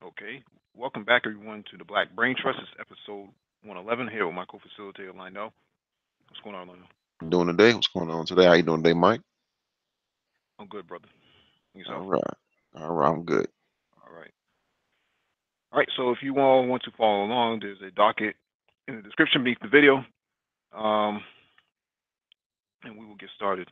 Okay. Welcome back, everyone, to the Black Brain Trust. It's episode 111 here with my co-facilitator, Lionel. What's going on, Lionel? Doing today? What's going on today? How you doing today, Mike? I'm good, brother. And All yourself? right. All right, I'm good. All right. All right. So if you all want to follow along, there's a docket in the description beneath the video, um, and we will get started.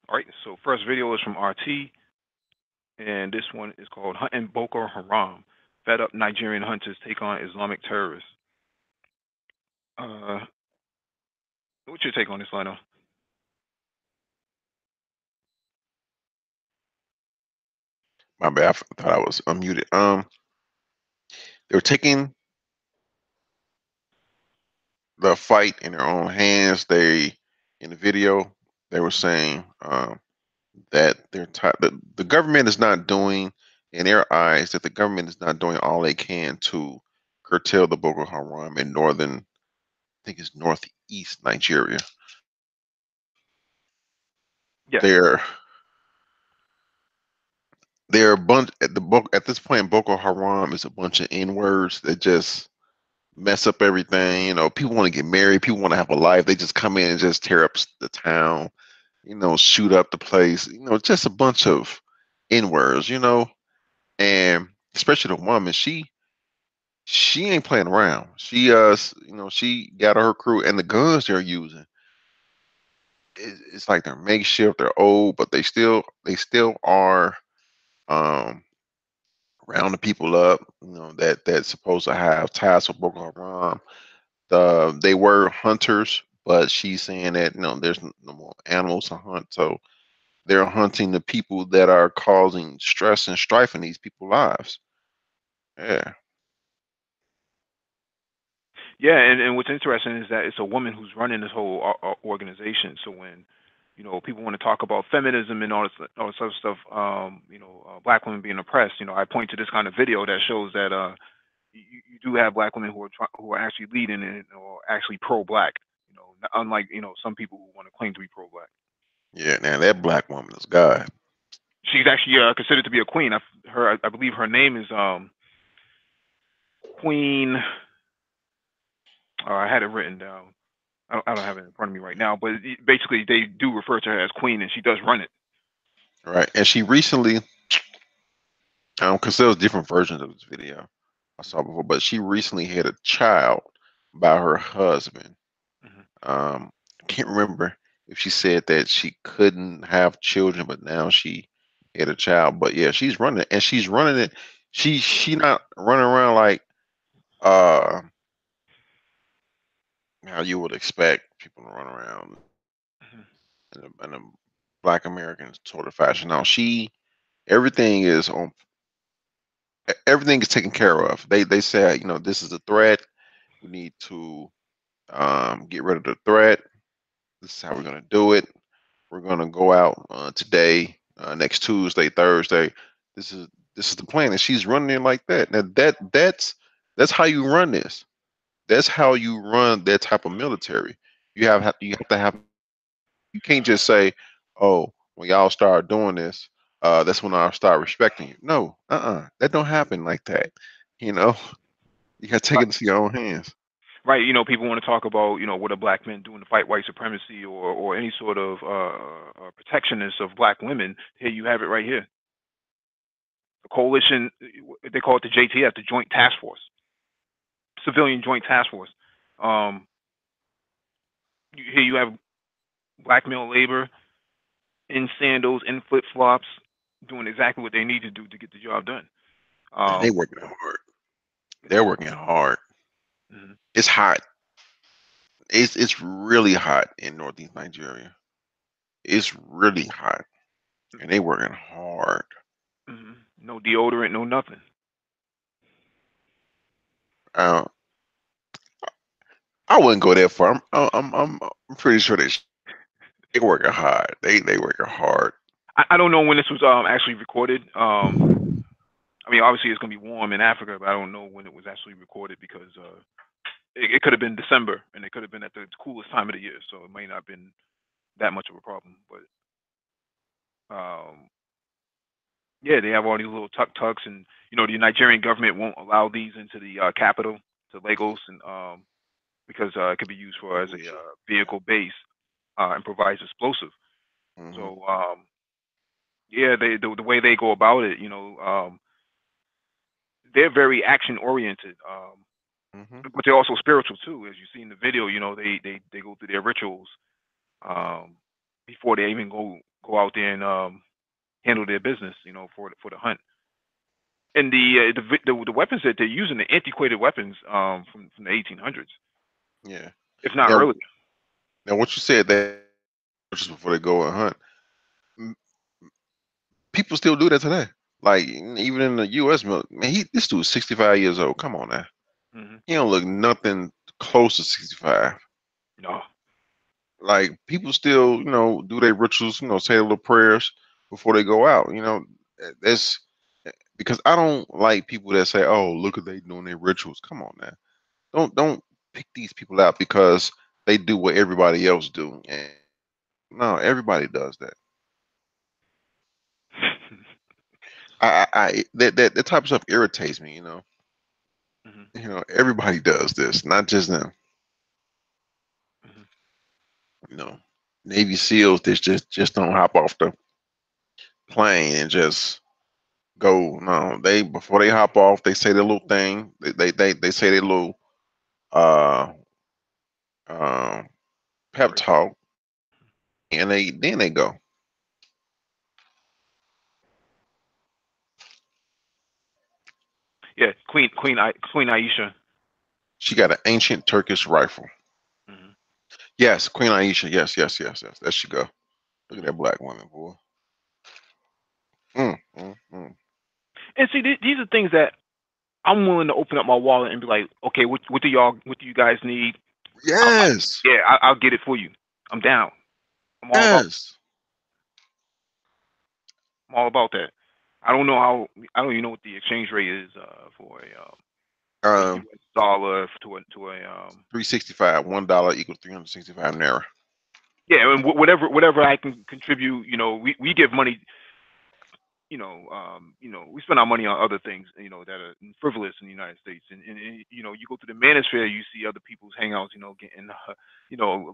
All right. So first video is from RT, and this one is called "Hunting Boko Haram." Fed up Nigerian hunters take on Islamic terrorists. Uh, what's your take on this, Lionel? My bad. Thought I was unmuted. They were taking the fight in their own hands. In the video, they were saying that the government is not doing, in their eyes, that the government is not doing all they can to curtail the Boko Haram in northern, I think it's northeast Nigeria. Yes. They're they're a bunch at this point. Boko Haram is a bunch of N words that just mess up everything. People want to get married, people want to have a life. They just come in and just tear up the town, shoot up the place. Just a bunch of N words. And especially the woman, she ain't playing around. She got her crew, and the guns they're using. It's like they're makeshift. They're old, but they still are um rounding people up. That's supposed to have ties with Boko Haram. They were hunters, but she's saying that there's no more animals to hunt, so they're hunting the people that are causing stress and strife in these people's lives. Yeah, Yeah, and what's interesting is that it's a woman who's running this whole organization. So when people want to talk about feminism and all this other stuff, black women being oppressed, I point to this kind of video that shows that you do have black women who are actually leading it or actually pro-black. Unlike some people who want to claim to be pro-black. yeah. Now that black woman is God. She's actually considered to be a queen. I believe her name is Queen. I had it written down. I don't have it in front of me right now, but basically they do refer to her as queen, and she does run it. Right, and she recently, because there was different versions of this video I saw before, but she recently had a child by her husband. Hmm. I can't remember if she said that she couldn't have children, but now she had a child. But yeah, she's running it, and she's running it. She not running around like uh how you would expect people to run around Hmm. in a black American sort of fashion. Now everything is on everything is taken care of. They said, this is a threat. We need to get rid of the threat. This is how we're gonna do it. We're gonna go out today, next Tuesday, Thursday. This is this is the plan, and she's running it like that. Now that's how you run this. That's how you run that type of military. You have to have a plan. You can't just say, "Oh, when y'all start doing this, that's when I'll start respecting you." No, that don't happen like that. You know, you got to take Right, it into your own hands. right. People want to talk about what are black men doing to fight white supremacy or any sort of protectionist of black women. Here you have it right here. The coalition, they call it the JTF, the Joint Task Force, Civilian Joint Task Force. Um, Here you have black male labor in sandals, in flip flops, doing exactly what they need to do to get the job done. And they Um, working hard. They're working hard. mhm. It's hot. It's really hot in northeast Nigeria. It's really hot, and they working hard. No deodorant, no nothing. Uh, I wouldn't go that far. I'm pretty sure they working hard. They working hard. I don't know when this was actually recorded. I mean, obviously it's gonna be warm in Africa, but I don't know when it was actually recorded because it could have been December and it could have been at the coolest time of the year, so it might not have been that much of a problem. But yeah, they have all these little tuk tuks, and the Nigerian government won't allow these into the capital, to Lagos, and because it could be used for as a Abuja. vehicle base and provides explosive. Hmm. So yeah, the way they go about it, they're very action oriented, Hmm. but they're also spiritual too. As you see in the video, they go through their rituals um, before they even go out there and handle their business, for the hunt. And the weapons that they're using, the antiquated weapons from the 1800s, Yeah. if not Now, earlier. now, what you said that just before they go and hunt, m- people still do that today. Like even in the U.S. Man, this dude's 65 years old. Come on now, Hmm. he don't look nothing close to 65. No. Like people still, do their rituals, say their little prayers before they go out. That's because I don't like people that say, "Oh, look at they doing their rituals." Come on now, don't pick these people out because they do what everybody else do. And no, everybody does that. That type of stuff irritates me. Hmm. Everybody does this, not just them. Hmm. You know, Navy SEALs just don't hop off the plane and just go. No, they before they hop off, they say their little thing. They say their little uh uh pep Right. talk, and they go. Yeah, Queen Aisha. She got an ancient Turkish rifle. Hmm. Yes, Queen Aisha. Yes, yes, yes, yes. There she go. Look at Hmm. that black woman, boy. Mm. And see, these are things that I'm willing to open up my wallet and be like, okay, what do you guys need? Yes, Yeah, I'll get it for you. I'm down. I'm all about yes. I'm all about that. I don't know how I don't even know what the exchange rate is for a Um, U.S. dollar to a 365. $1 equals 365 naira. yeah, and whatever I can contribute. We give money. We spend our money on other things, that are frivolous in the United States. And you go to the Manosphere, you see other people's hangouts, getting,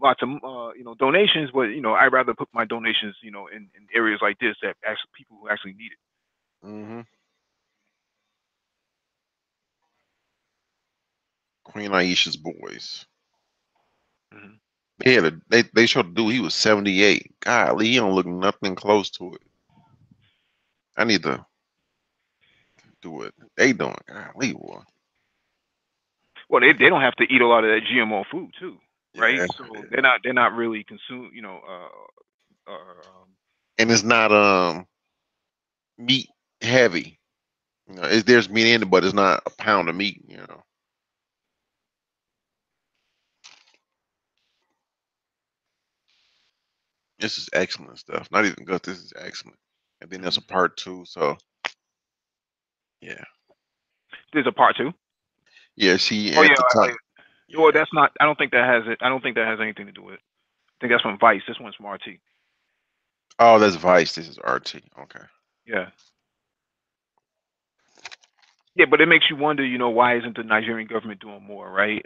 lots of, donations. But I'd rather put my donations, in areas like this that actually people who actually need it. Hmm. Queen Aisha's boys. Hmm. They showed the dude. He was 78. Golly, he don't look nothing close to it. I need to do what they doing. Golly, boy. Well, they don't have to eat a lot of that GMO food too, right? Yeah, So yeah. they're not really consume, And it's not meat heavy. There's meat in it, but it's not a pound of meat. This is excellent stuff. Not even good. This is excellent. And then there's a mhm. part two. So yeah, There's a part two. yeah. She Oh at yeah, the top. well, Yeah. that's not. I don't think that has it. I don't think that has anything to do with it. I think that's from Vice. This one's from RT. Oh, that's Vice. This is RT. Okay. Yeah. Yeah, but it makes you wonder, why isn't the Nigerian government doing more, right?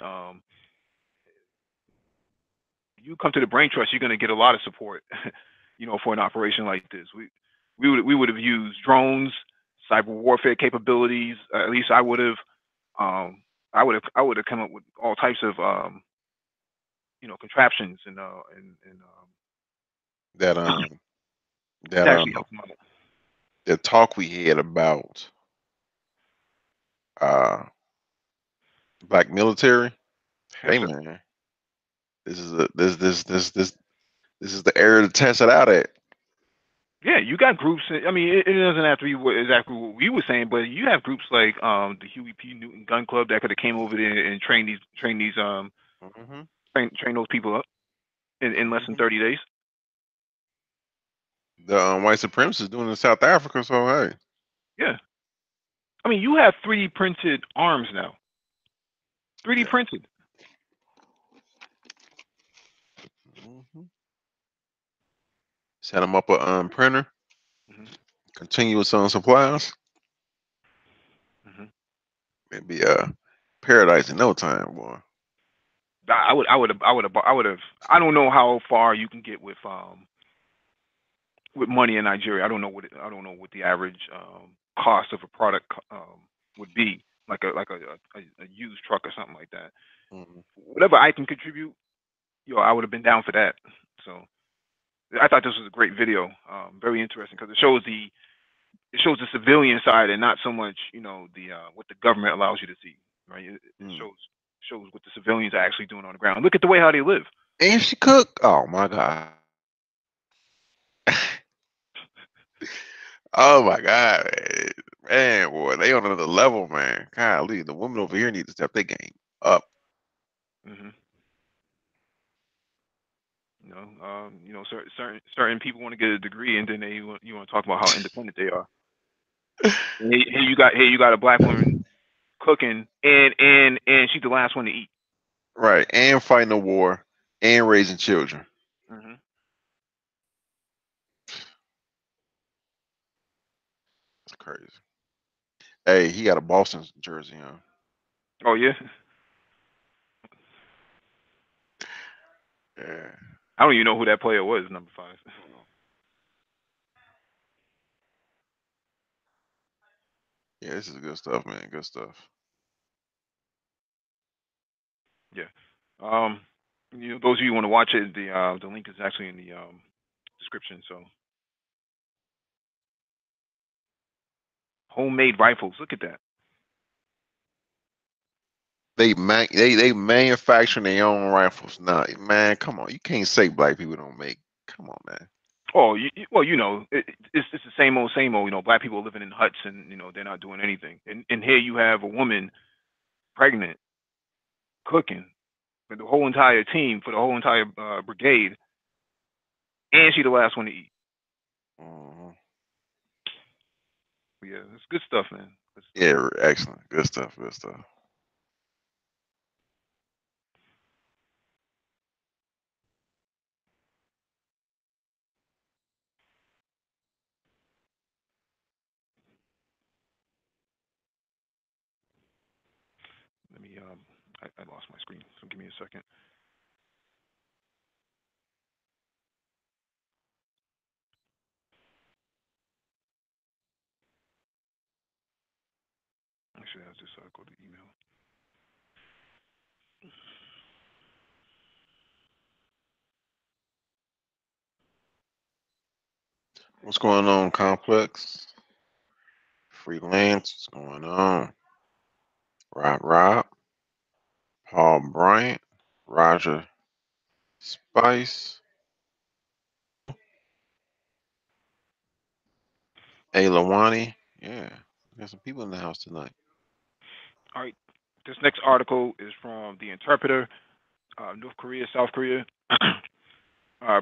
You come to the Brain Trust, you're going to get a lot of support, for an operation like this. We would have used drones, cyber warfare capabilities. At least I would have. I would have come up with all types of contraptions and That that to actually help them out. the talk we had about uh black military. Yes, Hey sir. man, this is a this is the area to test it out at. Yeah, you got groups. I mean, it doesn't have to be exactly what we were saying, but you have groups like the Huey P. Newton Gun Club that could have came over there and Hmm. train those people up in less than Hmm. 30 days. The white supremacists doing it in South Africa. So hey, Yeah. I mean, you have 3D printed arms now. 3D yeah. printed. Hmm. Set them up a printer, Hmm. continuous on supplies. Hmm. It'd be paradise in no time, boy. I would have. I don't know how far you can get with money in Nigeria. I don't know what the average cost of a product would be, like a used truck or something like that. Hmm. Whatever I can contribute, I would have been down for that. So I thought this was a great video, very interesting because it shows the civilian side and not so much the what the government allows you to see, right? It Mm. shows what the civilians are actually doing on the ground. Look at the way how they live. And she cook. Oh my god. Oh my god, man. Man, boy, they on another level, man. Golly, the women over here need to step their game up. Hmm. Certain people want to get a degree, and then you want to talk about how independent they are. And here you got a black woman cooking, and she's the last one to eat. Right, and fighting a war, and raising children. Hmm. That's crazy. Hey, he got a Boston jersey on. Oh yeah, Yeah. I don't even know who that player was. Number 5. Yeah, this is good stuff, man. Good stuff. Yeah. Um, those of you who want to watch it, the link is actually in the description. So, homemade rifles. Look at that. They manufacture their own rifles. Nah, man, come on. You can't say black people don't make. Come on, man. Oh, well, it's the same old, same old. Black people living in huts, and they're not doing anything. And here you have a woman pregnant, cooking for the whole entire team, for the whole entire brigade, and she the last one to eat. Mhm. But yeah, it's good stuff, man. Good stuff. Yeah, excellent. Good stuff. Good stuff. Let me. I lost my screen, so give me a second. Actually, I just go to email. What's going on, Complex? Freelance. What's going on? Rob. Paul Bryant. Roger Spice. A. Lawani. Yeah. We got some people in the house tonight. All right. This next article is from the Interpreter. North Korea, South Korea.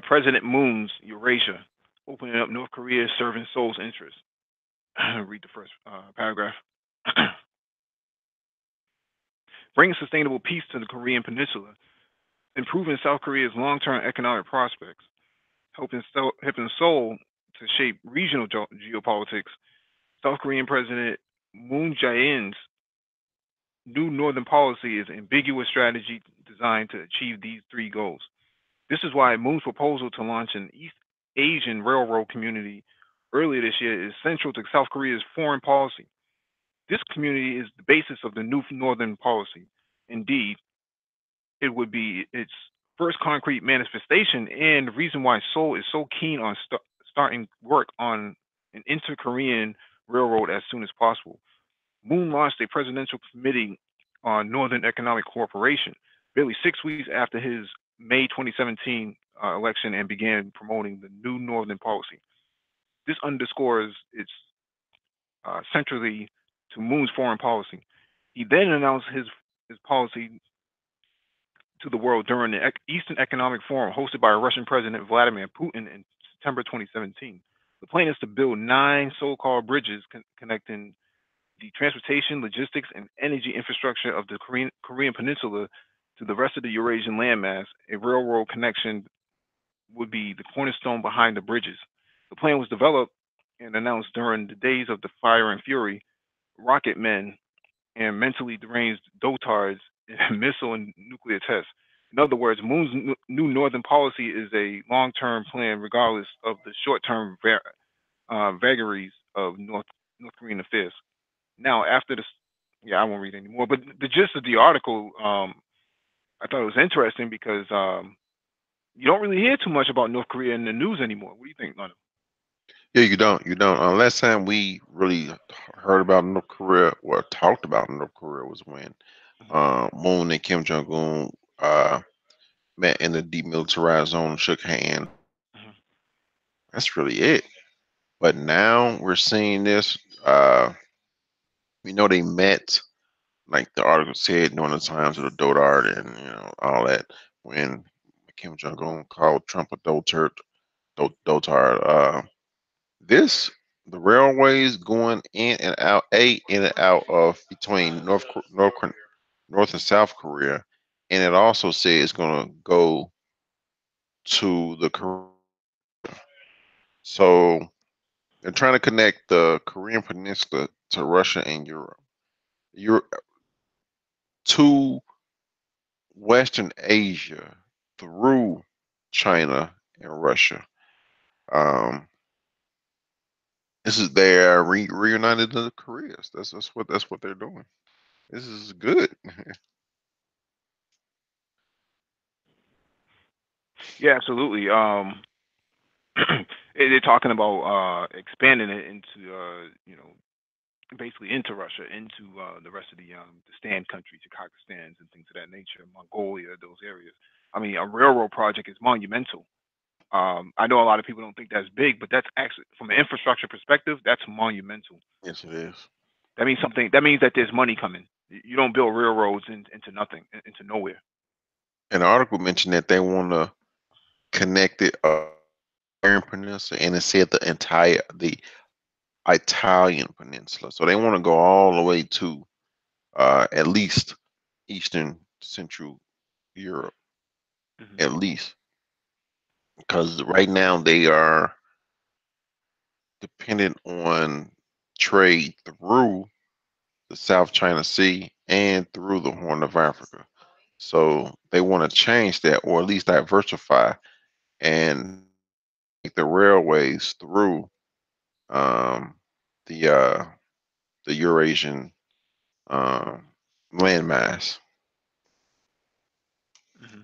President Moon's Eurasia, opening up North Korea, serving Seoul's interests. Read the first paragraph. Bringing sustainable peace to the Korean Peninsula, improving South Korea's long-term economic prospects, helping Seoul to shape regional geopolitics. South Korean President Moon Jae-in's new northern policy is an ambiguous strategy designed to achieve these 3 goals. This is why Moon's proposal to launch an East Asian railroad community earlier this year is central to South Korea's foreign policy. This community is the basis of the new Northern policy. Indeed, it would be its first concrete manifestation and the reason why Seoul is so keen on starting work on an inter-Korean railroad as soon as possible. Moon launched a presidential committee on Northern Economic Cooperation barely 6 weeks after his May 2017 election and began promoting the new Northern policy. This underscores its centrally to Moon's foreign policy. He then announced his policy to the world during the Eastern Economic Forum hosted by Russian President Vladimir Putin in September 2017. The plan is to build 9 so-called bridges connecting the transportation, logistics, and energy infrastructure of the Korean Peninsula to the rest of the Eurasian landmass. A railroad connection would be the cornerstone behind the bridges. The plan was developed and announced during the days of the Fire and Fury, rocket men, and mentally deranged dotards in missile and nuclear tests. In other words, Moon's new northern policy is a long-term plan, regardless of the short-term vagaries of North Korean affairs. Now, after this, yeah, I won't read anymore. But the gist of the article, I thought it was interesting because you don't really hear too much about North Korea in the news anymore. What do you think, Lana? Yeah, you don't. Last time we really heard about North Korea or talked about North Korea was when Hmm. Moon and Kim Jong Un met in the demilitarized zone, shook hands. Hmm. That's really it. But now we're seeing this. Uh, we know they met, like the article said, during the times of the dotard and all that. When Kim Jong Un called Trump a dotard. This the railways going in and out of between North and South Korea, and it also says it's going to go to the so they're trying to connect the Korean Peninsula to Russia and Europe. Europe to Western Asia through China and Russia. Um, this is their reunited the Koreas. That's what they're doing. This is good. Yeah, absolutely. They're talking about expanding it into, basically into Russia, into the rest of the stand countries, the Kazakhstans and things of that nature, Mongolia, those areas. I mean, a railroad project is monumental. I know a lot of people don't think that's big, but that's actually, from an infrastructure perspective, that's monumental. Yes, it is. That means something. That means that there's money coming. You don't build railroads into nothing, into nowhere. An article mentioned that they want to connect it Iron Peninsula, and it said the Italian Peninsula. So they want to go all the way to at least Eastern Central Europe, Hmm. at least, because right now they are dependent on trade through the South China Sea and through the Horn of Africa. So they want to change that, or at least diversify and make the railways through um, the uh, the Eurasian um, landmass. Hmm.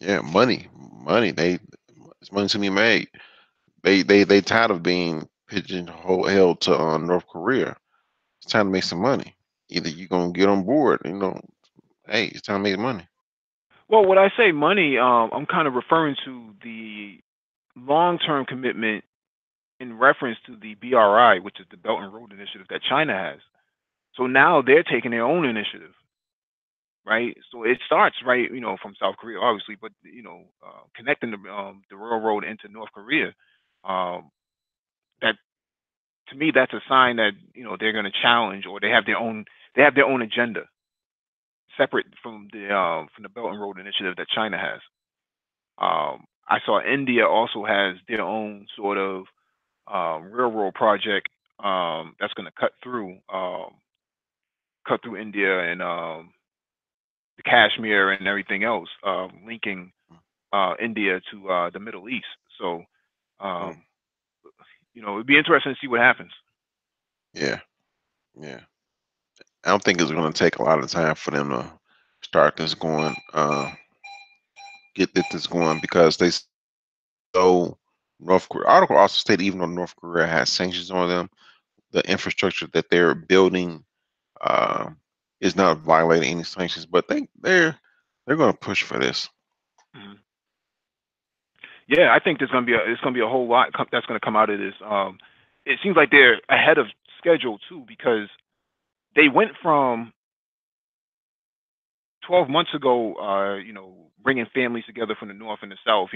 Yeah, money. It's money to be made. They tired of being pigeonholed held to North Korea. It's time to make some money. Either you gonna get on board, hey, it's time to make money. Well, when I say money, I'm kind of referring to the long-term commitment in reference to the BRI, which is the Belt and Road Initiative that China has. So now they're taking their own initiative, right? So it starts right, from South Korea, obviously, but connecting the railroad into North Korea. Um, that to me, that's a sign that they're going to challenge, or they have their own agenda separate from the Belt and Road Initiative that China has. I saw India also has their own sort of railroad project that's going to cut through India and the Kashmir and everything else, linking India to the Middle East. So, Mm, um, it'd be interesting to see what happens. yeah, yeah. I don't think it's gonna take a lot of time for them to start this going, get this going because so North Korea. Article also stated even though North Korea has sanctions on them, the infrastructure that they're building uh, is not violating any sanctions. But they're going to push for this. Mhm. Yeah, I think there's gonna be a whole lot that's gonna come out of this. It seems like they're ahead of schedule too, because they went from 12 months ago, bringing families together from the north and the south,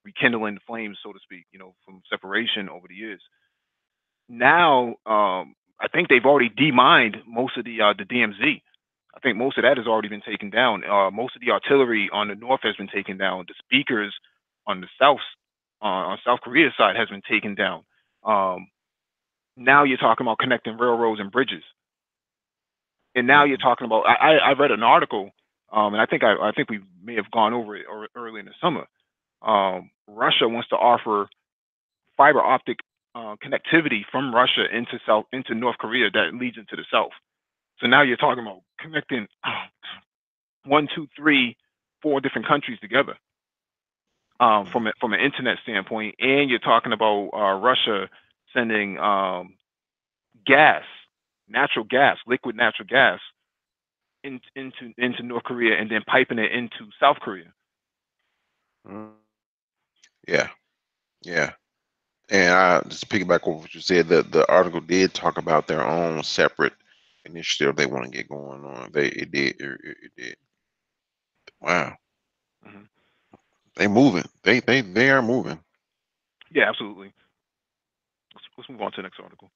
rekindling the flames, so to speak, from separation over the years. Now, I think they've already demined most of the DMZ. I think most of that has already been taken down. Most of the artillery on the north has been taken down. The speakers on the south, on South Korea's side, has been taken down. Now you're talking about connecting railroads and bridges, and now you're Mhm. talking about. I read an article, and I think we may have gone over it early in the summer. Russia wants to offer fiber optic connectivity from Russia into North Korea that leads into the south. So now you're talking about connecting one, two, three, four different countries together Mhm. from an internet standpoint, and you're talking about Russia sending gas, natural gas, liquid natural gas into North Korea and then piping it into South Korea. Mhm. Yeah, yeah. And I just piggyback on what you said. The article did talk about their own separate initiative they want to get going on. It did. Wow, Hmm. they moving. They are moving. Yeah, absolutely. Let's move on to the next article.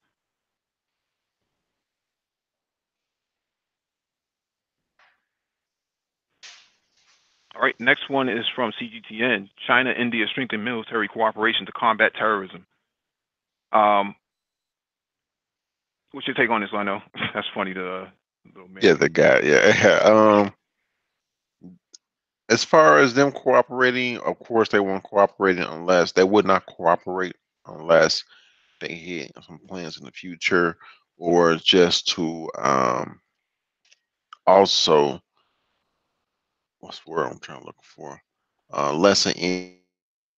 All right, next one is from CGTN. China, India strengthen military cooperation to combat terrorism. Um, what's your take on this, Lino? That's funny, the little Yeah, meme. the guy. Yeah. As far as them cooperating, of course they won't cooperate unless they would not cooperate unless they had some plans in the future, or just to also, what's the word I'm trying to look for? Lessen any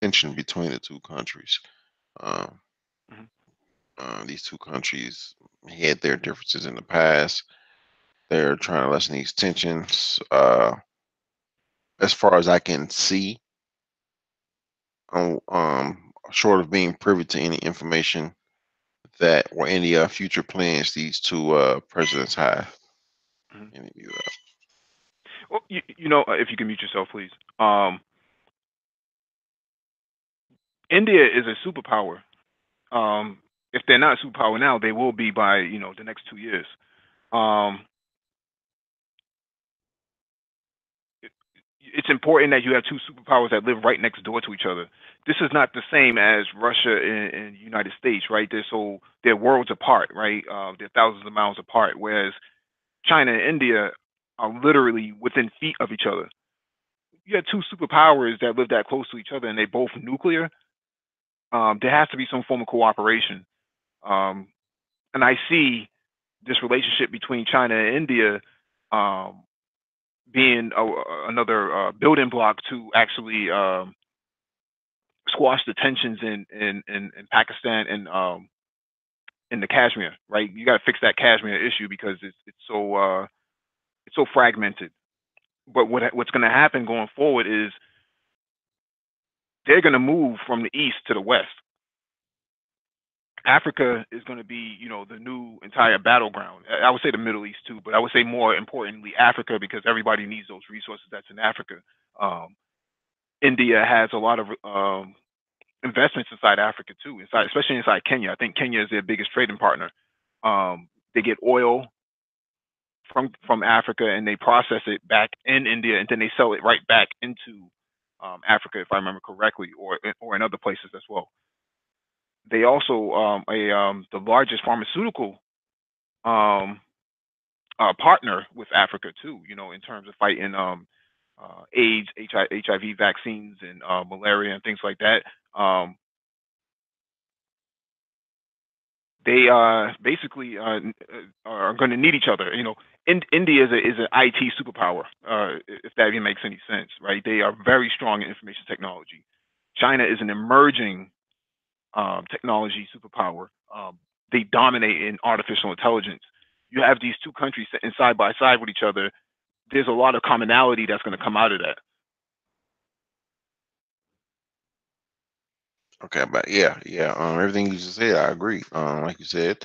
tension between the two countries. Um, Hmm. these two countries had their differences in the past. They're trying to lessen these tensions. As far as I can see, short of being privy to any information that or any future plans these two presidents have. Hmm. Any of you, Well, if you can mute yourself, please. India is a superpower. Um, if they're not a superpower now, they will be by the next 2 years. Um, it, it's important that you have two superpowers that live right next door to each other. This is not the same as Russia and the United States, right? They're worlds apart, right? They're thousands of miles apart. Whereas China and India are literally within feet of each other. You have two superpowers that live that close to each other, and they both nuclear. There has to be some form of cooperation. Um, and I see this relationship between China and India um, being another building block to actually squash the tensions in Pakistan and in the Kashmir. Right, you got to fix that Kashmir issue because it's so fragmented. But what's going to happen going forward is they're going to move from the east to the west. Africa is going to be, the new entire battleground. I would say the Middle East too, but I would say more importantly Africa because everybody needs those resources that's in Africa. Um, India has a lot of investments inside Africa too, especially inside Kenya. I think Kenya is their biggest trading partner. They get oil from Africa and they process it back in India and then they sell it right back into Africa, if I remember correctly, or in other places as well. They also the largest pharmaceutical um, partner with Africa too. In terms of fighting AIDS, HIV vaccines, and malaria and things like that. Um, they basically are going to need each other. India is an IT superpower, if that even makes any sense, right? They are very strong in information technology. China is an emerging technology superpower. They dominate in artificial intelligence. You have these two countries sitting side by side with each other. There's a lot of commonality that's going to come out of that. okay, but yeah, yeah. Everything you just said, I agree. Like you said,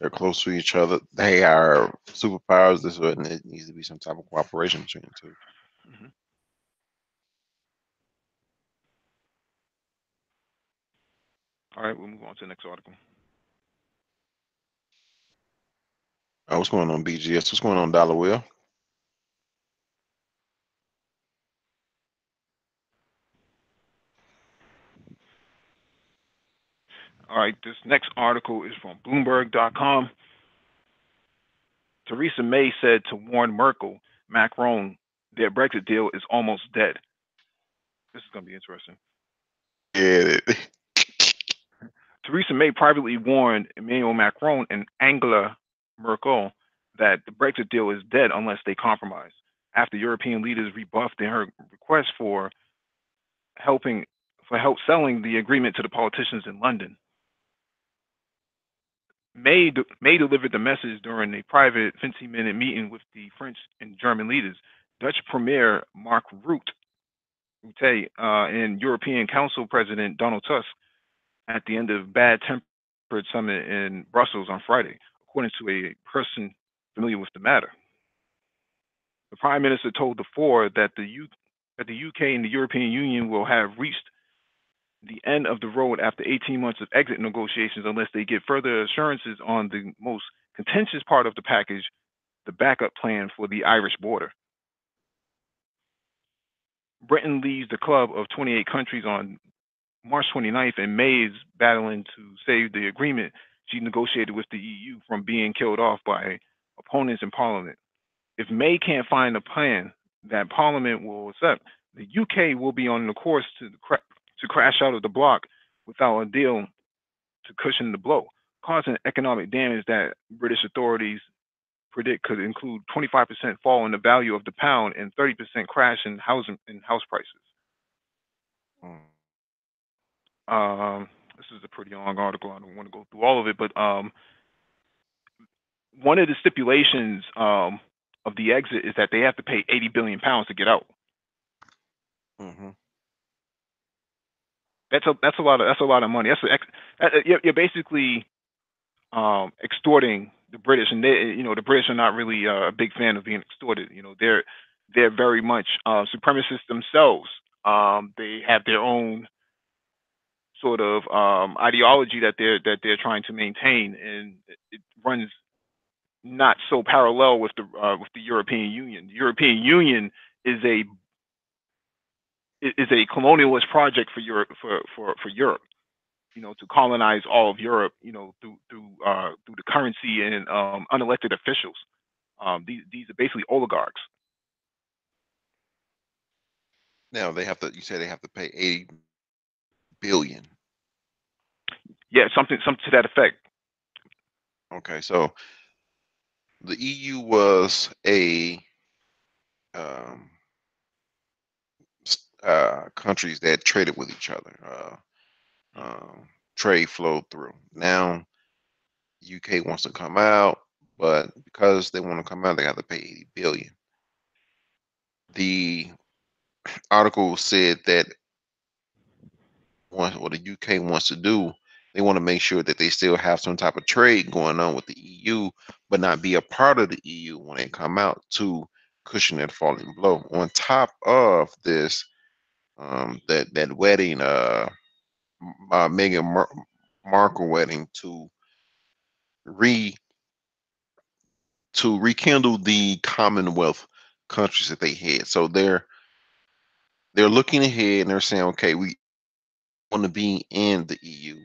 they're close to each other. They are superpowers. This and it needs to be some type of cooperation between the two. Hmm. All right, we'll move on to the next article. What's going on, BGS? What's going on, Dollar Will? All right, this next article is from Bloomberg.com. Theresa May said to warn Merkel, Macron, their Brexit deal is almost dead. This is going to be interesting. Yeah. Theresa May privately warned Emmanuel Macron and Angela Merkel that the Brexit deal is dead unless they compromise. After European leaders rebuffed in her request helping for help selling the agreement to the politicians in London. May delivered the message during a private 15-minute meeting with the French and German leaders. Dutch Premier Mark Rutte and European Council President Donald Tusk at the end of bad tempered summit in Brussels on Friday, according to a person familiar with the matter. The Prime Minister told the four that that the UK and the European Union will have reached the end of the road after 18 months of exit negotiations unless they get further assurances on the most contentious part of the package, the backup plan for the Irish border. Britain leaves the club of 28 countries on March 29th, and May is battling to save the agreement she negotiated with the EU from being killed off by opponents in Parliament. If May can't find a plan that Parliament will accept, the UK will be on the course to crash out of the bloc without a deal to cushion the blow, causing economic damage that British authorities predict could include 25% fall in the value of the pound and 30% crash in house prices. This is a pretty long article. I don't want to go through all of it, but one of the stipulations of the exit is that they have to pay 80 billion pounds to get out. Mm-hmm. That's a lot of money. You're basically extorting the British, and the British are not really a big fan of being extorted. They're very much supremacists themselves. They have their own sort of ideology that they're trying to maintain, and it runs not so parallel with the European Union. The European Union is a colonialist project for Europe for Europe. To colonize all of Europe. Through the currency and unelected officials. These are basically oligarchs. Now they have to. You say they have to pay 80 billion. Yeah, something to that effect. Okay, so the EU was a um, countries that traded with each other. Trade flowed through. Now UK wants to come out, but because they want to come out, they have to pay 80 billion. The article said that what the UK wants to do, they want to make sure that they still have some type of trade going on with the EU, but not be a part of the EU when they come out to cushion that falling blow. On top of this, that wedding, Meghan Markle wedding re to rekindle the Commonwealth countries that they had. So they're looking ahead and they're saying, okay, we want to be in the EU,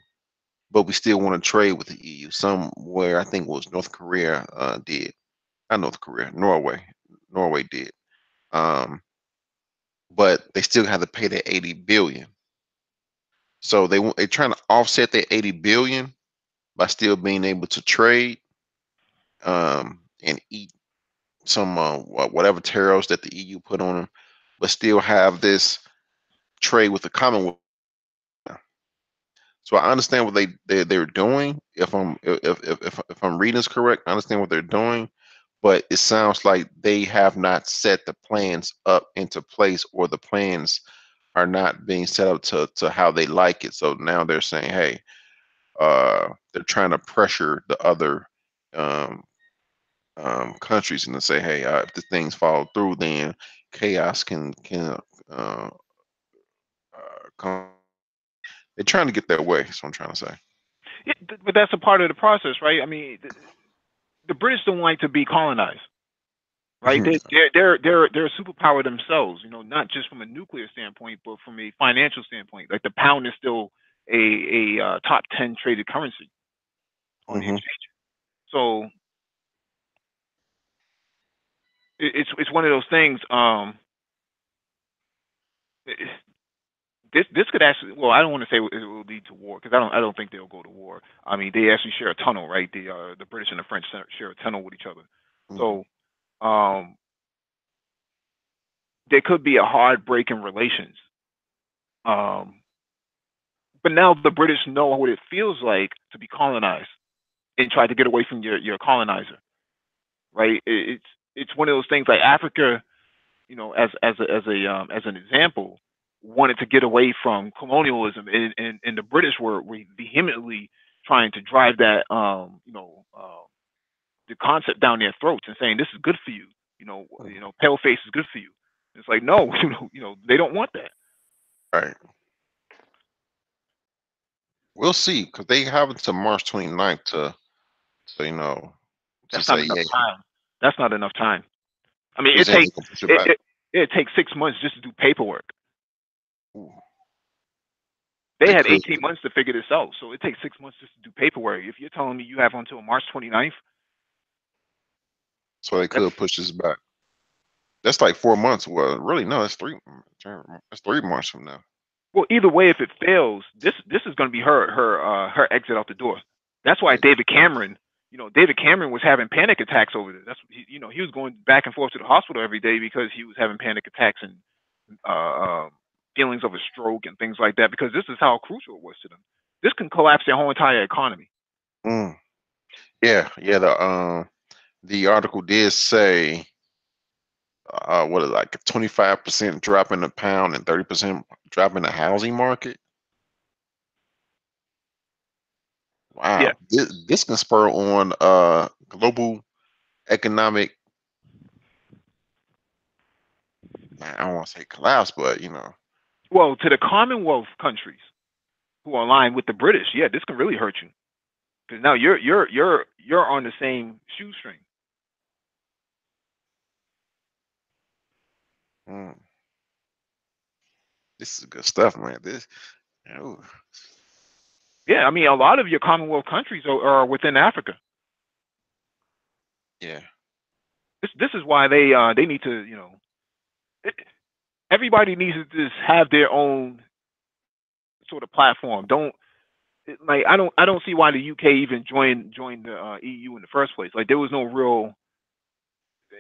but we still want to trade with the EU. Somewhere I think it was North Korea did, not North Korea, Norway did. But they still have to pay that 80 billion. So they're trying to offset that 80 billion by still being able to trade and eat some whatever tariffs that the EU put on them, but still have this trade with the Commonwealth. So I understand what they're doing. If I'm reading this correct, I understand what they're doing, but it sounds like they have not set the plans up into place, or the plans are not being set up to how they like it. So now they're saying, hey, they're trying to pressure the other um, countries and to say, hey, if the things fall through, then chaos can come. They're trying to get that way. That's what I'm trying to say. Yeah, but that's a part of the process, right? I mean, the British don't like to be colonized, right? They're a superpower themselves, you know, not just from a nuclear standpoint, but from a financial standpoint. Like the pound is still a top 10 traded currency on the Hmm. exchange. So it's one of those things. This could actually, well, I don't want to say it will lead to war because I don't think they'll go to war. I mean, they actually share a tunnel, right? The British and the French share a tunnel with each other. Hmm. So um, there could be a hard break in relations. Um, but now the British know what it feels like to be colonized and try to get away from your colonizer, right? It's one of those things like Africa, you know, as an example, wanted to get away from colonialism, and the British were vehemently trying to drive that, the concept down their throats and saying this is good for you, pale face is good for you. It's like no, they don't want that. Right. We'll see, because they have until March 29th to to That's not say, enough yeah, time. That's not enough time. I mean, you're saying they can push it back. it takes 6 months just to do paperwork. Ooh, They they had could, 18 months to figure this out, so it takes 6 months just to do paperwork. If you're telling me you have until March 29th, so they that's could push this back. That's like 4 months. Well, really, no, it's three. That's 3 months from now. well. Either way, if it fails, this is going to be her exit out the door. That's why Yeah. David Cameron was having panic attacks over this. He was going back and forth to the hospital every day because he was having panic attacks and feelings of a stroke and things like that because this is how crucial it was to them. This can collapse their whole entire economy. Mm. Yeah, yeah. The article did say what is it, like a 25% drop in the pound and 30% drop in the housing market. Yeah. Wow, this can spur on global economic. I don't want to say collapse, but Well, to the Commonwealth countries who are aligned with the British, yeah, this can really hurt you because now you're on the same shoestring. mm, this is good stuff, man. Ooh, Yeah, I mean, a lot of your Commonwealth countries are within Africa. yeah, This is why they need to it, everybody needs to just have their own sort of platform. Don't like I don't see why the UK even joined the EU in the first place. Like there was no real,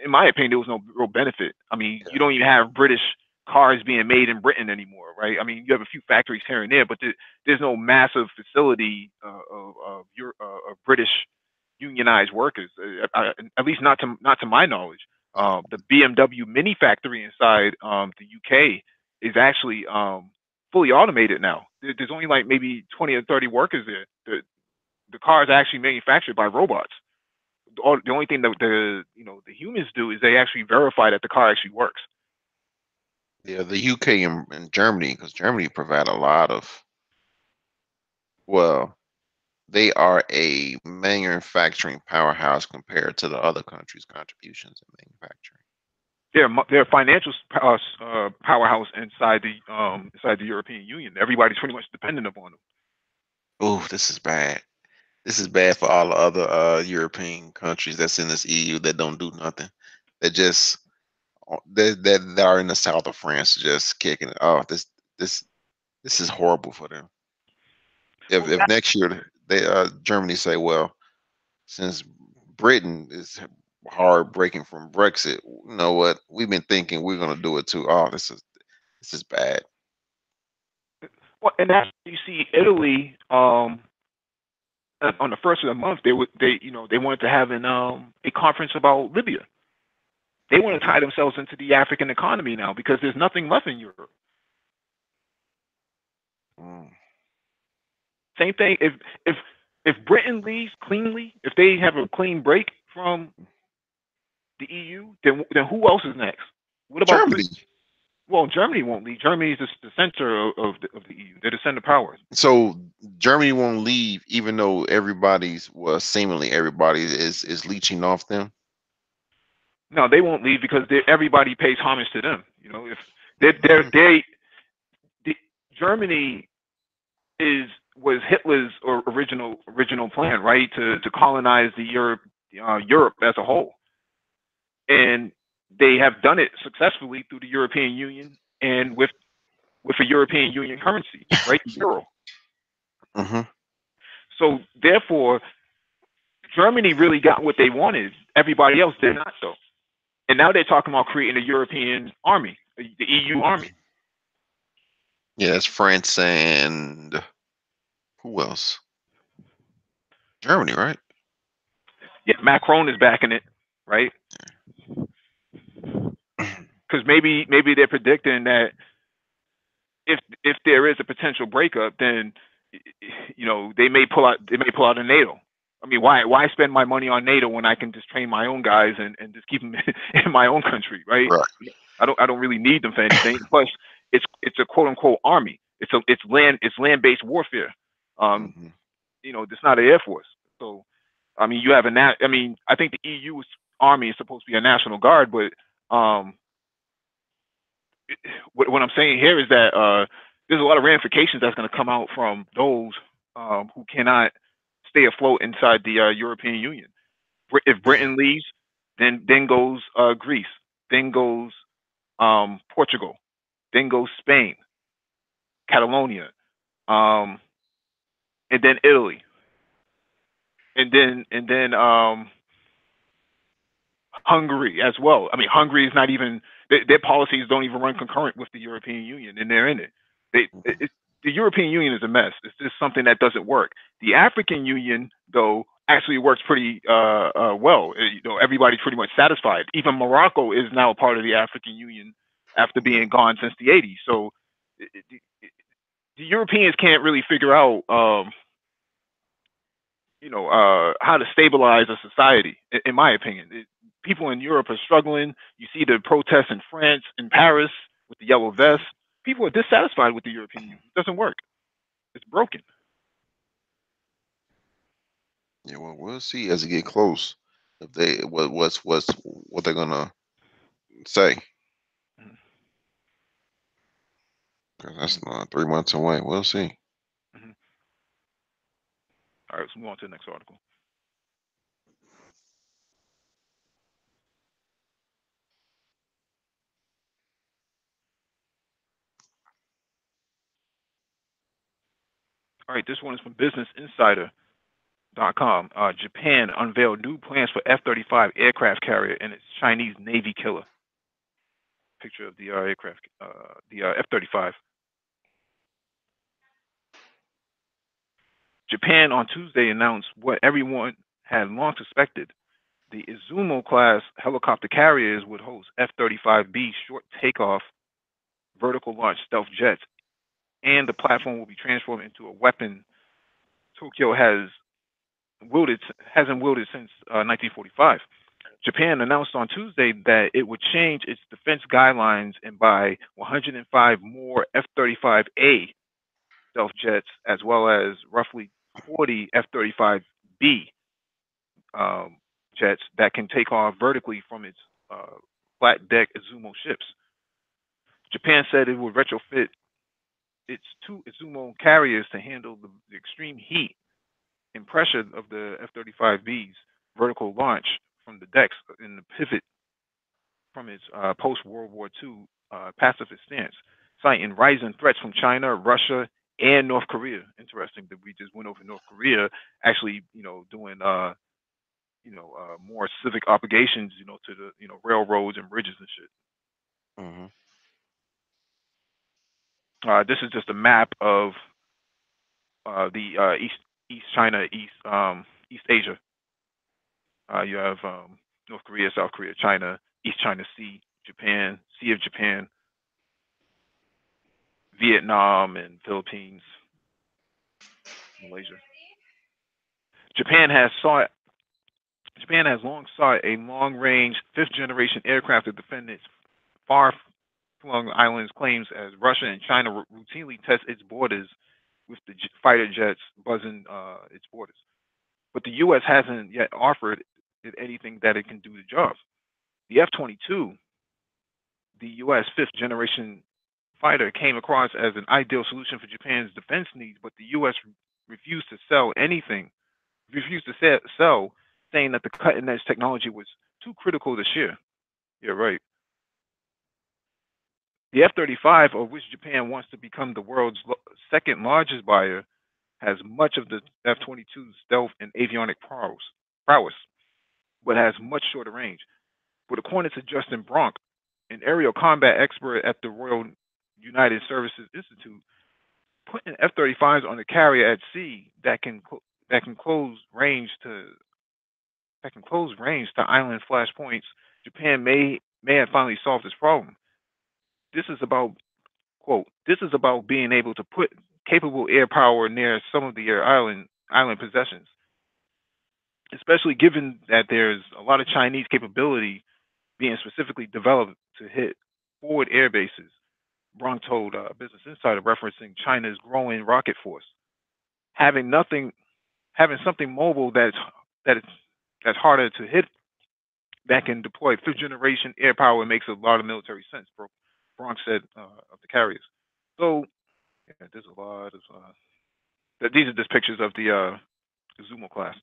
in my opinion, there was no real benefit. I mean, you yeah, don't even have British cars being made in Britain anymore, right? I mean, you have a few factories here and there, but there's no massive facility of British unionized workers, at least not to my knowledge. yeah, The BMW Mini factory inside the UK is actually fully automated now. There's only like maybe 20 or 30 workers there. The car is actually manufactured by robots. The only thing that the humans do is they actually verify that the car actually works. yeah. The UK and Germany, because Germany provide a lot of. Well, they are a manufacturing powerhouse compared to the other countries' contributions in manufacturing. They're a financial powerhouse inside the European Union. Everybody's pretty much dependent upon them. Oh, this is bad. This is bad for all the other European countries that's in this EU that don't do nothing. That just that are in the south of France just kicking it. Oh, this this is horrible for them. Well, If next year they Germany say, well, since Britain is hard breaking from Brexit, you know what? We've been thinking we're gonna do it too. Oh, this is bad. and that's you see Italy on the first of the month they wanted to have a conference about Libya. They want to Mhm. tie themselves into the African economy now because there's nothing left in Europe. Mm. Same thing if Britain leaves cleanly, if they have a clean break from the EU, then who else is next? What about Germany. Greece? Well, Germany won't leave. Germany is the center of the EU. They're the center power. So Germany won't leave, even though everybody's, well, seemingly everybody is leeching off them. No, they won't leave because everybody pays homage to them. You know, if they the, Germany is was Hitler's original plan, right? To colonize the Europe as a whole, and they have done it successfully through the European Union and with a European Union currency, right? The euro. Mm-hmm. So therefore, Germany really got what they wanted. Everybody else did not, though. And now they're talking about creating a European army, the EU army. Yeah, it's France and who else? Germany, right? Yeah, Macron is backing it, right? Because maybe they're predicting that if there is a potential breakup, then they may pull out of NATO. I mean, why spend my money on NATO when I can just train my own guys and just keep them in my own country, right? Right. I don't really need them for anything. Plus, it's a quote unquote army. It's land based warfare. Um, Mm-hmm. it's not an air force. So, I mean, you have I mean, I think the EU's army is supposed to be a national guard, but um, what I'm saying here is that there's a lot of ramifications that's going to come out from those who cannot stay afloat inside the European Union. If Britain leaves, then goes Greece, then goes Portugal, then goes Spain, Catalonia, um, and then Italy, and then Hungary as well. I mean, Hungary is not even their policies don't even run concurrent with the European Union, and they're in it. The European Union is a mess. It's just something that doesn't work. The African Union, though, actually works pretty well. Everybody's pretty much satisfied. Even Morocco is now a part of the African Union after being gone since the '80s. So the Europeans can't really figure out how to stabilize a society. In my opinion, people in Europe are struggling. You see the protests in France, in Paris, with the yellow vests. People are dissatisfied with the European Union. It doesn't work. It's broken. Yeah, well, we'll see as it get close if they what they're gonna say. Mhm. 'Cause that's not 3 months away. We'll see. Mhm. All right, let's move on to the next article. All right, this one is from BusinessInsider.com. Japan unveiled new plans for F-35 aircraft carrier and its Chinese Navy killer. Picture of the aircraft, the F-35. Japan on Tuesday announced what everyone had long suspected. The Izumo class helicopter carriers would host F-35B short takeoff vertical launch stealth jets, and the platform will be transformed into a weapon Tokyo hasn't wielded since 1945. Japan announced on Tuesday that it would change its defense guidelines and buy 105 more F-35A stealth jets, as well as roughly 40 F-35B um, jets that can take off vertically from its flat deck Izumo ships. Japan said it would retrofit its two Izumo carriers to handle the extreme heat and pressure of the F-35B's vertical launch from the decks in the pivot from its post World War II pacifist stance, citing rising threats from China, Russia, and North Korea. Interesting that we just went over North Korea, actually, doing more civic obligations, to the railroads and bridges and shit. Mm-hmm. This is just a map of the East China, East Asia. You have North Korea, South Korea, China, East China Sea, Japan, Sea of Japan, Vietnam, and Philippines, Malaysia. Japan has sought Japan has long sought a long-range fifth-generation aircraft to defend its far flung islands claims as Russia and China routinely test its borders with the fighter jets buzzing its borders. But the U.S. hasn't yet offered it anything that it can do the job. The F-22, the U.S. fifth generation fighter, came across as an ideal solution for Japan's defense needs, but the U.S. refused to sell anything, refused to sell, saying that the cutting edge technology was too critical to share. Yeah, right. The F-35, of which Japan wants to become the world's second largest buyer, has much of the F-22's stealth and avionic prowess, but has much shorter range. But according to Justin Bronk, an aerial combat expert at the Royal United Services Institute, putting F-35s on a carrier at sea that can close range to island flashpoints, Japan may have finally solved this problem. This is about quote, this is about being able to put capable air power near some of the island possessions, especially given that there's a lot of Chinese capability being specifically developed to hit forward air bases. Bronk told Business Insider, referencing China's growing rocket force. Having nothing, having something mobile that is that's harder to hit, that can deploy fifth generation air power, makes a lot of military sense. Bronk said of the carriers. So yeah, there's a lot of these are just pictures of the Zumo class.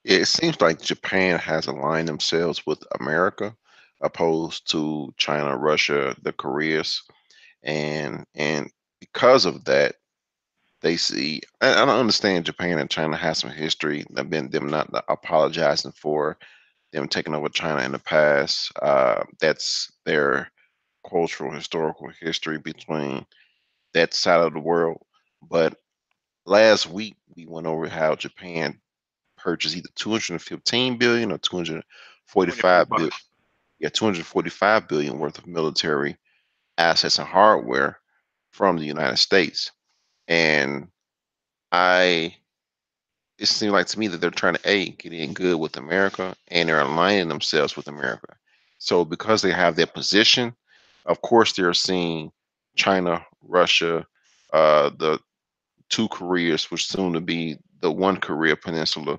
Yeah, it seems like Japan has aligned themselves with America, opposed to China, Russia, the Koreas, and because of that, they see. I don't understand. Japan and China has some history. They've been them not apologizing for them taking over China in the past. That's their cultural historical history between that side of the world. But last week we went over how Japan purchased either 215 billion or 245 245. billion. Yeah, 245 billion worth of military assets and hardware from the United States. And I it seems like to me that they're trying to get in good with America, and they're aligning themselves with America. So because they have that position, of course they're seeing China, Russia, the two Koreas, which soon to be the one Korea peninsula,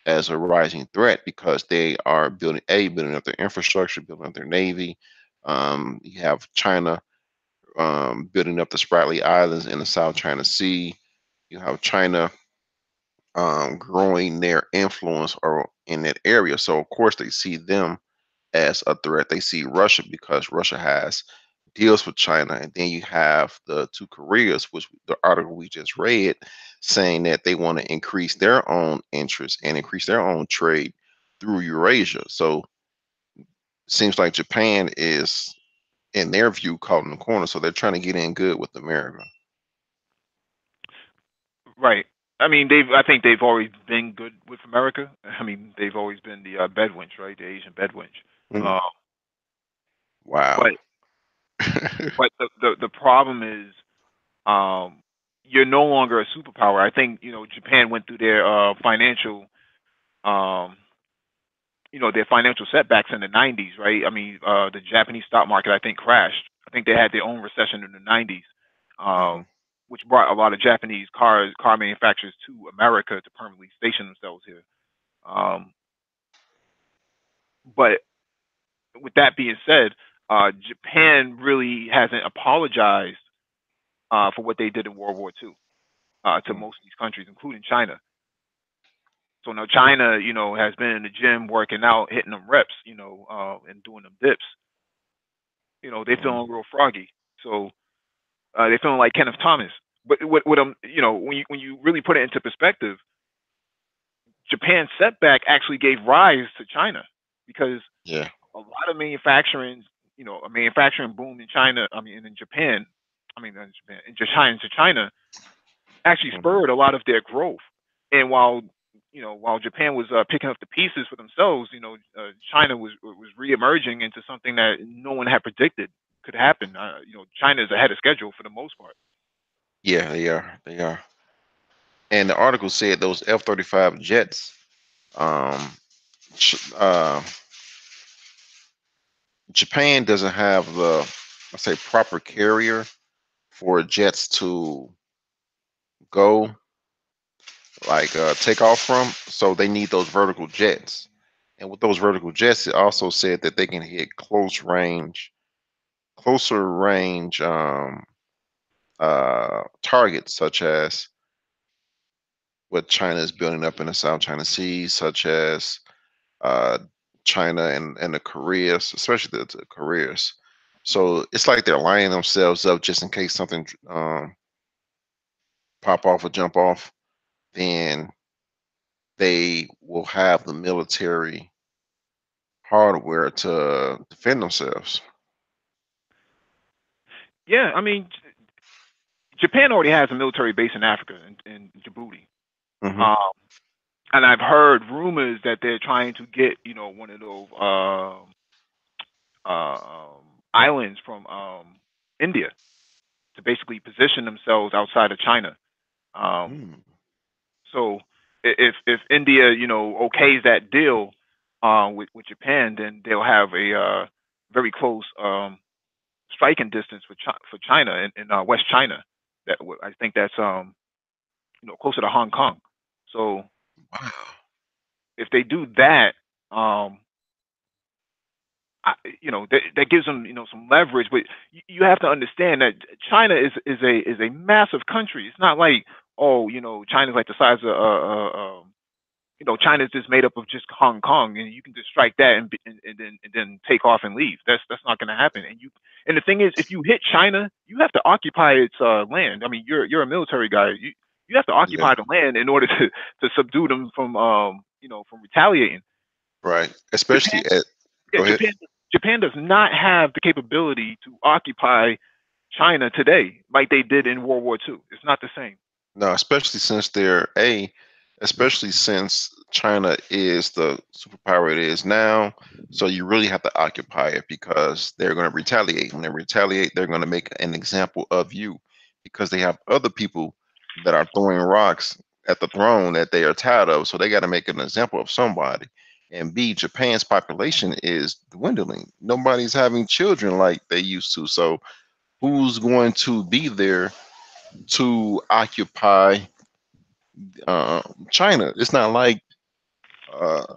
as a rising threat because they are building up their infrastructure, building up their navy. You have China building up the Spratly Islands in the South China Sea. You have China growing their influence or in that area. So of course they see them as a threat. They see Russia because Russia has deals with China, and then you have the two Koreas, which the article we just read, saying that they want to increase their own interests and increase their own trade through Eurasia. So it seems like Japan is, in their view, caught in the corner. So they're trying to get in good with America. Right. I mean, I think they've always been good with America. I mean, they've always been the bedwench, right? The Asian bedwench. Mhm. Uh, Wow. but the problem is, um, you're no longer a superpower. I think Japan went through their um, their financial setbacks in the '90s, right? I mean, the Japanese stock market, I think, crashed. I think they had their own recession in the '90s, Hmm. which brought a lot of Japanese car manufacturers to America to permanently station themselves here. Um, but with that being said, Japan really hasn't apologized for what they did in World War II to most of these countries, including China. So now China, has been in the gym working out, hitting them reps, and doing them dips. They feeling real froggy. So they feeling like Kenneth Thomas. But what I'm, when you really put it into perspective, Japan's setback actually gave rise to China because Yeah. a lot of manufacturing, a manufacturing boom in China. I mean, in Japan. I mean, not in Japan, into China actually Hmm. spurred a lot of their growth. And while Japan was picking up the pieces for themselves, China was reemerging into something that no one had predicted could happen. China is ahead of schedule for the most part. Yeah, they are. They are. And the article said those F-35 jets, um, uh, Japan doesn't have the, let's say, proper carrier for jets to go, like take off from. So they need those vertical jets. And with those vertical jets, it also said that they can hit closer range targets, such as what China is building up in the South China Sea, such as uh, China and the Koreas, especially the Koreas. So it's like they're lining themselves up just in case something pop off or jump off. Then they will have the military hardware to defend themselves. Yeah, I mean, Japan already has a military base in Africa, in Djibouti. Hmm. Um, and I've heard rumors that they're trying to get, one of those islands from India to basically position themselves outside of China. Um, Mm. so if India, okays that deal with Japan, then they'll have a very close striking distance for China in West China. I think that's closer to Hong Kong. So Wow. if they do that, um, that gives them some leverage. But you have to understand that China is a massive country. It's not like, oh, China's like the size of China's just made up of just Hong Kong, and you can just strike that and then take off and leave. That's not going to happen. And the thing is, if you hit China, you have to occupy its land. I mean, you're a military guy. You have to Yeah. occupy the land in order to subdue them from retaliating. Right. Japan, Especially at. yeah, Go ahead. Japan does not have the capability to occupy China today like they did in World War II. It's not the same. No, especially since China is the superpower it is now. So you really have to occupy it because they're going to retaliate. When they retaliate, they're going to make an example of you because they have other people that are throwing rocks at the throne that they are tired of. So they got to make an example of somebody. And B, Japan's population is dwindling. Nobody's having children like they used to. So who's going to be there to occupy uh, China? It's not like uh,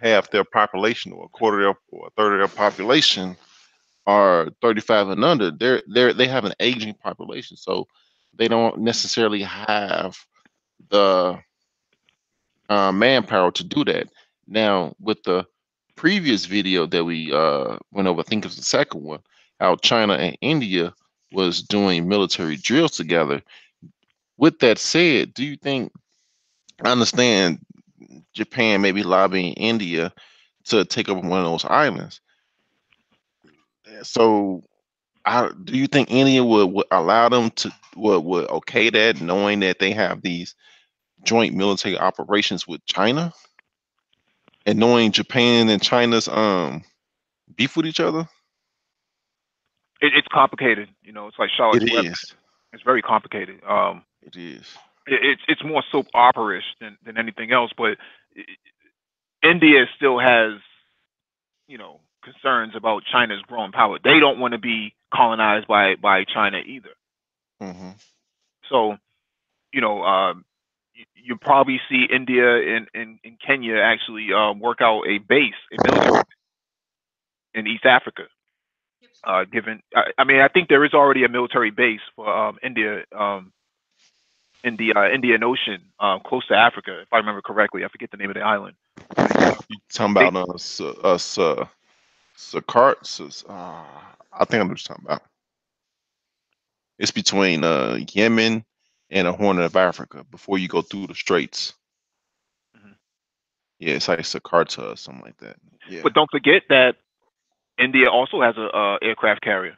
half their population or a quarter of, or a third of their population are 35 and under. They have an aging population, so they don't necessarily have the manpower to do that. Now, with the previous video that we went over, I think it was the second one, how China and India was doing military drills together. With that said, do you think, I understand Japan may be lobbying India to take over one of those islands. So, do you think India would allow them to, would okay that, knowing that they have these joint military operations with China, and knowing Japan and China's beef with each other? It's complicated. It's like It Charlotte's Web. is. It's very complicated. It is. It's more soap opera-ish than anything else. But India still has concerns about China's growing power. They don't want to be colonized by China either. Hmm. So you probably see India and Kenya actually work out a base, a military in East Africa. I mean, I think there is already a military base for India in the Indian Ocean, close to Africa, if I remember correctly. I forget the name of the island, but You talking they about Sakart? I think I know what you're talking about. It's between Yemen and the Horn of Africa before you go through the straits. mhm. Yeah, it's like Sakarta or something like that. Yeah. But don't forget that India also has a aircraft carrier.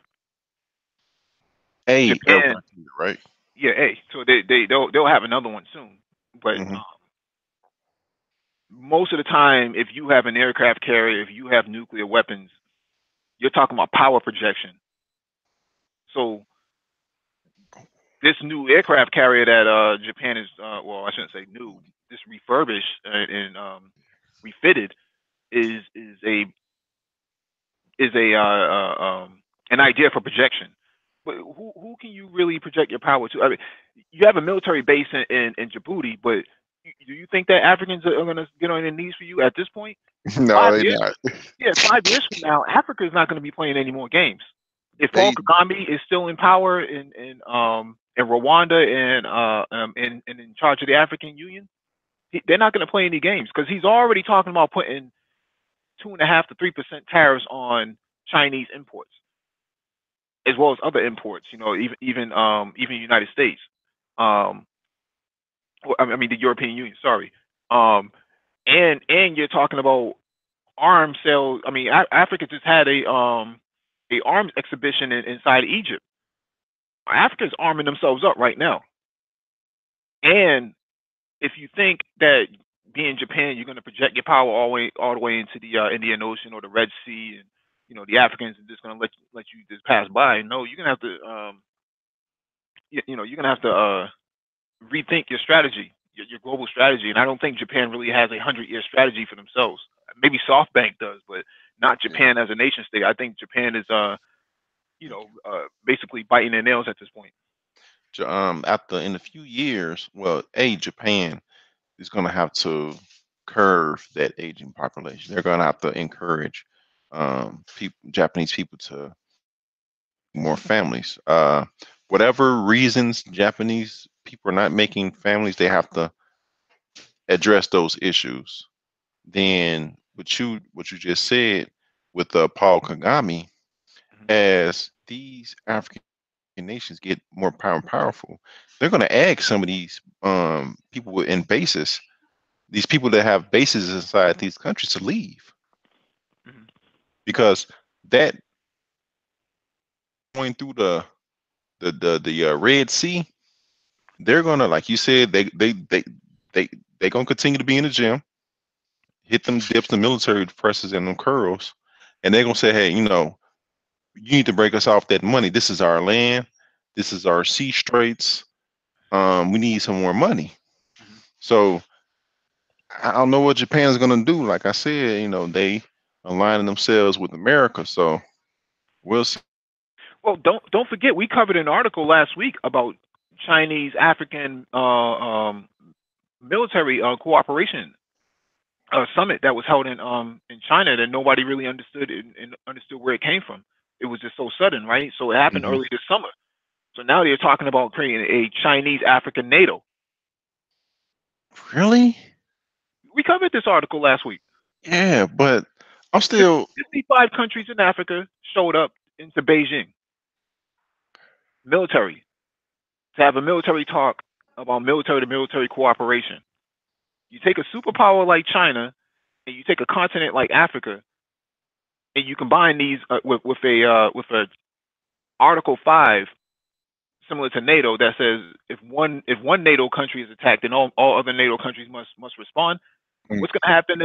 A Japan, aircraft carrier, right? yeah, hey, so they'll have another one soon. But Hmm. most of the time, if you have an aircraft carrier, if you have nuclear weapons, you're talking about power projection. So this new aircraft carrier that Japan is, well, I shouldn't say new, this refurbished and refitted. is a an idea for projection. But who can you really project your power to? I mean, you have a military base in Djibouti, but do you think that Africans are going to get on their knees for you at this point? No, Five they years, not. yeah, 5 years from now, Africa is not going to be playing any more games. If Paul They Kagame is still in power in Rwanda and in charge of the African Union, they're not going to play any games because he's already talking about putting 2.5 to 3% tariffs on Chinese imports as well as other imports. You know, even United States. Um, I mean the European Union. Sorry. Um, and you're talking about arms sales. I mean, Africa just had a arms exhibition inside Egypt. Africa's arming themselves up right now. And if you think that being Japan, you're going to project your power all the way into the Indian Ocean or the Red Sea, and you know the Africans are just going to let you just pass by. No, you're going to have to you know you're going to have to rethink your strategy, your global strategy. And I don't think Japan really has a 100-year strategy for themselves. Maybe SoftBank does, but not yeah. Japan as a nation state. I think Japan is you know basically biting their nails at this point. After in a few years, well, Japan is going to have to curve that aging population. They're going to have to encourage Japanese people to more families. Whatever reasons Japanese people are not making families, they have to address those issues. Then what you just said with Paul Kagame, Mhm. as these African nations get more powerful, they're going to ask some of these people in bases, these people that have bases inside these countries to leave Mhm. because that going through the Red Sea, they're gonna, like you said, they they gonna continue to be in the gym, hit them dips, the military presses, and them curls, and they're gonna say, hey, you need to break us off that money. This is our land. This is our sea straits. We need some more money. Mhm. So I don't know what Japan's gonna do. Like I said, they aligning themselves with America. So we'll see. Well, don't forget we covered an article last week about Chinese African military cooperation summit that was held in China that nobody really understood and understood where it came from. It was just so sudden, right? So it happened Hmm. early this summer. So now they're talking about creating a Chinese African NATO. Really? We covered this article last week. Yeah, but I'm still 55 countries in Africa showed up into Beijing, military, to have a military talk about military to military cooperation. You take a superpower like China and you take a continent like Africa and you combine these with a Article 5 similar to NATO that says if one NATO country is attacked, then all other NATO countries must respond. mm, What's going to happen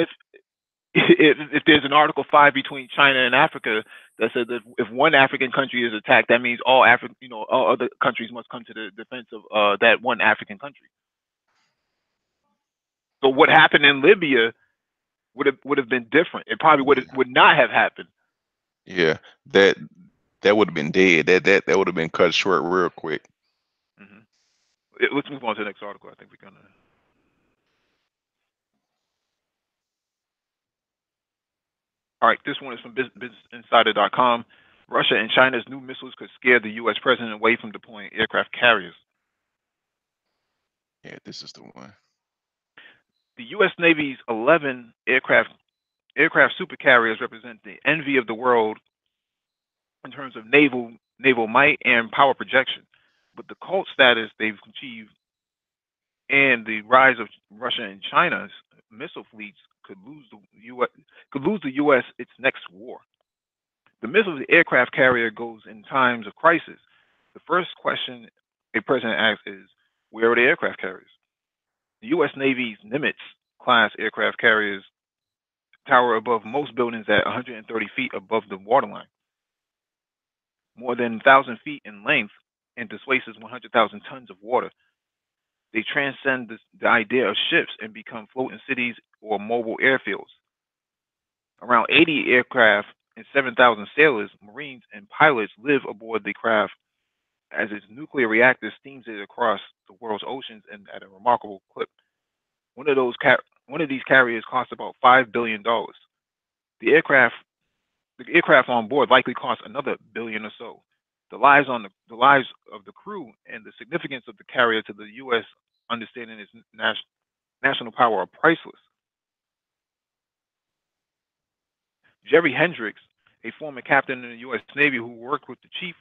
if there's an Article 5 between China and Africa that says that if one African country is attacked, that means all other countries must come to the defense of that one African country. So what happened in Libya would have been different. It probably yeah, would not have happened. yeah, that that would have been dead. That would have been cut short real quick. Hmm. Let's move on to the next article. I think we're gonna. All right, this one is from BusinessInsider.com. Russia and China's new missiles could scare the U.S. president away from deploying aircraft carriers. Yeah, this is the one. The U.S. Navy's 11 aircraft supercarriers represent the envy of the world in terms of naval might and power projection. But the cult status they've achieved and the rise of Russia and China's missile fleets could lose the U.S. its next war. The missiles aircraft carrier goes in times of crisis. The first question a president asks is, where are the aircraft carriers? The U.S. Navy's Nimitz class aircraft carriers tower above most buildings at 130 feet above the waterline, more than 1,000 feet in length, and displaces 100,000 tons of water. They transcend the idea of ships and become floating cities or mobile airfields. Around 80 aircraft and 7,000 sailors, Marines, and pilots live aboard the craft as its nuclear reactor steams it across the world's oceans and at a remarkable clip. One of those one of these carriers costs about $5 billion. The aircraft the aircraft on board likely cost another billion or so. The lives of the crew and the significance of the carrier to the U.S. understanding its national power are priceless. Jerry Hendricks, a former captain in the U.S. Navy who worked with the chief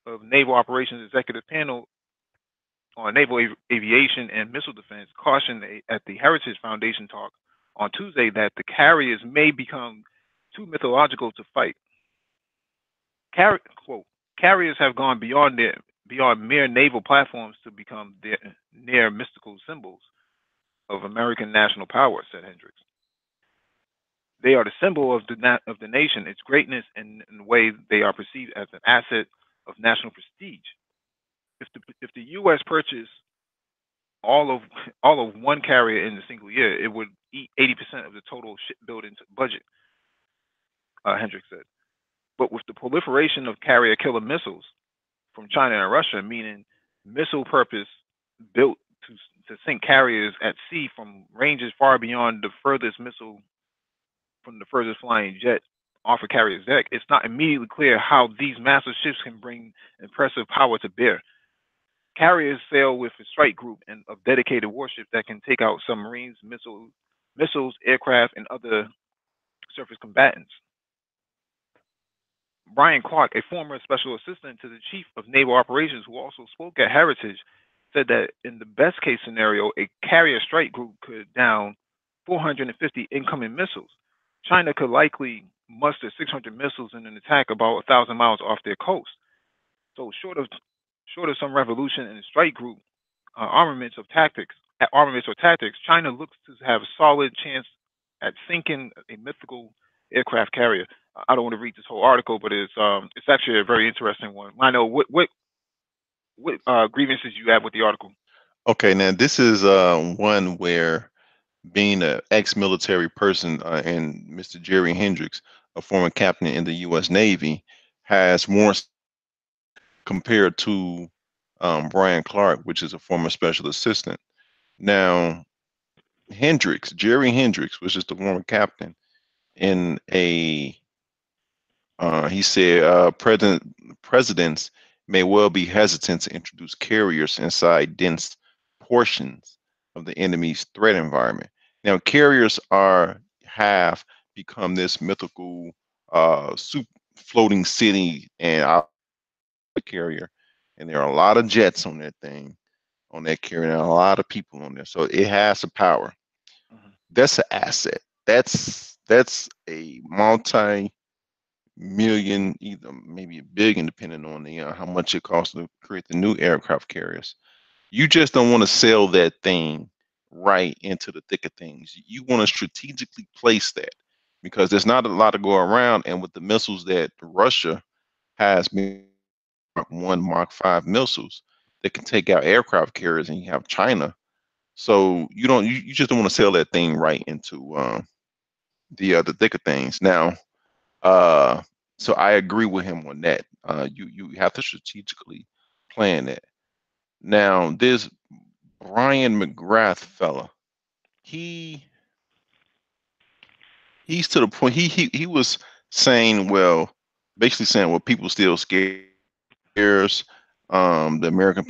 of Naval Operations Executive Panel on naval aviation and missile defense, cautioned at the Heritage Foundation talk on Tuesday that the carriers may become too mythological to fight. Quote, carriers have gone beyond mere naval platforms to become near mystical symbols of American national power, said Hendricks. They are the symbol of the nation, its greatness, and in the way they are perceived as an asset of national prestige. If the U.S. purchased all of all of one carrier in a single year, it would eat 80% of the total shipbuilding budget, Hendricks said. But with the proliferation of carrier killer missiles from China and Russia, meaning missile purpose built to sink carriers at sea from ranges far beyond the furthest missile from the furthest flying jet off a carrier's deck, it's not immediately clear how these massive ships can bring impressive power to bear. Carriers sail with a strike group and of dedicated warships that can take out submarines, missiles, aircraft, and other surface combatants. Brian Clark, a former special assistant to the chief of naval operations who also spoke at Heritage, said that in the best case scenario, a carrier strike group could down 450 incoming missiles. China could likely muster 600 missiles in an attack about 1,000 miles off their coast. So short of some revolution in the strike group armaments or tactics, China looks to have a solid chance at sinking a mythical aircraft carrier. I don't want to read this whole article, but it's actually a very interesting one. I know what grievances you have with the article. Okay, now this is one where being an ex-military person and Mr. Jerry Hendricks, a former captain in the U.S. Navy, has more compared to Brian Clark, which is a former special assistant. Now, Jerry Hendricks, was just a former captain in a he said presidents may well be hesitant to introduce carriers inside dense portions of the enemy's threat environment. Now, carriers have become this mythical floating city and carrier, and there are a lot of jets on that thing, on that carrier, and a lot of people on there. So it has a power. Mhm. That's an asset. That's a multi-million, either maybe a billion, depending on the how much it costs to create the new aircraft carriers. You just don't want to sell that thing right into the thick of things. You want to strategically place that because there's not a lot to go around, and with the missiles that Russia has, Mark 1, Mark 5 missiles that can take out aircraft carriers, and you have China. So you just don't want to sell that thing right into the thick of things. Now, uh, so I agree with him on that. You have to strategically plan that. Now, this Brian McGrath fella, he he's to the point. He was saying, well, basically saying, well, people still scares. The American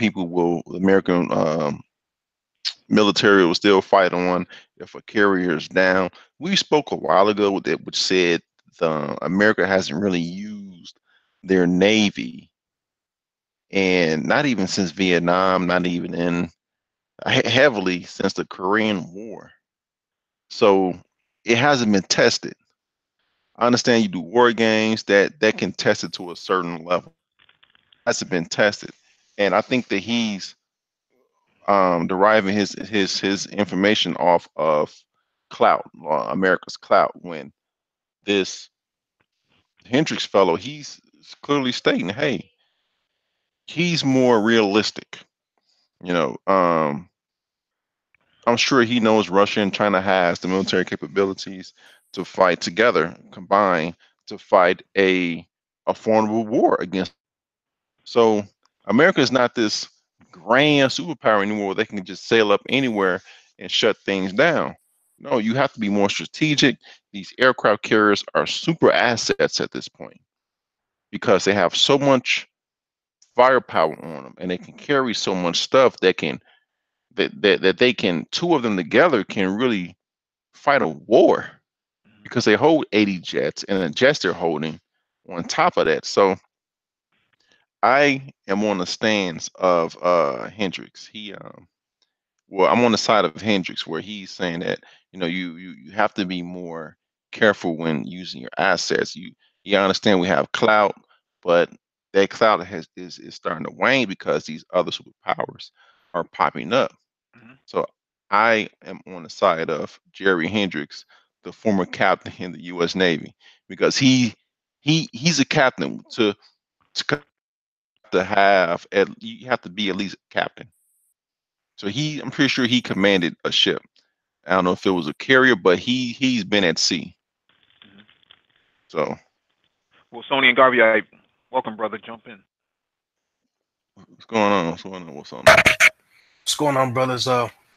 military will still fight on if a carrier is down. We spoke a while ago that which said America hasn't really used their navy, and not even since Vietnam, not even in heavily since the Korean War. So it hasn't been tested. I understand you do war games that can test it to a certain level. It hasn't been tested, and I think that he's deriving his information off of clout, America's clout. When this Hendricks fellow, he's clearly stating, hey, he's more realistic. You know, I'm sure he knows Russia and China has the military capabilities to fight together, combine to fight a formidable war against them. So America is not this grand superpower anymore. They can just sail up anywhere and shut things down. No, you have to be more strategic. These aircraft carriers are super assets at this point because they have so much firepower on them and they can carry so much stuff that can that they can, two of them together can really fight a war because they hold 80 jets and the jets they're holding on top of that. So I am on the stands of Hendricks. Well, I'm on the side of Hendricks where he's saying that, you have to be more careful when using your assets. You understand we have clout, but that clout is starting to wane because these other superpowers are popping up. Mm-hmm. So I am on the side of Jerry Hendricks, the former captain in the U.S. Navy, because he's a captain. To command a ship, you have to be at least a captain. So I'm pretty sure he commanded a ship. I don't know if it was a carrier, but he's been at sea. Mm-hmm. So Well, Sony and Garvey, welcome, brother. Jump in. what's going on? What's going on? What's on there? What's going on, brothers?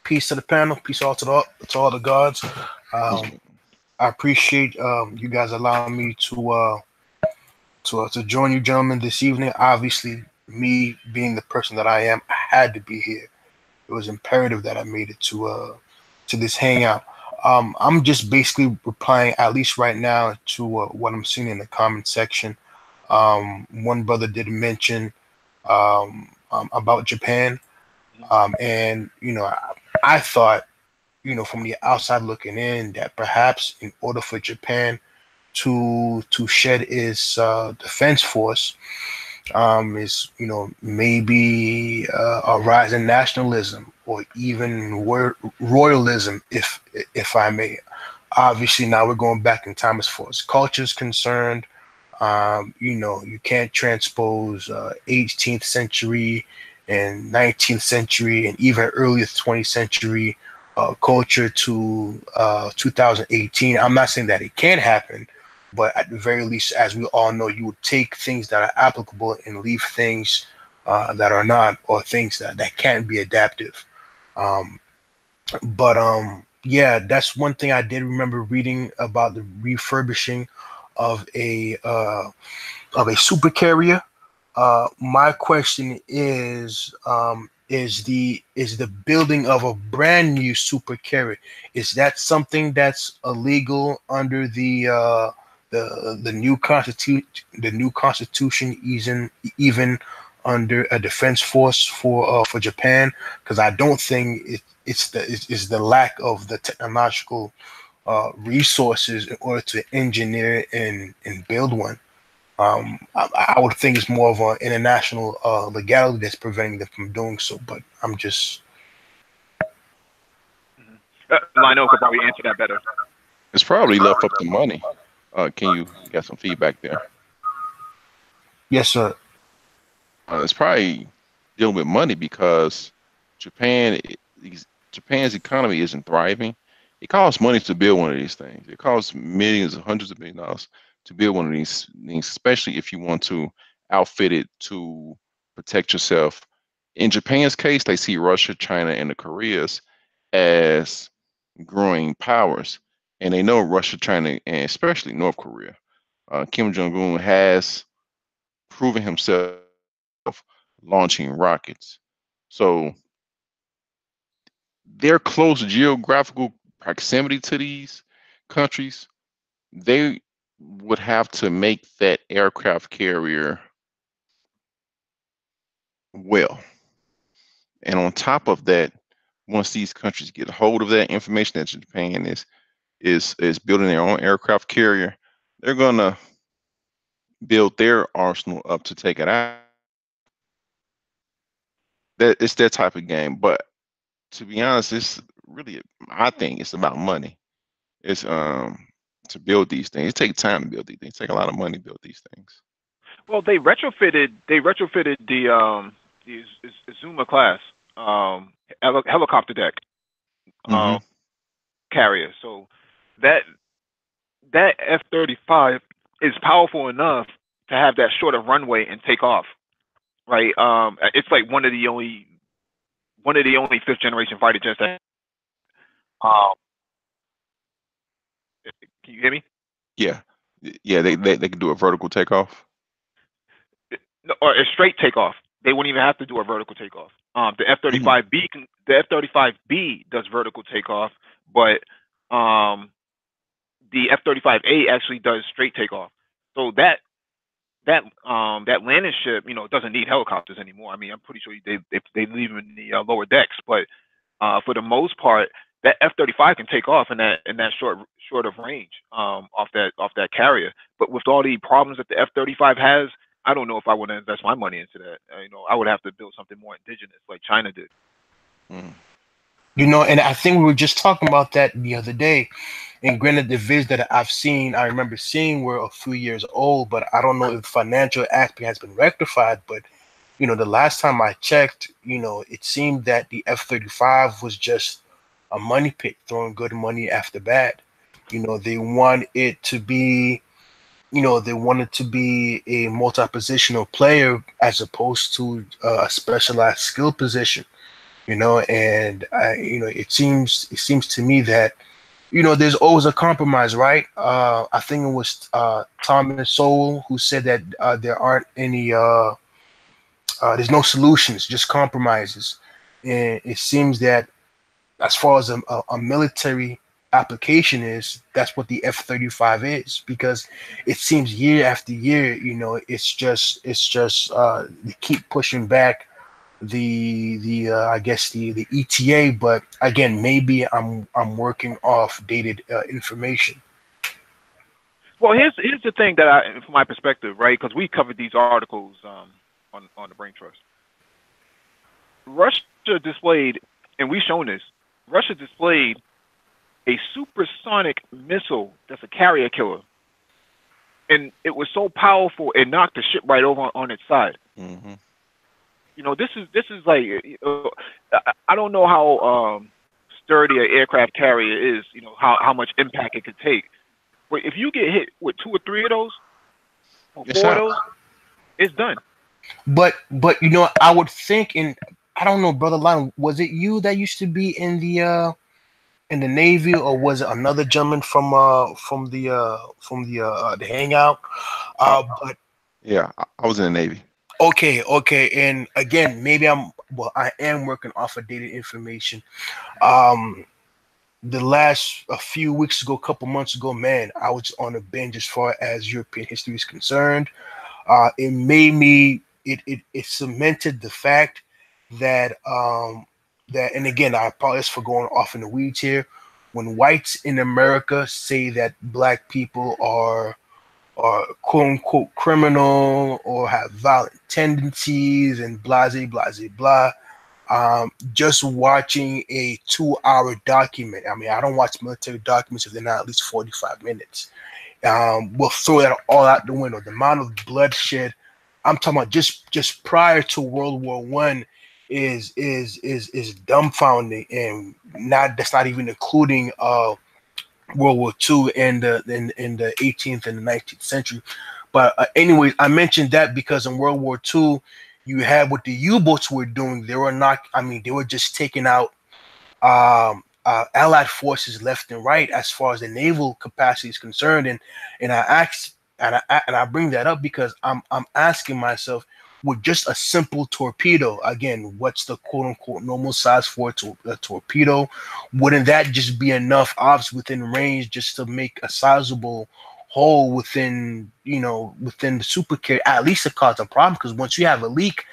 Peace to the panel. Peace all to all the gods. What's Um, going I appreciate you guys allowing me to join you, gentlemen, this evening. Obviously, me being the person that I am, I had to be here. It was imperative that I made it to this hangout. I'm just basically replying, at least right now, to what I'm seeing in the comment section. One brother did mention about Japan. Mm-hmm. And I thought, from the outside looking in, that perhaps in order for Japan to shed its defense force, is maybe a rise in nationalism or even royalism, if I may. Obviously, now we're going back in time as far as culture is concerned. You can't transpose 18th century and 19th century and even earlier 20th century culture to 2018. I'm not saying that it can't happen, but at the very least, as we all know, you would take things that are applicable and leave things that are not, or things that can't be adaptive. Um, but yeah, that's one thing I did remember reading about the refurbishing of a super carrier. My question is the building of a brand new super carrier, is that something that's illegal under the new constitution, even under a defense force for Japan? Because I don't think it's the lack of the technological resources in order to engineer and build one. I would think it's more of an international legality that's preventing them from doing so. But I'm just Mm-hmm. Lionel could probably answer that better. It's probably left up to money. Can you get some feedback there? yes, sir. It's probably dealing with money because Japan, Japan's economy isn't thriving. It costs money to build one of these things. It costs millions, hundreds of millions of dollars to build one of these things, especially if you want to outfit it to protect yourself. In Japan's case, they see Russia, China, and the Koreas as growing powers, and they know Russia, China, and especially North Korea. Kim Jong Un has proven himself launching rockets. So their close geographical proximity to these countries, they would have to make that aircraft carrier well. And on top of that, once these countries get hold of that information that Japan is building their own aircraft carrier, they're gonna build their arsenal up to take it out. That it's that type of game. But to be honest, it's really, I think it's about money. It's to build these things. It takes time to build these things. It takes a lot of money to build these things. Well, they retrofitted the Zuma class helicopter deck Hmm. um, carrier. So that that F-35 is powerful enough to have that short of runway and take off, right? It's like one of the only fifth generation fighter jets that. Um, can you hear me? Yeah, yeah, they can do a vertical takeoff. No, or a straight takeoff. They wouldn't even have to do a vertical takeoff. The Mhm. F-35B does vertical takeoff, but um, the F-35A actually does straight takeoff. So that landing ship, doesn't need helicopters anymore. I mean, I'm pretty sure they leave them in the lower decks, but for the most part, that F-35 can take off in that short of range off that carrier. But with all the problems that the F-35 has, I don't know if I would invest my money into that. I would have to build something more indigenous like China did. Mm. And I think we were just talking about that the other day. And granted, the vids that I remember seeing were a few years old, but I don't know if financial aspect has been rectified. But the last time I checked, it seemed that the F-35 was just a money pit, throwing good money after bad. They want it to be, they wanted to be a multi-positional player as opposed to a specialized skill position. And it seems to me that there's always a compromise, right? I think it was Thomas Sowell who said that there aren't any, there's no solutions, just compromises. And it seems that as far as a military application is, that's what the F-35 is, because it seems year after year, it's just they keep pushing back the I guess the ETA, but again, maybe I'm working off dated information. Well, here's the thing that from my perspective, right? Because we covered these articles on the Brain Trust. Russia displayed, and we've shown this. Russia displayed a supersonic missile that's a carrier killer, and it was so powerful it knocked the ship right over on its side. Mhm. This is like I don't know how sturdy an aircraft carrier is. How much impact it could take. But if you get hit with two or three of those, or It's four of out. those, it's done. But I would think, and I don't know, brother Lon, was it you that used to be in the Navy, or was it another gentleman from the hangout? Uh, But yeah, I was in the Navy. okay, and again, maybe I am working off of dated information. Um, the last a few weeks ago, a couple months ago, man, I was on a binge as far as European history is concerned. It made me it cemented the fact that and again, I apologize for going off in the weeds here. When whites in America say that black people are quote unquote criminal or have violent tendencies and blah. Just watching a 2 hour document. I mean, I don't watch military documents if they're not at least 45 minutes. We'll throw that all out the window. The amount of bloodshed I'm talking about just prior to World War I is dumbfounding, and not that's not even including World War II in the 18th and the 19th century. But anyways, I mentioned that because in World War II, you had what the U-boats were doing. They were not. I mean, they were just taking out Allied forces left and right as far as the naval capacity is concerned. And I asked, and I bring that up because I'm asking myself, with just a simple torpedo, again, what's the quote unquote normal size for a torpedo? Wouldn't that just be enough ops within range just to make a sizable hole within the super carrier, at least to cause a problem? Because once you have a leak,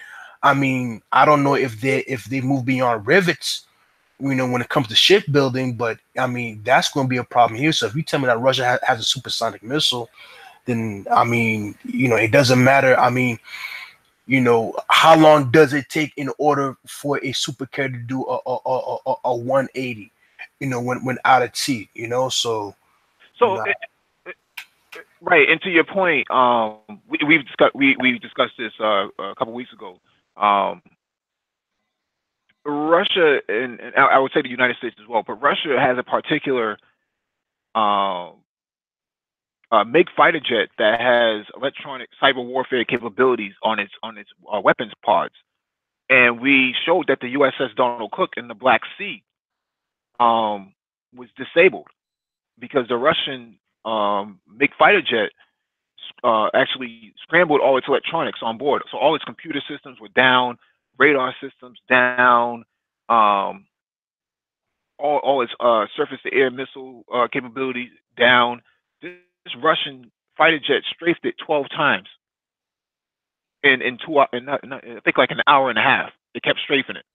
I mean, I don't know if they move beyond rivets, when it comes to shipbuilding, but I mean, that's going to be a problem here. So if you tell me that Russia has a supersonic missile, then I mean, it doesn't matter. I mean, how long does it take in order for a supercarrier to do a 180? When out at sea. So you So know, right, and to your point, we've discussed this a couple weeks ago. Um, Russia and I would say the United States as well, but Russia has a particular um, MiG fighter jet that has electronic cyber warfare capabilities on its weapons pods, and we showed that the USS Donald Cook in the Black Sea was disabled because the Russian MiG fighter jet actually scrambled all its electronics on board. So all its computer systems were down, radar systems down, all its surface-to-air missile capabilities down. This Russian fighter jet strafed it 12 times in I think like an hour and a half. It kept strafing it.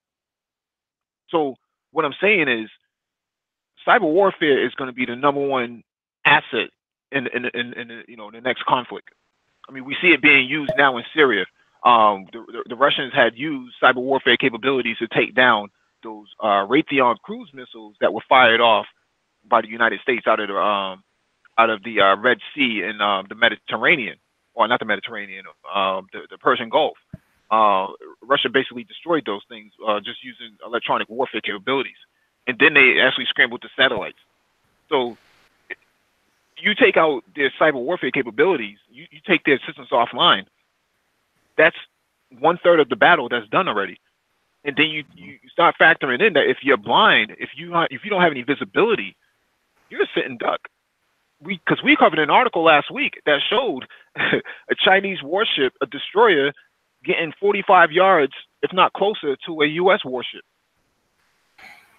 So what I'm saying is, cyber warfare is going to be the #1 asset in the next conflict. I mean, we see it being used now in Syria. The Russians had used cyber warfare capabilities to take down those Raytheon cruise missiles that were fired off by the United States out of the Red Sea and the Mediterranean, or not the Mediterranean, the Persian Gulf. Russia basically destroyed those things just using electronic warfare capabilities, and then they actually scrambled the satellites. So you take out their cyber warfare capabilities, you take their systems offline. That's 1/3 of the battle that's done already. And then you start factoring in that if you're blind, if you don't have any visibility, you're a sitting duck. Because we covered an article last week that showed a Chinese warship, a destroyer, getting 45 yards, if not closer, to a U.S. warship.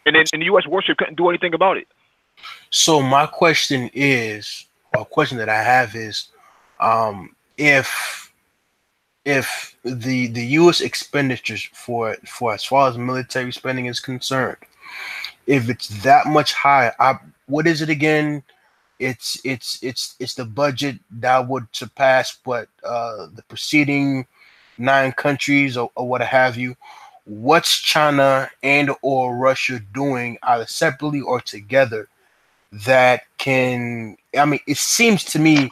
And the U.S. warship couldn't do anything about it. So my question is, or a question that I have is, if the U.S. expenditures for as far as military spending is concerned, if it's that much higher, what is it again? It's the budget that would surpass what the preceding 9 countries or what have you. What's China and or Russia doing, either separately or together, that can? I mean, it seems to me,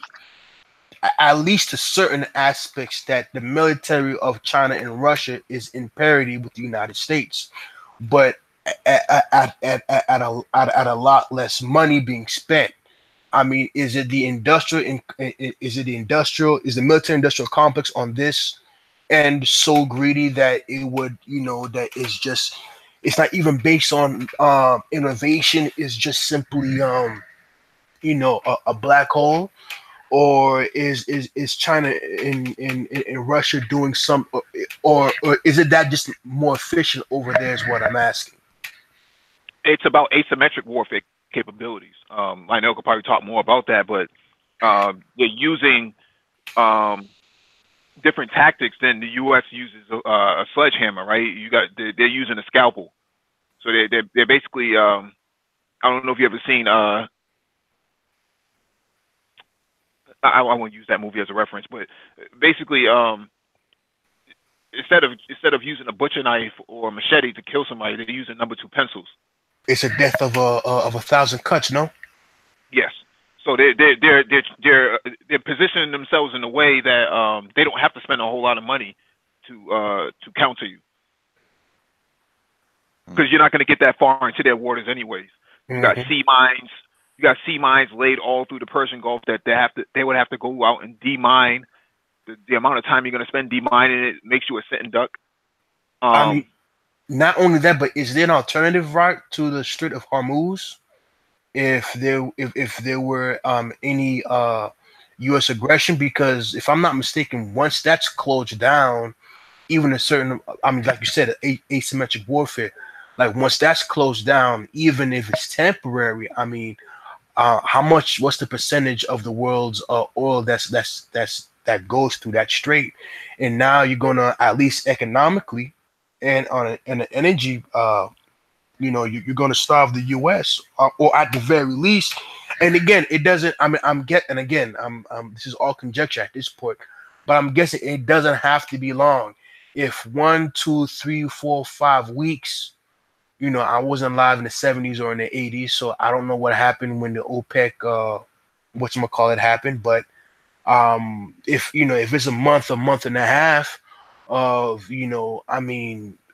at least to certain aspects, that the military of China and Russia is in parity with the United States, but at a lot less money being spent. I mean, is the military industrial complex on this end so greedy that it would, that it's not even based on innovation, it's just simply a black hole? Or is China and Russia doing some, or is it that just more efficient over there is what I'm asking? It's about asymmetric warfare capabilities. I know could probably talk more about that, but they're using different tactics than the U.S. uses a sledgehammer, right? They're using a scalpel. So they're basically I don't know if you ever seen I won't use that movie as a reference, but basically instead of using a butcher knife or a machete to kill somebody, they're using #2 pencils. It's a death of 1,000 cuts, no? Yes. So they're positioning themselves in a way that they don't have to spend a whole lot of money to counter you, because you're not going to get that far into their waters anyways. You got sea mines. You got sea mines laid all through the Persian Gulf that they would have to go out and demine. The amount of time you're going to spend demining it makes you a sitting duck. I mean, not only that, but is there an alternative route to the Strait of Hormuz? If there were any U.S. aggression, because if I'm not mistaken, once that's closed down, even a certain, I mean, like you said, asymmetric warfare, like once that's closed down, even if it's temporary, I mean, what's the percentage of the world's oil that goes through that strait? And now you're gonna, at least economically and on an energy, you're gonna starve the U.S. Or at the very least. And again, it doesn't. I mean, this is all conjecture at this point, but I'm guessing it doesn't have to be long. If 1, 2, 3, 4, 5 weeks. I wasn't alive in the 70s or in the 80s, so I don't know what happened when the OPEC, whatchamacallit, happened. But if it's a month and a half of,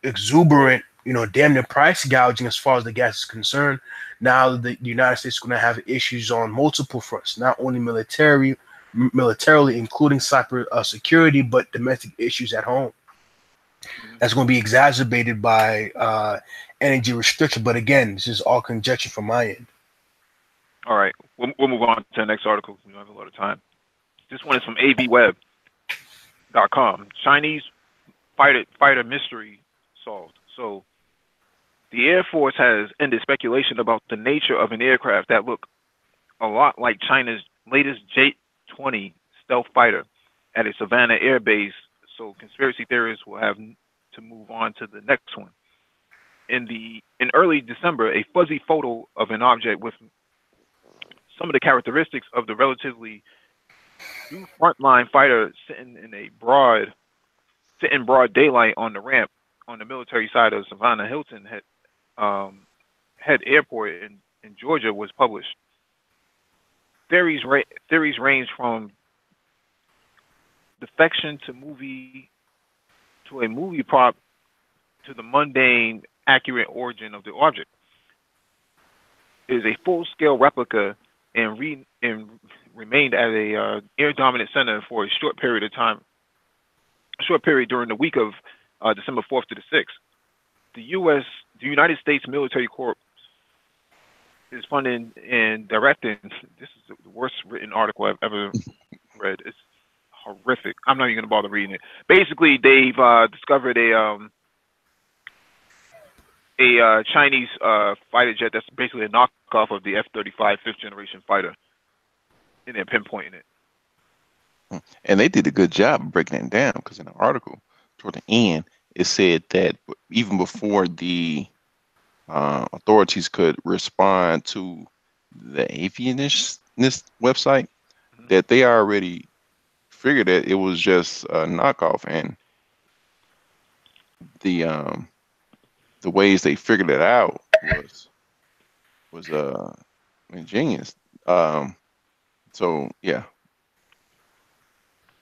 exuberant damn near price gouging as far as the gas is concerned. Now the United States is going to have issues on multiple fronts, not only militarily, including cyber security, but domestic issues at home. That's going to be exacerbated by energy restriction. But again, this is all conjecture from my end. All right, we'll move on to the next article. We don't have a lot of time. This one is from avweb.com. Chinese fighter mystery solved. So the Air Force has ended speculation about the nature of an aircraft that looked a lot like China's latest J-20 stealth fighter at a Savannah Air Base. So conspiracy theorists will have to move on to the next one. In early December, a fuzzy photo of an object with some of the characteristics of the relatively new frontline fighter sitting in broad daylight on the ramp on the military side of Savannah Hilton Head Airport in Georgia was published. Theories range from defection to a movie prop to the mundane, accurate origin of the object. It is a full-scale replica and remained at a air-dominant center for a short period during the week of December 4th to the 6th. The United States Military Corps is funding and directing. This is the worst written article I've ever read. It's horrific. I'm not even going to bother reading it. Basically, they've discovered a Chinese fighter jet that's basically a knockoff of the F-35 fifth generation fighter, and they're pinpointing it. And they did a good job of breaking it down, because in the article toward the end, it said that even before the authorities could respond to the avianist website, that they already figured that it was just a knockoff, and the ways they figured it out was ingenious. So yeah,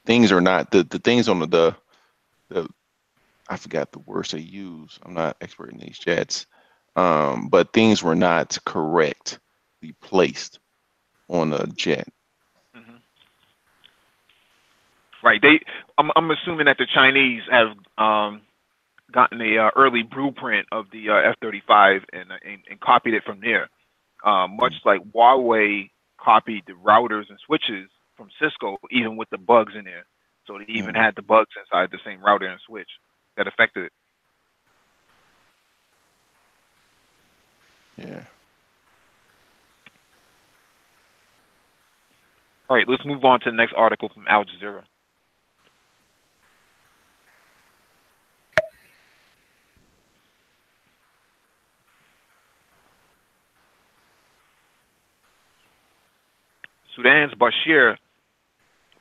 things are not the things on the I forgot the words they use. I'm not expert in these jets, but things were not correctly placed on a jet. Right. I'm assuming that the Chinese have gotten a early blueprint of the F-35 and copied it from there. Much like Huawei copied the routers and switches from Cisco, even with the bugs in there. So they even had the bugs inside the same router and switch that affected it. Yeah. All right, let's move on to the next article from Al Jazeera. Sudan's Bashir,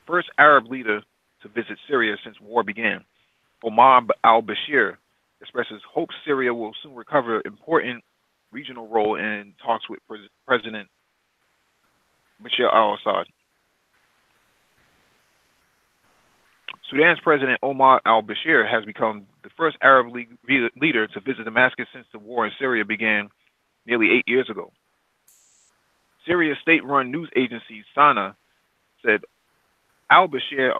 first Arab leader to visit Syria since war began. Omar al-Bashir expresses hope Syria will soon recover important regional role in talks with President Bashir al-Assad. Sudan's President Omar al-Bashir has become the first Arab League leader to visit Damascus since the war in Syria began nearly 8 years ago. Syria's state-run news agency, Sana, said al-Bashir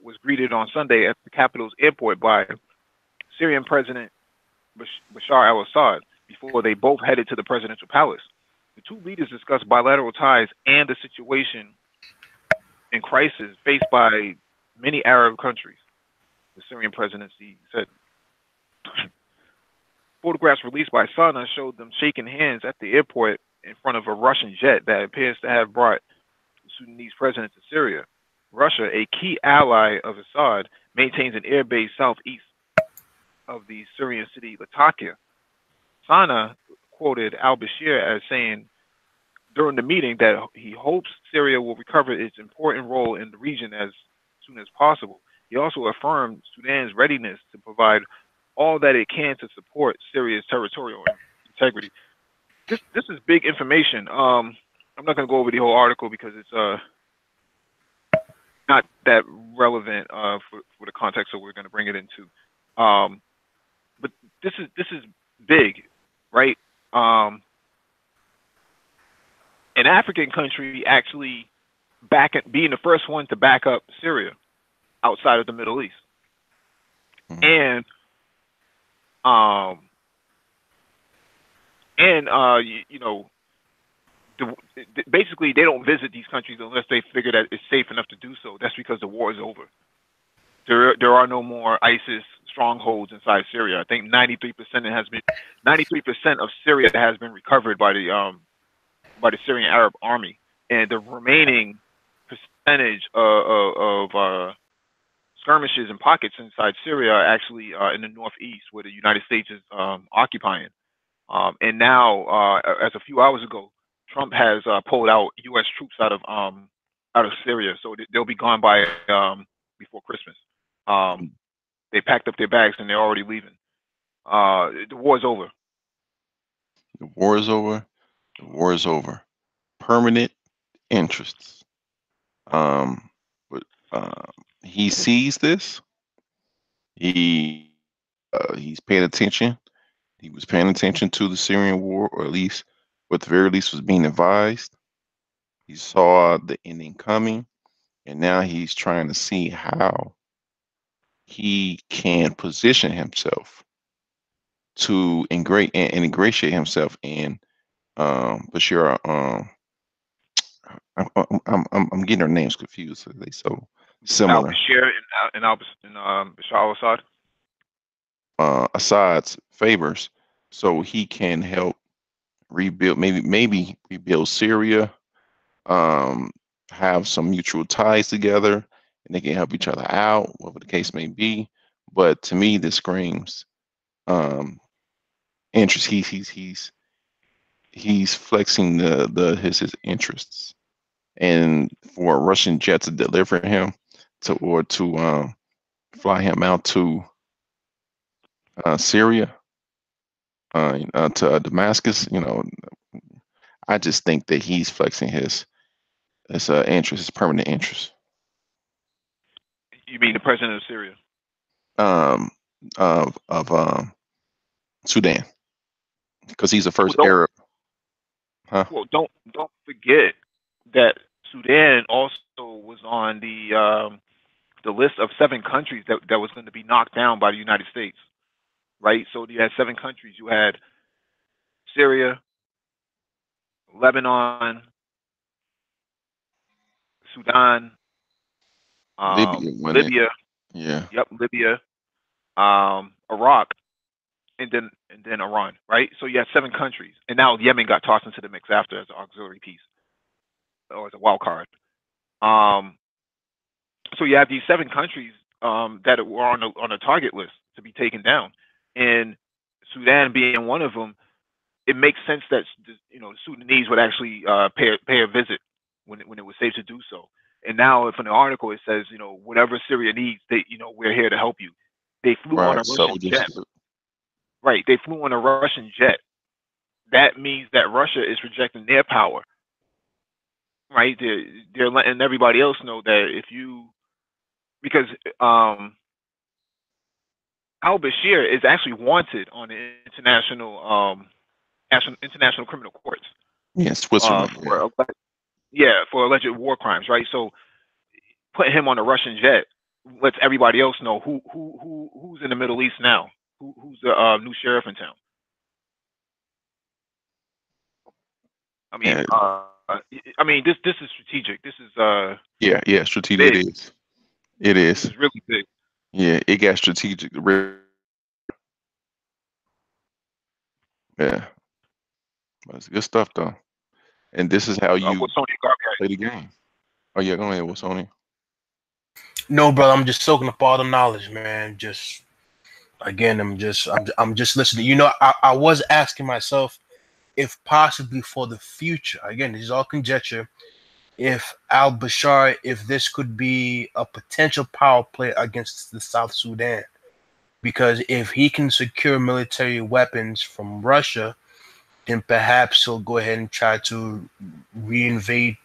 was greeted on Sunday at the capital's airport by Syrian President Bashar al-Assad before they both headed to the presidential palace. The two leaders discussed bilateral ties and the situation in crisis faced by many Arab countries, the Syrian presidency said. Photographs released by Sana showed them shaking hands at the airport in front of a Russian jet that appears to have brought the Sudanese president to Syria. Russia, a key ally of Assad, maintains an air base southeast of the Syrian city Latakia. Sana quoted al-Bashir as saying during the meeting that he hopes Syria will recover its important role in the region as soon as possible. He also affirmed Sudan's readiness to provide all that it can to support Syria's territorial integrity. This is big information. I'm not going to go over the whole article because it's not that relevant for the context that we're going to bring it into. But this is big, right? Um, an African country actually being the first one to back up Syria outside of the Middle East, Mhm. and um, you know, the, basically they don't visit these countries unless they figure that it's safe enough to do so. That's because the war is over. There are no more ISIS strongholds inside Syria. I think 93% of Syria has been recovered by the Syrian Arab army, and the remaining percentage of skirmishes and pockets inside Syria are actually in the northeast, where the United States is occupying. And now, as a few hours ago, Trump has pulled out U.S. troops out of Syria, so they'll be gone by before Christmas. Um, they packed up their bags and they're already leaving. The war's over. The war is over. The war is over. Permanent interests. Um, but he sees this. He's paying attention. He was paying attention to the Syrian war, or at least, or at the very least, was being advised. He saw the ending coming, and now he's trying to see how he can position himself to and ingratiate himself in Bashir. I'm getting their names confused. They so Al similar. Bashir and Bashar al-Assad. Assad's favors, so he can help rebuild, maybe rebuild Syria, um, have some mutual ties together, and they can help each other out, whatever the case may be. But to me, this screams um, interest. He's flexing his interests, and for a Russian jet to deliver him to fly him out to Syria, to Damascus. I just think that he's flexing his interest, his permanent interest. You mean the president of Syria? Um, of Sudan, because he's the Well, first Arab, huh? don't forget that Sudan also was on the list of 7 countries that was going to be knocked down by the United States, right? So you had 7 countries. You had Syria, Lebanon, Sudan, Libya, wasn't it? Libya. Yeah, Yep, Libya, Iraq, and then Iran, right? So you had 7 countries, and now Yemen got tossed into the mix after as an auxiliary piece or as a wild card. Um, so you have these 7 countries that were on the target list to be taken down, and Sudan being one of them. It makes sense that the Sudanese would actually pay a visit when it was safe to do so. And now, if in the article it says whatever Syria needs, we're here to help you. They flew on a right. Russian Soldiers. jet, right? They flew on a Russian jet. That means that Russia is rejecting their power, right? They're letting everybody else know that if you because um, Al Bashir is actually wanted on the international criminal courts Yeah, Switzerland. Yeah, for alleged war crimes, right? So putting him on a Russian jet lets everybody else know who's in the Middle East now, who's the new sheriff in town. I mean, yeah, this is strategic. This is yeah. Strategic. It big. is. It This is. is really big. Yeah, it got strategic. Yeah, but it's good stuff though. And this is how you What Sony Garvey play the game. Oh yeah, go ahead. What's on it? No, brother, I'm just soaking up all the knowledge, man. Just again, I'm just listening. I was asking myself if possibly for the future. Again, this is all conjecture. If Al Bashar, if this could be a potential power play against the South Sudan, because if he can secure military weapons from Russia, then perhaps he'll go ahead and try to reinvade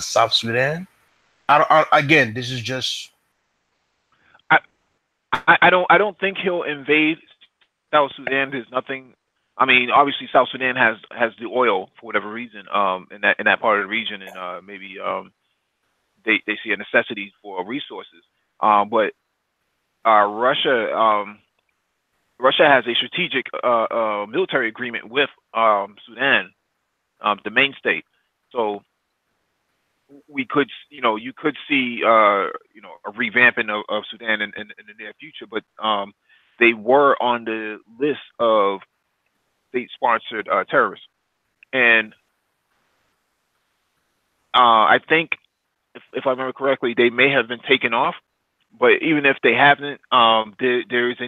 South Sudan. Again, this is just I don't think he'll invade South Sudan, there's nothing. I mean, obviously, South Sudan has the oil for whatever reason, in that part of the region, and maybe they see a necessity for resources. But Russia, Russia has a strategic military agreement with Sudan, the main state. So we could, you could see, a revamping of Sudan in the near future. But they were on the list of state-sponsored terrorists, and I think, if I remember correctly, they may have been taken off. But even if they haven't, there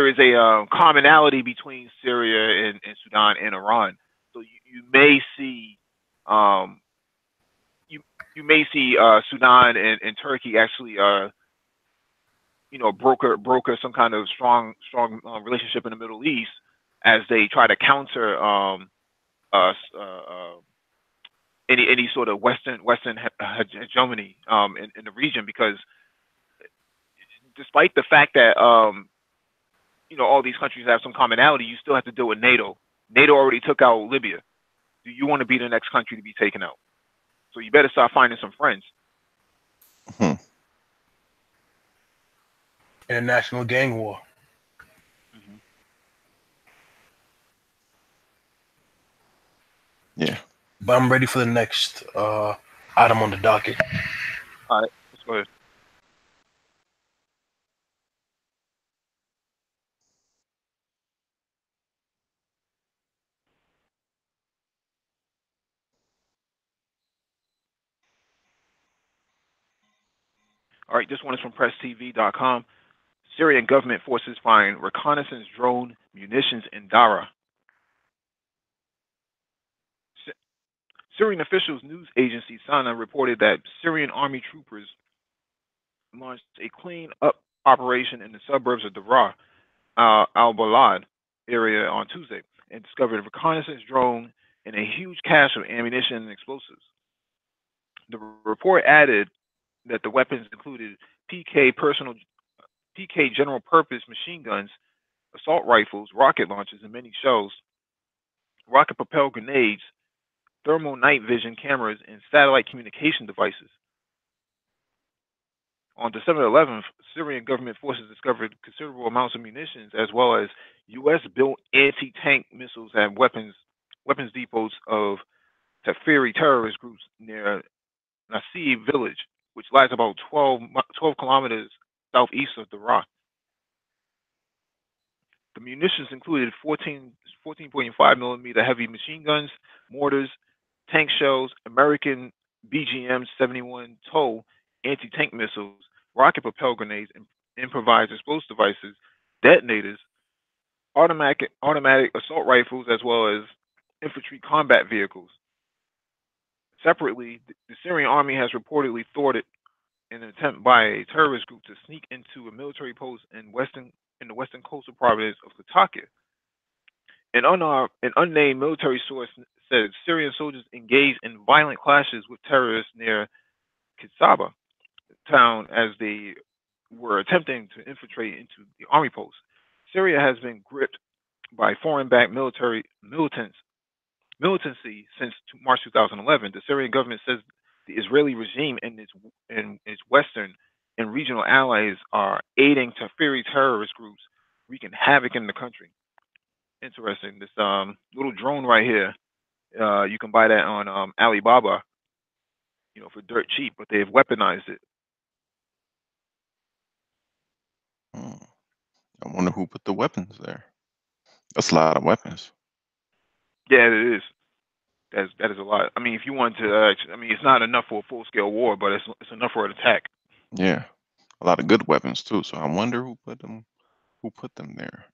is a commonality between Syria and Sudan and Iran. So you may see, um, you you may see Sudan and Turkey actually broker some kind of strong relationship in the Middle East as they try to counter uh, any sort of Western hegemony in the region, because despite the fact that all these countries have some commonality, you still have to deal with NATO. NATO already took out Libya. Do you want to be the next country to be taken out? So you better start finding some friends. Hmm. International gang war. Yeah. But I'm ready for the next item on the docket. All right, let's go ahead. All right, this one is from PressTV.com. Syrian government forces find reconnaissance drone munitions in Dara. Syrian officials news agency Sana reported that Syrian army troopers launched a clean-up operation in the suburbs of Dara, al-Balad area on Tuesday, and discovered a reconnaissance drone and a huge cache of ammunition and explosives. The report added that the weapons included PK general purpose machine guns, assault rifles, rocket launchers, and many shells, rocket propelled grenades, thermal night vision cameras, and satellite communication devices. On December 11th, Syrian government forces discovered considerable amounts of munitions as well as U.S. built anti tank missiles and weapons depots of Tafiri terrorist groups near Nasib village, which lies about 12 kilometers southeast of Daraa. The munitions included 14.5 millimeter heavy machine guns, mortars, tank shells, American BGM 71 TOW anti tank missiles, rocket propelled grenades, improvised explosive devices, detonators, automatic assault rifles, as well as infantry combat vehicles. Separately, the Syrian army has reportedly thwarted an attempt by a terrorist group to sneak into a military post in the western coastal province of Latakia. An unnamed military source said Syrian soldiers engaged in violent clashes with terrorists near Kitsaba town as they were attempting to infiltrate into the army post. Syria has been gripped by foreign-backed militancy since March 2011. The Syrian government says the Israeli regime and its Western and regional allies are aiding Tafiri terrorist groups wreaking havoc in the country. Interesting. This little drone right here, you can buy that on Alibaba, for dirt cheap, but they've weaponized it. I wonder who put the weapons there. That's a lot of weapons. Yeah, it is. That is a lot. I mean, if you want to, it's not enough for a full scale war, but it's enough for an attack. Yeah, a lot of good weapons too. So I wonder who put them there.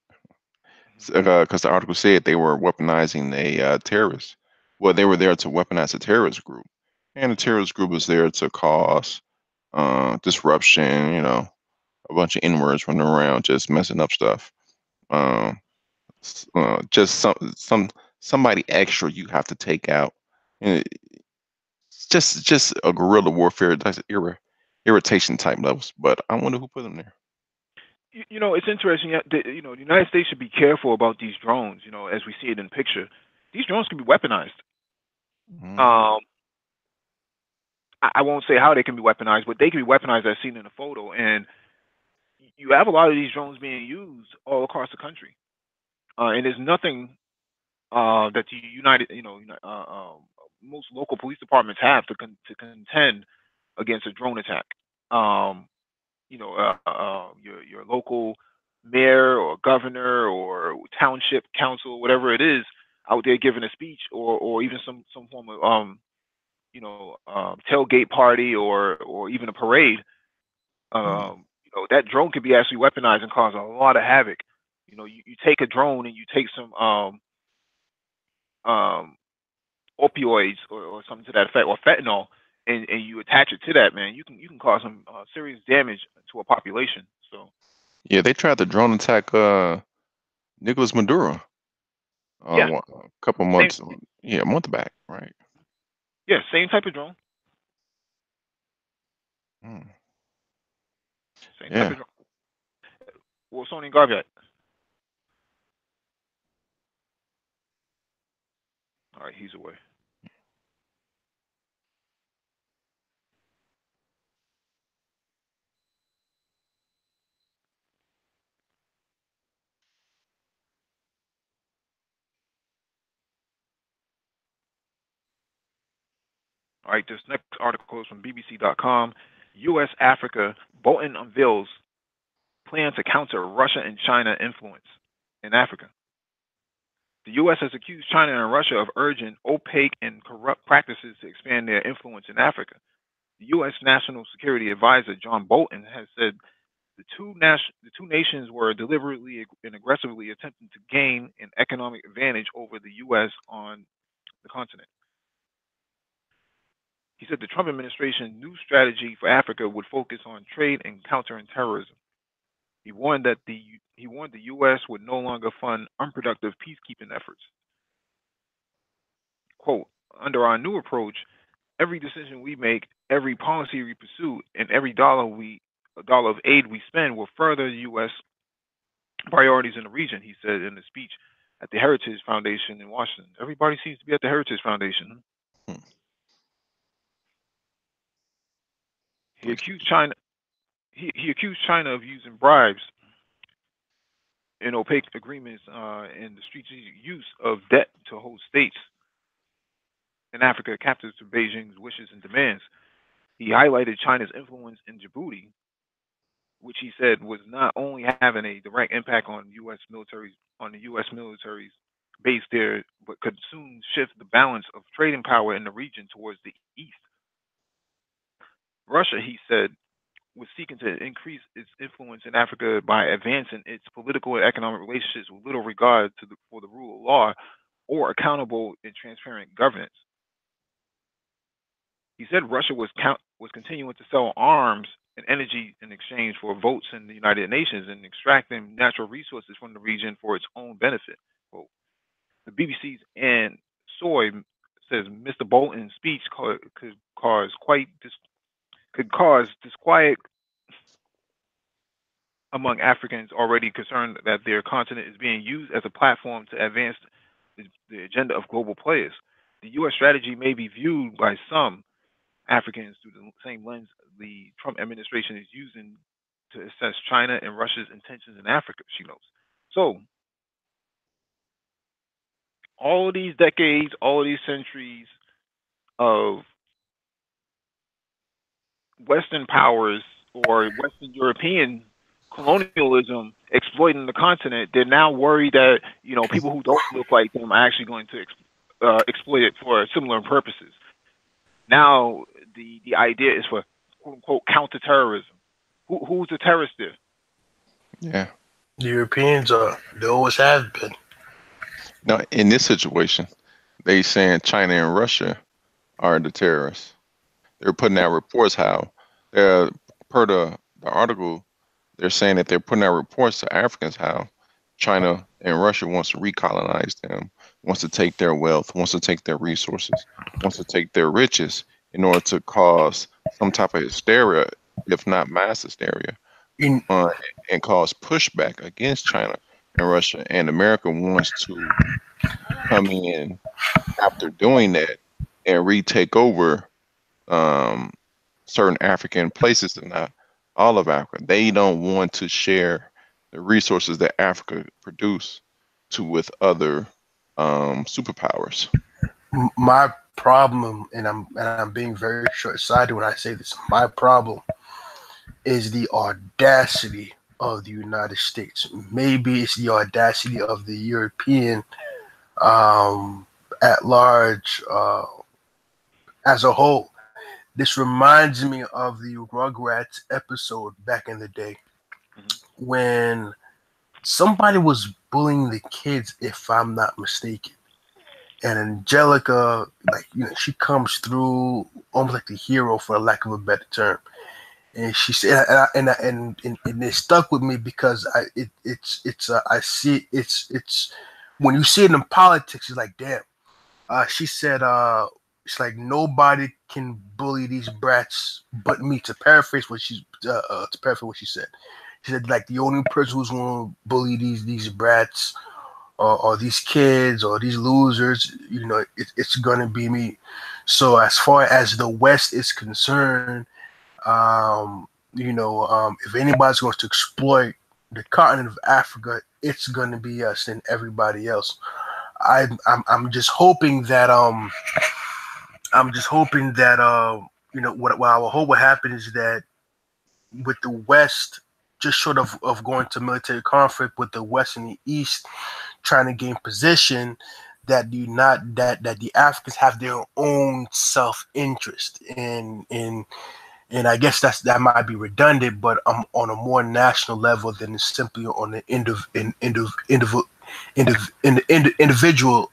Because the article said they were weaponizing a terrorist. Well, they were there to weaponize a terrorist group, and the terrorist group was there to cause disruption. A bunch of N-words running around, just messing up stuff. Just somebody extra you have to take out. And just a guerrilla warfare. That's irritation type levels. But I wonder who put them there. You know, it's interesting. You know, the United States should be careful about these drones. You know, as we see it in the picture, these drones can be weaponized. Hmm. Um, I won't say how they can be weaponized, but they can be weaponized as seen in the photo. And you have a lot of these drones being used all across the country, and there's nothing that the most local police departments have to contend against a drone attack. Um, your local mayor or governor or township council, whatever it is, out there giving a speech or even some form of tailgate party or even a parade. That drone could be actually weaponized and cause a lot of havoc. You know, you take a drone and you take some um, opioids or something to that effect, or fentanyl, and you attach it to that, man, you can cause some serious damage to a population. So Yeah, they tried to drone attack Nicolas Maduro yeah, a couple same months, yeah, a month back, right? yeah, same type of drone, Mm. same type Yeah. of drone. Well, Sony Garvey. All right, he's away. All right, this next article is from BBC.com. U.S. Africa, Bolton unveils plan to counter Russia and China influence in Africa. The U.S. has accused China and Russia of urging opaque and corrupt practices to expand their influence in Africa. The U.S. National Security Advisor John Bolton has said the two nations were deliberately and aggressively attempting to gain an economic advantage over the U.S. on the continent. He said the Trump administration's new strategy for Africa would focus on trade and countering terrorism. He warned the U.S. would no longer fund unproductive peacekeeping efforts. Quote: Under our new approach, every decision we make, every policy we pursue, and every dollar of aid we spend will further U.S. priorities in the region. He said in a speech at the Heritage Foundation in Washington. Everybody seems to be at the Heritage Foundation. Hmm. He accused China. He accused China of using bribes and opaque agreements and the strategic use of debt to hold states in Africa captive to Beijing's wishes and demands. He highlighted China's influence in Djibouti, which he said was not only having a direct impact on the U.S. military's base there, but could soon shift the balance of trading power in the region towards the east. Russia, he said, was seeking to increase its influence in Africa by advancing its political and economic relationships with little regard for the rule of law or accountable and transparent governance. He said Russia was continuing to sell arms and energy in exchange for votes in the United Nations and extracting natural resources from the region for its own benefit. Well, the BBC's Anne Soy says Mr. Bolton's speech could cause disquiet among Africans already concerned that their continent is being used as a platform to advance the agenda of global players. The U.S. strategy may be viewed by some Africans through the same lens the Trump administration is using to assess China and Russia's intentions in Africa, she notes. So, all of these decades, all of these centuries of Western powers or Western European colonialism exploiting the continent, they're now worried that people who don't look like them are actually going to exploit it for similar purposes. Now the idea is for quote unquote counterterrorism. Who's the terrorist there? Yeah. The Europeans are. They always have been. Now, in this situation, they saying China and Russia are the terrorists. They're putting out reports how, per the article, they're saying that they're putting out reports to Africans how China and Russia wants to recolonize them, wants to take their wealth, wants to take their resources, wants to take their riches in order to cause some type of hysteria, if not mass hysteria, in uh, and cause pushback against China and Russia. And America wants to come in after doing that and retake over um, certain African places, and not all of Africa. They don't want to share the resources that Africa produce to with other superpowers. my problem, and I'm being very short-sighted when I say this. My problem is the audacity of the United States. Maybe it's the audacity of the European um, at large as a whole. This reminds me of the Rugrats episode back in the day Hmm. when somebody was bullying the kids, if I'm not mistaken. And Angelica, like, she comes through almost like the hero, for lack of a better term. And she said, and it stuck with me because I see it's when you see it in politics, it's like, damn. She said, it's like nobody can bully these brats but me. To paraphrase what she said. She said, like, the only person who's going to bully these brats or these kids or these losers, it's gonna be me. So as far as the West is concerned, if anybody's going to exploit the continent of Africa, it's going to be us and everybody else. I'm just hoping that what I will hope will happen is that with the West just short of going to military conflict with the West and the East trying to gain position, that do not that the Africans have their own self interest and I guess that might be redundant, but on a more national level than simply on the individual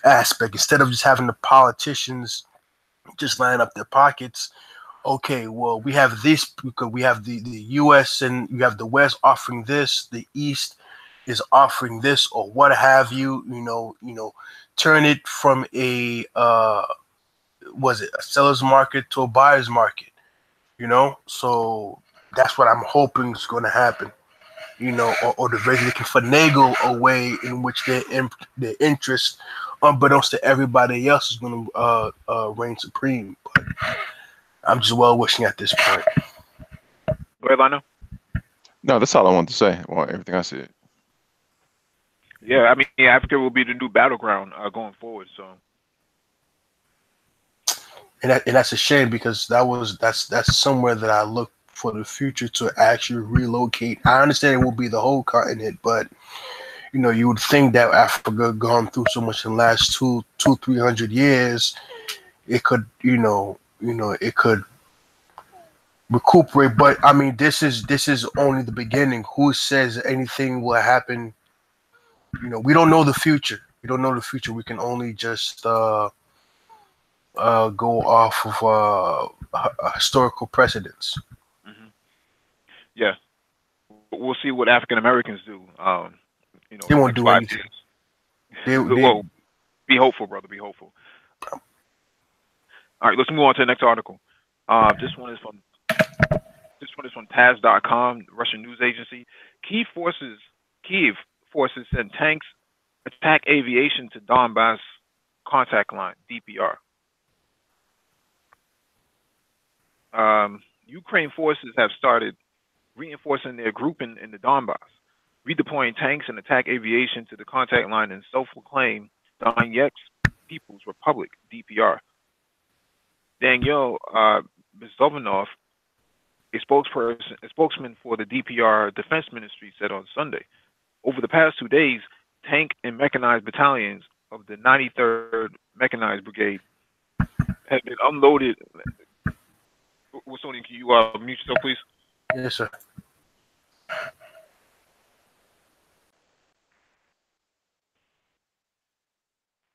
aspect. Instead of just having the politicians just line up their pockets. Okay, well, we have this because we have the U.S. and you have the West offering this, the East is offering this, or what have you. Turn it from a was it a seller's market to a buyer's market. So that's what I'm hoping is going to happen. Or the very they can finagle a way in which their interest, unbeknownst to everybody else, is going to reign supreme. But I'm just well wishing at this point. Go ahead, Lionel. No, that's all I wanted to say. Well, everything I said. Yeah, I mean, Africa will be the new battleground going forward. So, And that's a shame because that's somewhere that I look for the future to actually relocate. I understand it will be the whole continent, but you would think that Africa gone through so much in the last 300 years, it could it could recuperate. But I mean, this is only the beginning. Who says anything will happen? We don't know the future. We don't know the future. We can only just go off of historical precedents. hmm, yeah, we'll see what African Americans do. They In the won't next do five anything. years. They Well, be hopeful, brother. Be hopeful. All right, let's move on to the next article. This one is from Taz.com, Russian news agency. Kiev forces send tanks attack aviation to Donbass contact line (DPR). Ukraine forces have started reinforcing their group in the Donbass, redeploying tanks and attack aviation to the contact line in self-proclaimed Donetsk People's Republic (DPR). Daniel Bezovanov, a spokesman for the DPR Defense Ministry, said on Sunday, over the past 2 days, tank and mechanized battalions of the 93rd Mechanized Brigade have been unloaded. Sony, can you mute yourself, please? Yes, sir.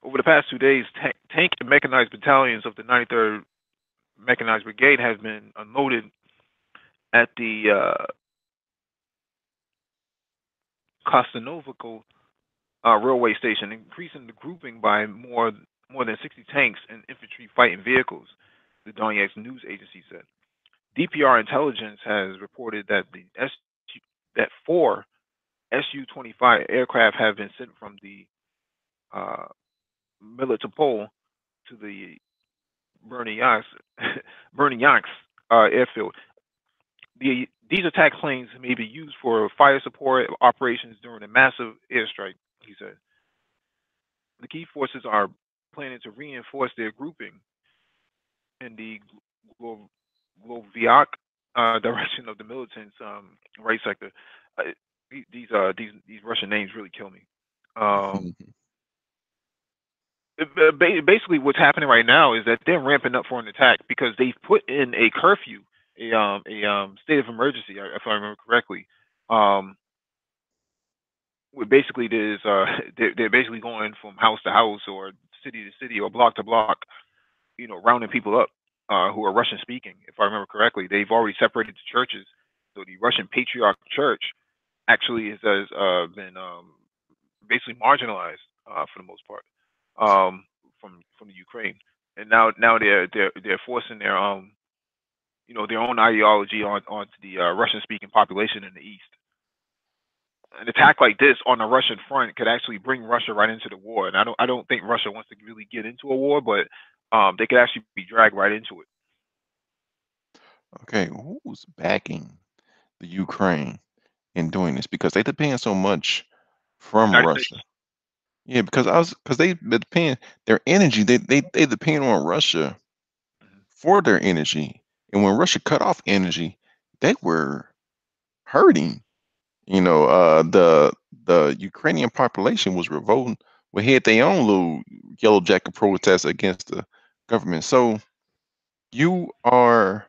Over the past 2 days, tank and mechanized battalions of the 93rd Mechanized Brigade have been unloaded at the Kostanovko railway station, increasing the grouping by more than 60 tanks and infantry fighting vehicles, the Donetsk news agency said. DPR intelligence has reported that that four Su-25 aircraft have been sent from the uh, Melitopol to the Bernyansk Bernyansk airfield. These attack planes may be used for fire support operations during a massive airstrike, he said. The key forces are planning to reinforce their grouping in the Glo- Gloviak direction of the militants' right sector. Uh, these Russian names really kill me. Um, Basically, what's happening right now is that they're ramping up for an attack because they've put in a curfew, a state of emergency, if I remember correctly. Um, where basically there's they're basically going from house to house or city to city or block to block, rounding people up who are Russian speaking. If I remember correctly, they've already separated the churches. So the Russian Patriarch Church actually has been basically marginalized for the most part from the Ukraine, and now they're forcing their own ideology onto the Russian speaking population in the East. An attack like this on the Russian front could actually bring Russia right into the war, and I don't think Russia wants to really get into a war, but they could actually be dragged right into it. Okay, who's backing the Ukraine in doing this? Because they depend so much from United States. Russia. Yeah, because they depend their energy. They depend on Russia Mhm. for their energy. And when Russia cut off energy, they were hurting. The Ukrainian population was revolting. We had their own little yellow jacket protests against the government. So you are,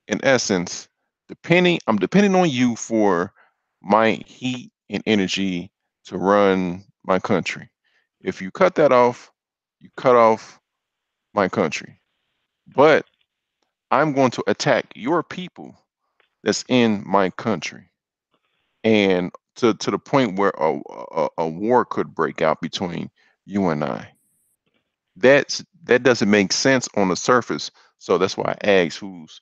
in essence, I'm depending on you for my heat and energy to run my country. If you cut that off, you cut off my country. But I'm going to attack your people that's in my country. And to the point where a war could break out between you and I. That doesn't make sense on the surface. So that's why I asked who's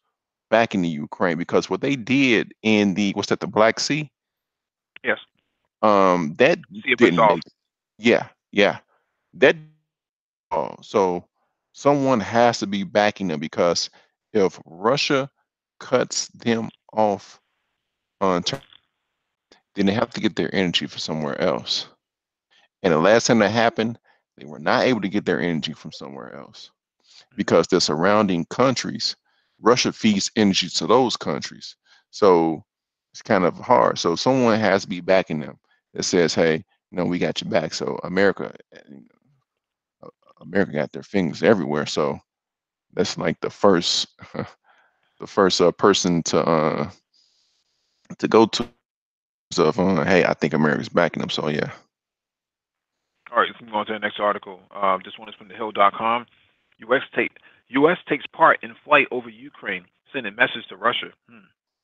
backing the Ukraine, because what they did in the Black Sea, Yes. that See it didn't resolved. make, yeah, yeah, that. So someone has to be backing them, because if Russia cuts them off on then they have to get their energy from somewhere else. And the last time that happened, they were not able to get their energy from somewhere else, because the surrounding countries, Russia feeds energy to those countries. So it's kind of hard. So someone has to be backing them that says, hey, we got your back. So America got their fingers everywhere. So that's like the first the first person to go to of hey, I think America's backing them. So yeah. All right, let's move on to the next article. This one is from thehill.com. U.S. take U.S. takes part in flight over Ukraine, sending message to Russia.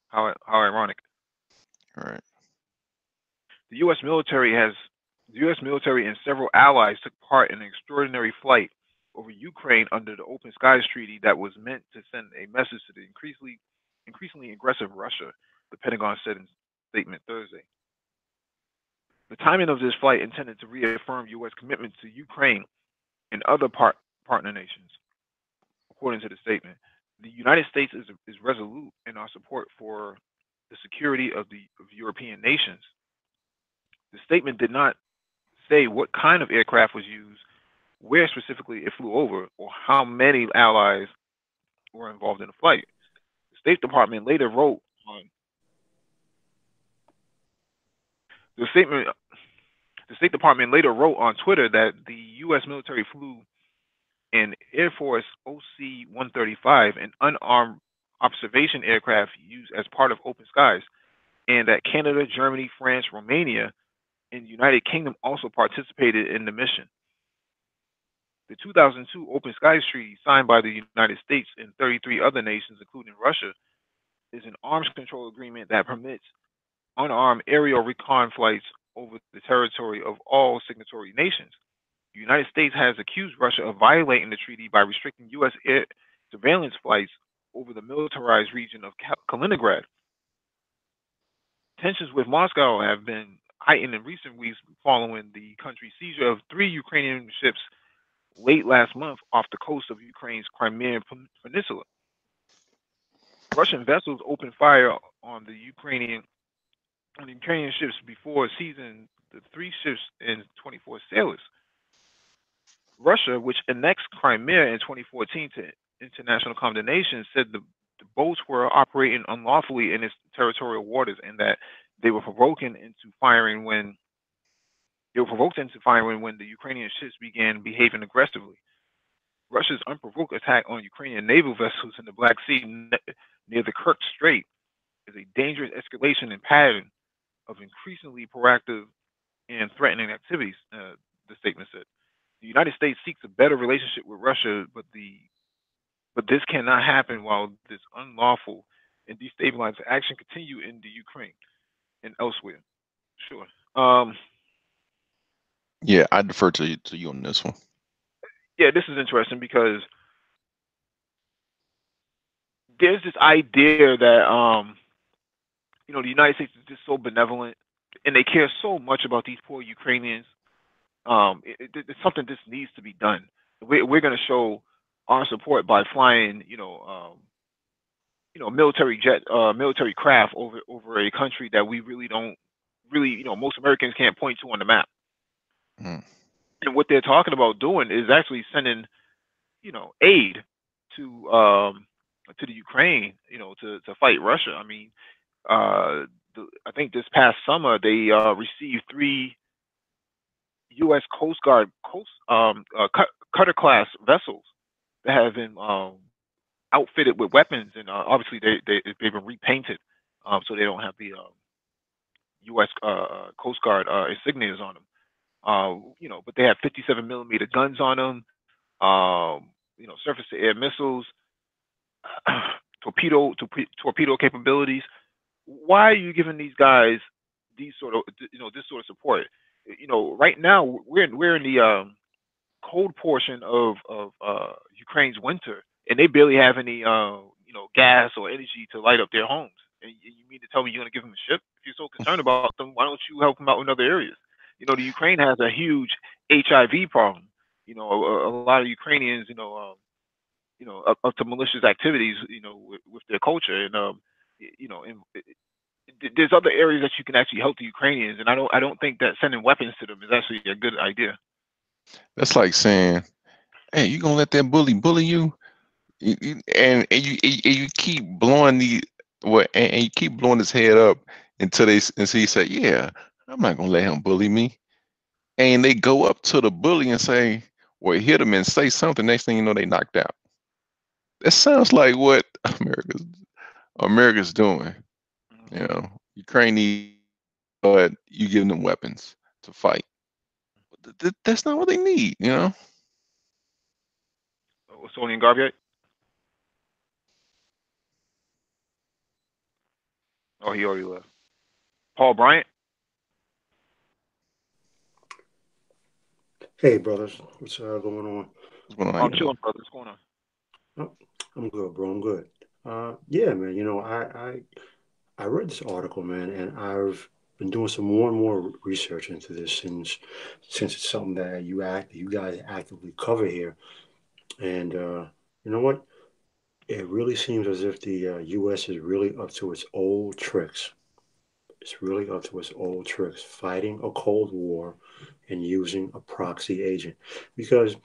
How ironic. All right. The U.S. military and several allies took part in an extraordinary flight over Ukraine under the Open Skies Treaty that was meant to send a message to the increasingly aggressive Russia, the Pentagon said in a statement Thursday. The timing of this flight intended to reaffirm U.S. commitment to Ukraine and other partner nations, according to the statement. The United States is resolute in our support for the security of European nations. The statement did not say what kind of aircraft was used, where specifically it flew over, or how many allies were involved in the flight. The State Department later wrote on the statement. The State Department later wrote on Twitter that the U.S. military flew an Air Force OC-135, an unarmed observation aircraft used as part of Open Skies, and that Canada, Germany, France, Romania, and the United Kingdom also participated in the mission. The 2002 Open Skies Treaty, signed by the United States and 33 other nations, including Russia, is an arms control agreement that permits unarmed aerial recon flights over the territory of all signatory nations. The United States has accused Russia of violating the treaty by restricting U.S. air surveillance flights over the militarized region of Kaliningrad. Tensions with Moscow have been heightened in recent weeks following the country's seizure of 3 Ukrainian ships late last month off the coast of Ukraine's Crimean Peninsula. Russian vessels opened fire on the Ukrainian ships before seizing the 3 ships and 24 sailors. Russia, which annexed Crimea in 2014 to international condemnation, said the boats were operating unlawfully in its territorial waters and that they were provoked into firing when the Ukrainian ships began behaving aggressively. Russia's unprovoked attack on Ukrainian naval vessels in the Black Sea near the Kerch Strait is a dangerous escalation and pattern of increasingly proactive and threatening activities, the statement said. The United States seeks a better relationship with Russia, but this cannot happen while this unlawful and destabilizing action continue in the Ukraine and elsewhere. Sure. Yeah, I defer to you on this one. Yeah, this is interesting because there's this idea that the United States is just so benevolent and they care so much about these poor Ukrainians. It's something this needs to be done. We're going to show our support by flying, military craft over a country that we really don't most Americans can't point to on the map. Mm. And what they're talking about doing is actually sending, aid to the Ukraine, to fight Russia. I mean, I think this past summer they received 3 U.S. Coast Guard cutter class vessels that have been outfitted with weapons, and obviously they've been repainted, so they don't have the U.S. Coast Guard insignias on them. But they have 57mm guns on them. Surface to air missiles, torpedo capabilities. Why are you giving these guys this sort of support? Right now we're in the cold portion of Ukraine's winter, and they barely have any gas or energy to light up their homes. And you mean to tell me you're going to give them a ship? If you're so concerned about them, why don't you help them out in other areas? The Ukraine has a huge HIV problem. A lot of Ukrainians, up to malicious activities, with their culture, and there's other areas that you can actually help the Ukrainians, and I don't think that sending weapons to them is actually a good idea. That's like saying, "Hey, you gonna let that bully you?" And you keep blowing and you keep blowing his head up until he say, "Yeah, I'm not gonna let him bully me." And they go up to the bully and say, well, hit him and say something. Next thing you know, they knocked out. That sounds like what America's doing. Ukraine needs, but you give them weapons to fight. That's not what they need, Sony Garbier? Oh, he already left. Paul Bryant? Hey, brothers. What's going on? What's going on? I'm chilling, brother. What's going on? Oh, I'm good, bro. I'm good. Yeah, man. I read this article, man, and I've been doing some more and more research into this since it's something that you guys actively cover here. And you know what? It really seems as if the U.S. is really up to its old tricks. It's really up to its old tricks, fighting a Cold War and using a proxy agent. Because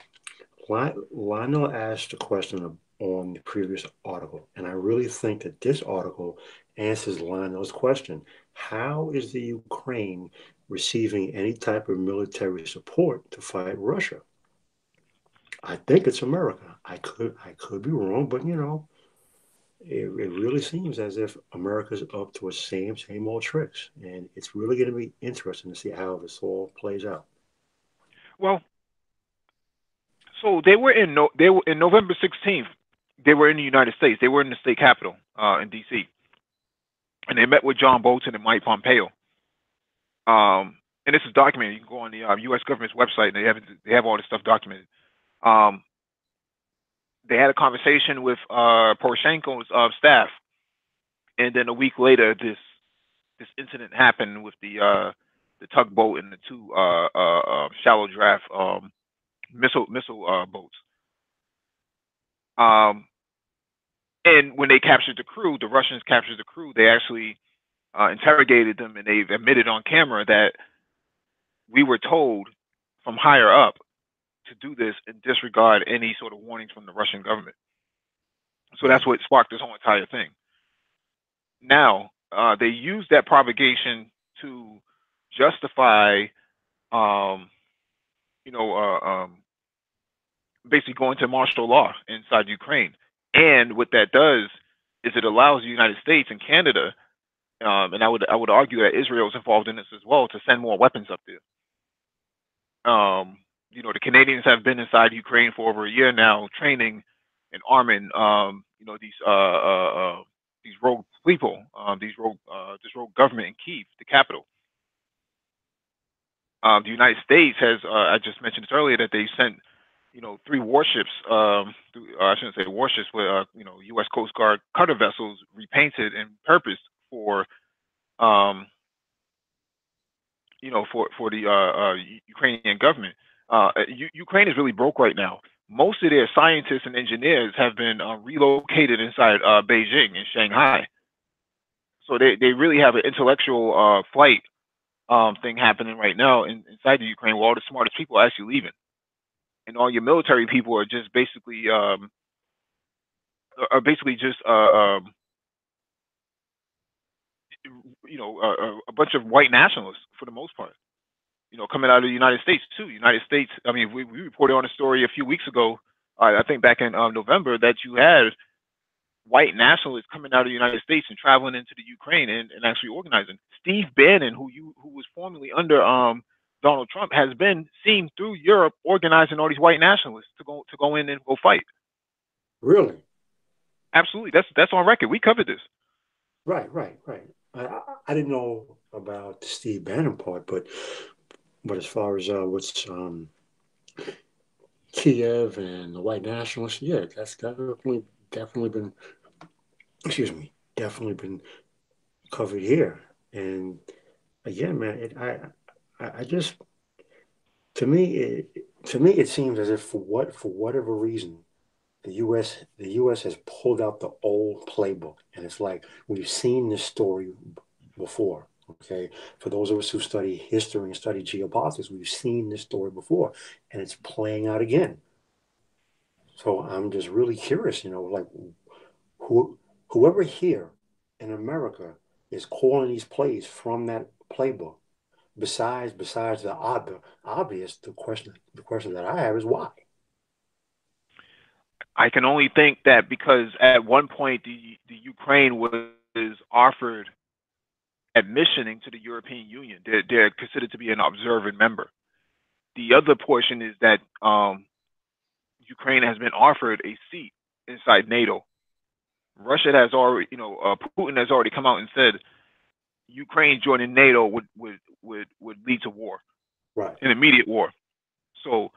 Lionel asked a question on the previous article, and I really think that this article answers Lionel's question. How is the Ukraine receiving any type of military support to fight Russia? I think it's America. I could be wrong, but it really seems as if America's up to its same old tricks, and it's really going to be interesting to see how this all plays out. Well, so they were in November 16th. They were in the United States. They were in the state capitol in D.C. and they met with John Bolton and Mike Pompeo. And this is documented. You can go on the U.S. government's website, and they have all this stuff documented. they had a conversation with Poroshenko's staff, and then a week later, this incident happened with the tugboat and the two shallow draft missile boats. And when they captured the crew, the Russians captured the crew. They actually interrogated them, and they've admitted on camera that we were told from higher up to do this and disregard any sort of warnings from the Russian government. So that's what sparked this whole entire thing. Now, they used that propagation to justify, basically going to martial law inside Ukraine. And what that does is it allows the United States and Canada, and I would argue that Israel is involved in this as well, to send more weapons up there. The Canadians have been inside Ukraine for over a year now, training and arming, these rogue people, this rogue government in Kyiv, the capital. The United States has, I just mentioned this earlier, that they sent, 3 warships, I shouldn't say warships, but, U.S. Coast Guard cutter vessels repainted and purposed for, for the Ukrainian government. Ukraine is really broke right now. Most of their scientists and engineers have been relocated inside Beijing and Shanghai. So they really have an intellectual flight thing happening right now inside the Ukraine, where all the smartest people are actually leaving, and all your military people are just basically a bunch of white nationalists for the most part. Coming out of the United States too. United States. I mean, we reported on a story a few weeks ago. I think back in November, that you had white nationalists coming out of the United States and traveling into the Ukraine and actually organizing. Steve Bannon, who was formerly under Donald Trump, has been seen through Europe organizing all these white nationalists to go in and go fight. Really? Absolutely. That's on record. We covered this. Right. I didn't know about the Steve Bannon part, but as far as what's Kiev and the white nationalists, yeah, that's definitely been, definitely been covered here. And again, man, I just, to me it seems as if for whatever reason the U.S. has pulled out the old playbook, and it's like we've seen this story before. Okay, for those of us who study history and study geopolitics, we've seen this story before, and it's playing out again. So I'm just really curious, like whoever here in America is calling these plays from that playbook. Besides the obvious, the question that I have is why. I can only think that because at one point the Ukraine was offered admission into the European Union. They're considered to be an observant member. The other portion is that Ukraine has been offered a seat inside NATO. Russia has already, Putin has already come out and said Ukraine joining NATO would lead to war, right? An immediate war. So,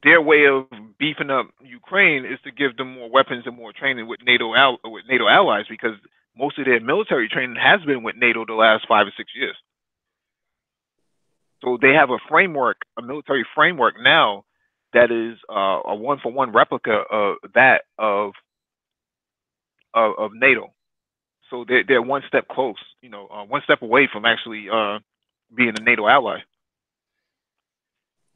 their way of beefing up Ukraine is to give them more weapons and more training with NATO allies, because most of their military training has been with NATO the last 5 or 6 years. So they have a military framework now that is a one-for-one replica of that of NATO. So they're one step close, one step away from actually being a NATO ally.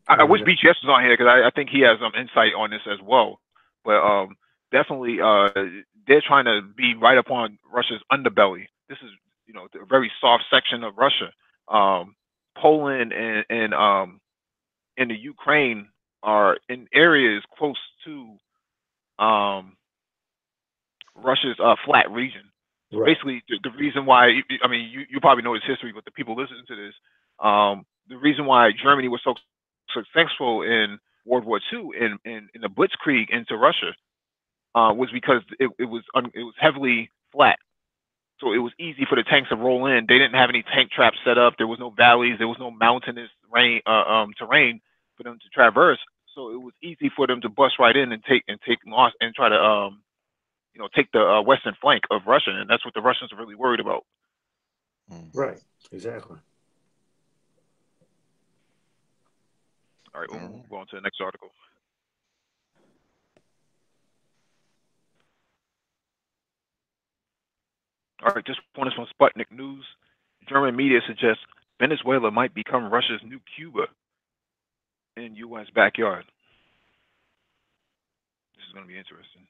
I wish BGS was on here, because I think he has some insight on this as well. But definitely, they're trying to be right up on Russia's underbelly. This is, a very soft section of Russia. Poland and the Ukraine are in areas close to Russia's flat region. So basically, the reason why, I mean, you probably know this history, but the people listening to this, the reason why Germany was so successful in World War II in the Blitzkrieg into Russia was because it was heavily flat. So it was easy for the tanks to roll in. They didn't have any tank traps set up. There was no valleys. There was no mountainous terrain for them to traverse. So it was easy for them to bust right in and take loss and try to take the western flank of Russia, and that's what the Russians are really worried about. Mhm. Right. Exactly. All right, we'll All right. move on to the next article. All right, this one is from Sputnik News. German media suggests Venezuela might become Russia's new Cuba in U.S. backyard. This is going to be interesting.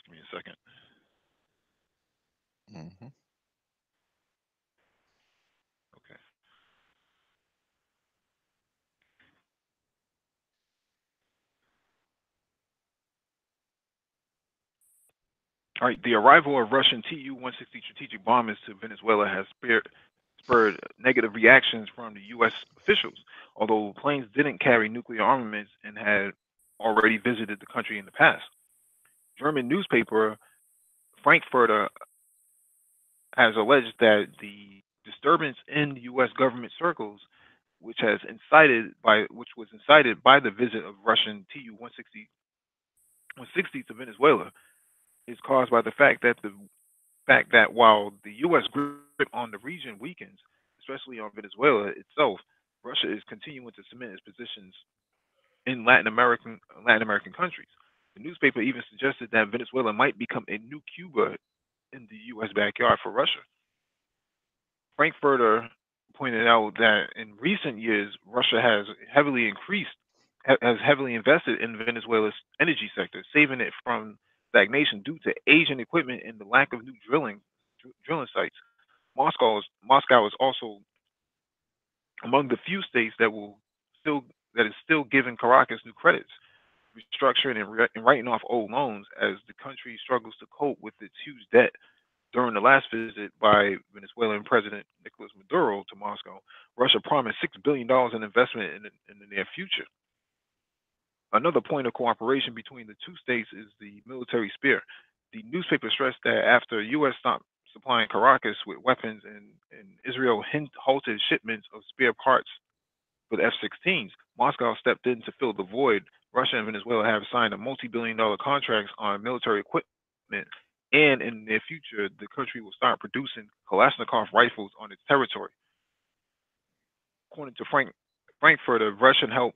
Give me a second. Mhm. Okay. All right, the arrival of Russian Tu-160 strategic bombers to Venezuela has spurred negative reactions from the U.S. officials, although planes didn't carry nuclear armaments and had already visited the country in the past. German newspaper Frankfurter has alleged that the disturbance in U.S. government circles, which was incited by the visit of Russian Tu-160 to Venezuela, is caused by the fact that while the U.S. grip on the region weakens, especially on Venezuela itself, Russia is continuing to cement its positions in Latin American countries. The newspaper even suggested that Venezuela might become a new Cuba in the U.S. backyard for Russia. Frankfurter pointed out that in recent years, Russia has heavily invested in Venezuela's energy sector, saving it from stagnation due to Asian equipment and the lack of new drilling sites. Moscow is also among the few states still that is still giving Caracas new credits, restructuring and writing off old loans as the country struggles to cope with its huge debt. During the last visit by Venezuelan President Nicolas Maduro to Moscow, Russia promised $6 billion in investment in the near future. Another point of cooperation between the two states is the military sphere. The newspaper stressed that after U.S. stopped supplying Caracas with weapons and Israel halted shipments of spare parts for the F-16s, Moscow stepped in to fill the void. Russia and Venezuela have signed a multi-billion-dollar contracts on military equipment, and in the near future, the country will start producing Kalashnikov rifles on its territory. According to Frankfurter, Russian help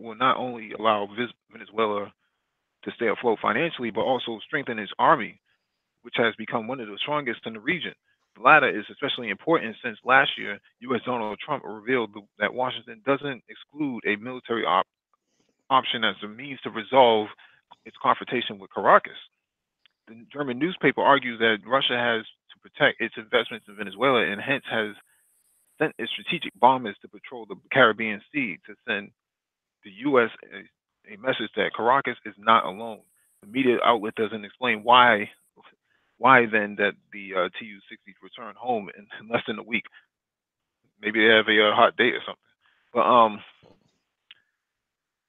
will not only allow Venezuela to stay afloat financially, but also strengthen its army, which has become one of the strongest in the region. The latter is especially important since last year, U.S. Donald Trump revealed that Washington doesn't exclude a military option as a means to resolve its confrontation with Caracas. The German newspaper argues that Russia has to protect its investments in Venezuela and hence has sent its strategic bombers to patrol the Caribbean Sea to send the U.S. a message that Caracas is not alone. The media outlet doesn't explain why then that the Tu-60s return home in less than a week. Maybe they have a hot date or something. But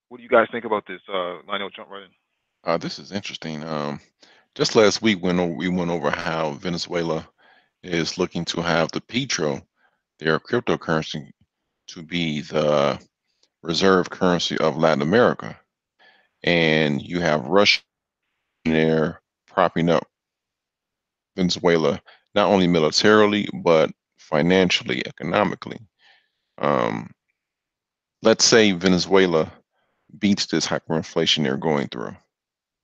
what do you guys think about this? Lionel, jump right in. This is interesting. Just last week, we went over how Venezuela is looking to have the petro, their cryptocurrency, to be the reserve currency of Latin America, and you have Russia there propping up Venezuela not only militarily but financially, economically. Um, let's say Venezuela beats this hyperinflation they're going through,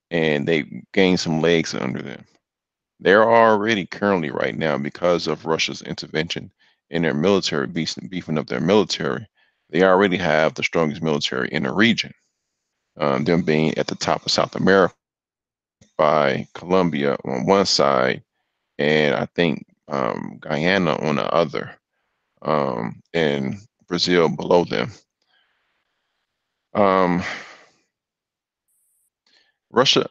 and they gain some legs under them. They're already currently right now, because of Russia's intervention in their military, beefing up their military, they already have the strongest military in the region. Them being at the top of South America by Colombia on one side, and I think Guyana on the other, and Brazil below them. Um,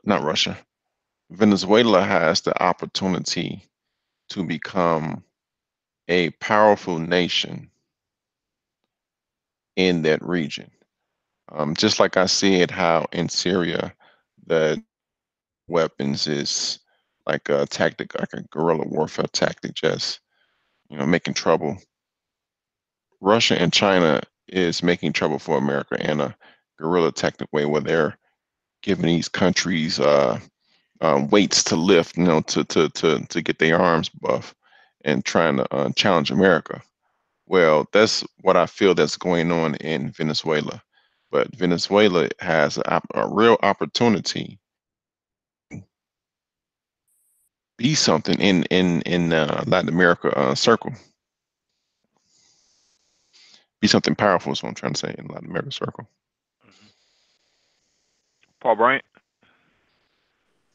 not Russia, Venezuela has the opportunity to become a powerful nation in that region. Just like I said, how in Syria, the weapons is like a tactic, like a guerrilla warfare tactic, just making trouble Russia and China is making trouble for America in a guerrilla tactic way, where they're giving these countries weights to lift, to get their arms buff, and trying to challenge America. Well, that's what I feel that's going on in Venezuela. But Venezuela has a real opportunity to be something in Latin America circle. Be something powerful is what I'm trying to say in Latin America circle. Mhm. Paul Bryant.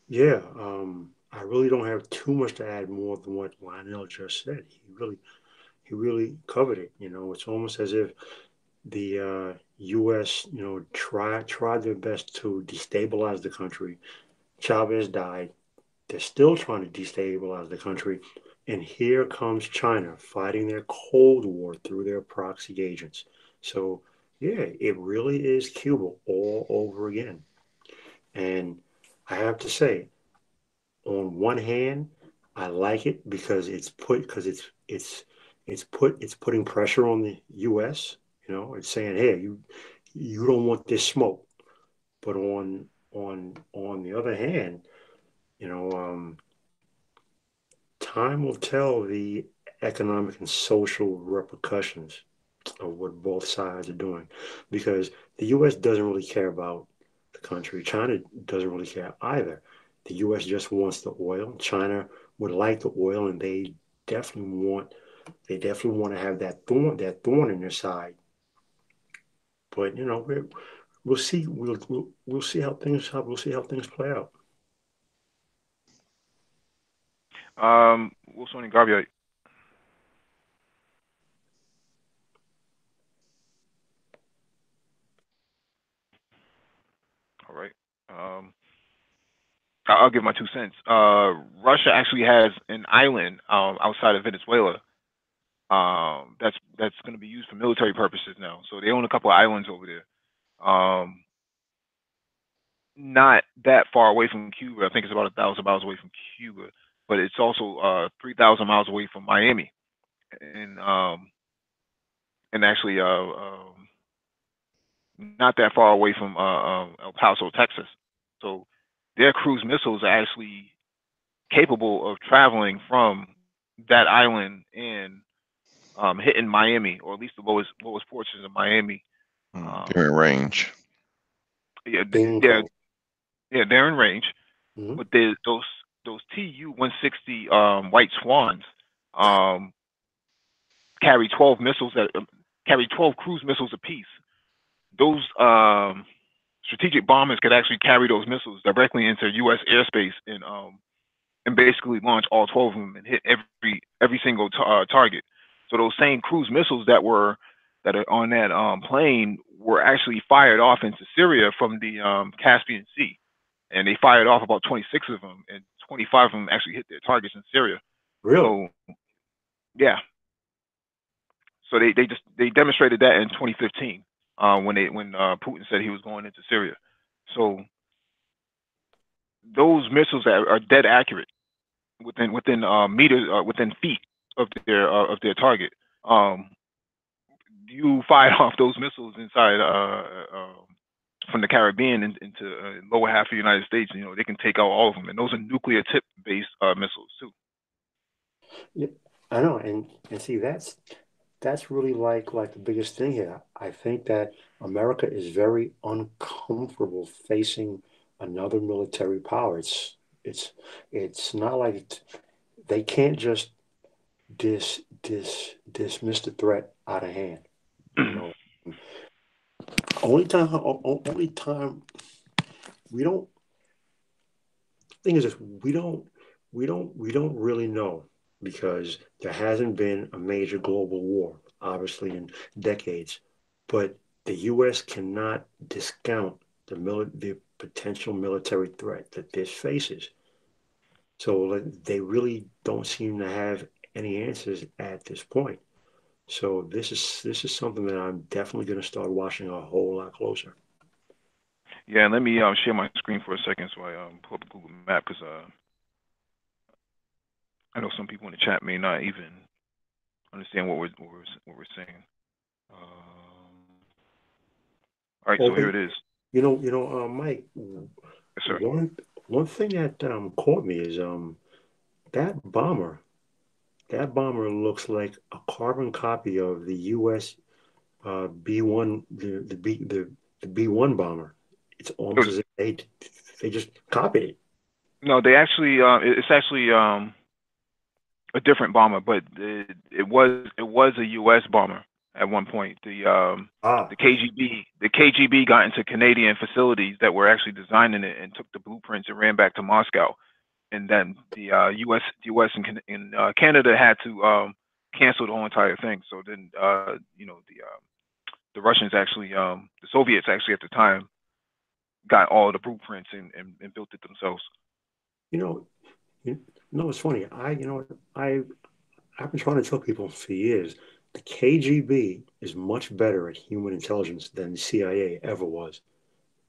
Yeah, I really don't have too much to add more than what Lionel just said. He really covered it. You know, it's almost as if the U.S. tried their best to destabilize the country. Chavez died. They're still trying to destabilize the country, and here comes China fighting their Cold War through their proxy agents. So yeah, it really is Cuba all over again. And I have to say, on one hand, I like it because it's putting pressure on the U.S. You know, it's saying, hey, you don't want this smoke. But on the other hand, you know, time will tell the economic and social repercussions of what both sides are doing, because the U.S. doesn't really care about the country. China doesn't really care either. The U.S. just wants the oil. China would like the oil, and definitely want they definitely want to have that thorn in their side. But you know, we'll see. We'll see how things play out. Wilson and Garvey. All right. Um, I'll give my 2 cents. Russia actually has an island outside of Venezuela. That's going to be used for military purposes now. So they own a couple of islands over there. Um, not that far away from Cuba. I think it's about 1,000 miles away from Cuba, but it's also 3,000 miles away from Miami, and actually not that far away from El Paso, Texas. So their cruise missiles are actually capable of traveling from that island and hitting Miami, or at least the lowest portions of Miami. They're Um, in range. yeah, yeah, Bingo. yeah, they're in range. Hmm. But those Tu-160 White Swans um, carry 12 missiles that carry 12 cruise missiles apiece. Those strategic bombers could actually carry those missiles directly into U.S. airspace and basically launch all 12 of them and hit every single target. So those same cruise missiles that are on that plane were actually fired off into Syria from the Caspian Sea, and they fired off about 26 of them, and 25 of them actually hit their targets in Syria. Really? So yeah, so they demonstrated that in 2015 when Putin said he was going into Syria. So those missiles are dead accurate within meters within feet of their target. Um, you fired off those missiles inside from the Caribbean into lower half of the United States. You know they can take out all of them, and those are nuclear tip based missiles too. Yeah, I know, and see that's really like the biggest thing here. I think that America is very uncomfortable facing another military power. It's not like they can't just dismiss the threat out of hand. You know, only time we don't thing is this, we don't really know, because there hasn't been a major global war, obviously, in decades. But the U.S. cannot discount the potential military threat that this faces. So like, they really don't seem to have any answers at this point. So this is something that I'm definitely going to start watching a whole lot closer. Yeah, and let me share my screen for a second so I pull up a Google Map because I know some people in the chat may not even understand what we're saying. All right, Oh, so here it is. Mike. Yes, sir. One thing that caught me is that bomber. That bomber looks like a carbon copy of the U.S. B-1, the B-1 bomber. It's It almost was, as if they just copied it. no, they actually, it's actually a different bomber, but it was a U.S. bomber at one point. Ah, The KGB got into Canadian facilities that were actually designing it and took the blueprints and ran back to Moscow. And then the U.S. and Canada had to cancel the whole entire thing. So then, the Russians actually, the Soviets actually at the time got all the blueprints and built it themselves. you know, you it's funny. I've been trying to tell people for years, the KGB is much better at human intelligence than the CIA ever was.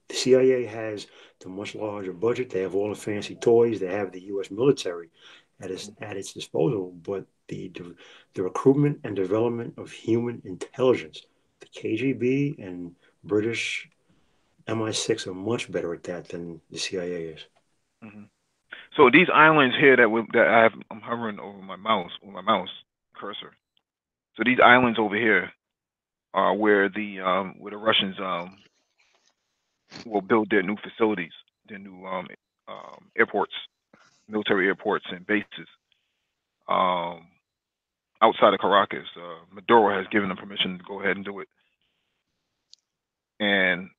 The CIA has the much larger budget. They have all the fancy toys. They have the U.S. military at its disposal. But the recruitment and development of human intelligence, the KGB and British MI6 are much better at that than the CIA is. Hmm. So these islands here that I'm hovering over my mouse with my mouse cursor. So these islands over here are where the Russians will build their new facilities, their new airports, military airports and bases. Um, Outside of Caracas, Maduro has given them permission to go ahead and do it. And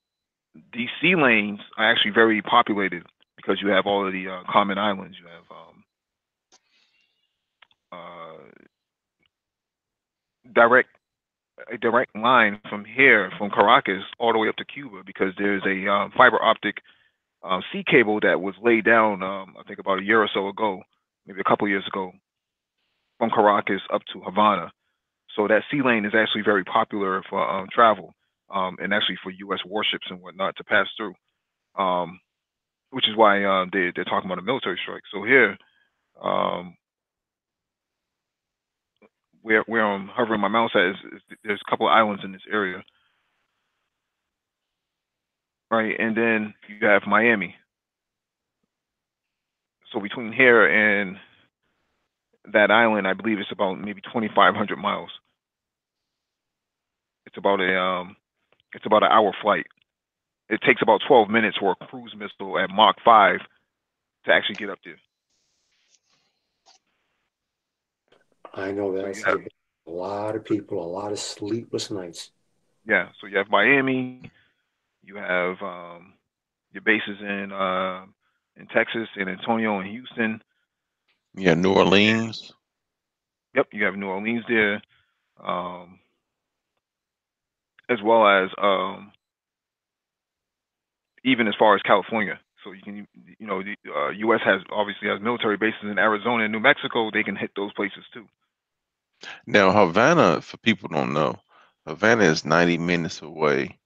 these sea lanes are actually very populated because you have all of the common islands. You have uh, direct a direct line from here, from Caracas, all the way up to Cuba, because there's a fiber optic sea cable that was laid down, I think about a year or so ago, maybe a couple of years ago, from Caracas up to Havana. So that sea lane is actually very popular for travel, and actually for U.S. warships and whatnot to pass through, um, which is why they're talking about a military strike. So here, um, where I'm hovering my mouse at there's a couple of islands in this area, right? And then you have Miami. So between here and that island, I believe it's about maybe 2,500 miles. It's about a it's about an hour flight. It takes about 12 minutes for a cruise missile at Mach 5 to actually get up there. I know So that'll you have save a lot of people a lot of sleepless nights. Yeah, so you have Miami, you have your bases in Texas, San Antonio, and Houston. Yeah, New Orleans. Yep, you have New Orleans there, um, as well as even as far as California. So the U.S. has obviously has military bases in Arizona and New Mexico. They can hit those places too. Now, Havana, for people who don't know, Havana is 90 minutes away,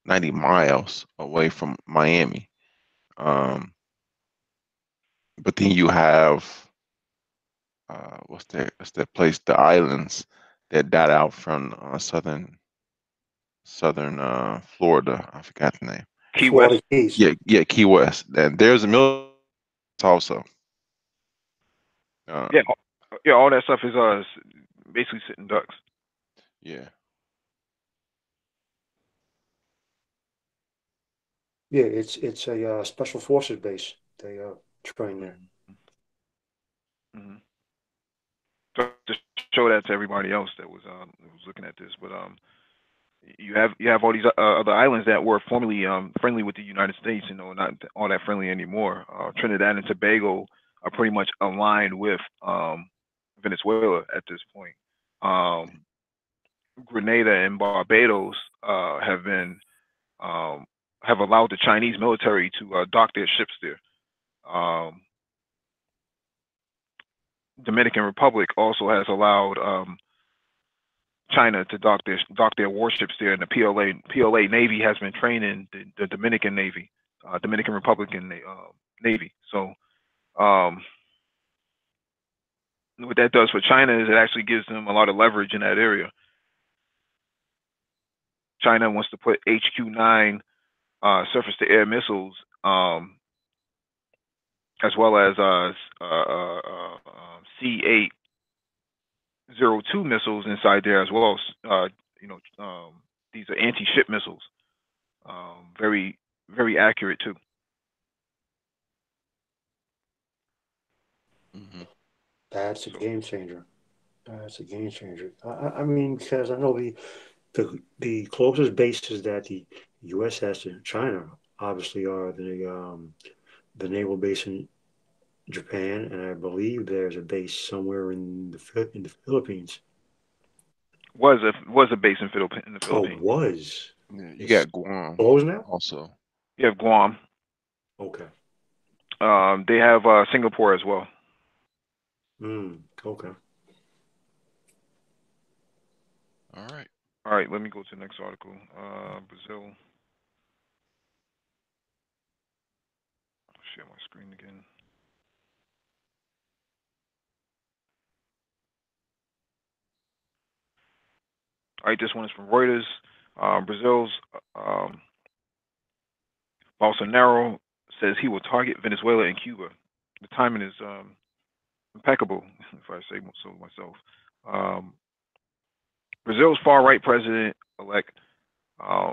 90 miles away from Miami. Um, but then you have what's that place? The islands that dot out from southern Florida. I forgot the name. Key West. Florida Keys. Yeah, Key West. And there's a military also. Yeah, Um, yeah, all that stuff is basically sitting ducks. yeah. Yeah, it's a special forces base. They train there. Mm-hmm. So to show that to everybody else that was looking at this, but you have all these other islands that were formerly friendly with the United States, not all that friendly anymore. Trinidad and Tobago are pretty much aligned with Venezuela at this point. Um, Grenada and Barbados um, have allowed the Chinese military to dock their ships there. Um, Dominican Republic also has allowed China to dock their warships there, and the PLA Navy has been training the Dominican Navy, Dominican Republican Navy. So um, what that does for China is it actually gives them a lot of leverage in that area. China wants to put HQ-9 surface-to-air missiles, as well as C-802 missiles inside there as well. You know, these are anti-ship missiles. Very, very accurate too. Hmm. That's a So game changer. That's a game changer. I mean, because I know the closest bases that the U.S. has to China obviously are the naval base in Japan, and I believe there's a base somewhere in in the Philippines. was a base in, in the Oh, Philippines. was. Yeah, you It's got Guam closed now? also. You have Guam. Okay. They have Singapore as well. Okay. All right. All right, let me go to the next article. Brazil. Share my screen again. All right, this one is from Reuters. Brazil's um, Bolsonaro says he will target Venezuela and Cuba. The timing is impeccable, if I say so myself. Um, Brazil's far right president elect uh,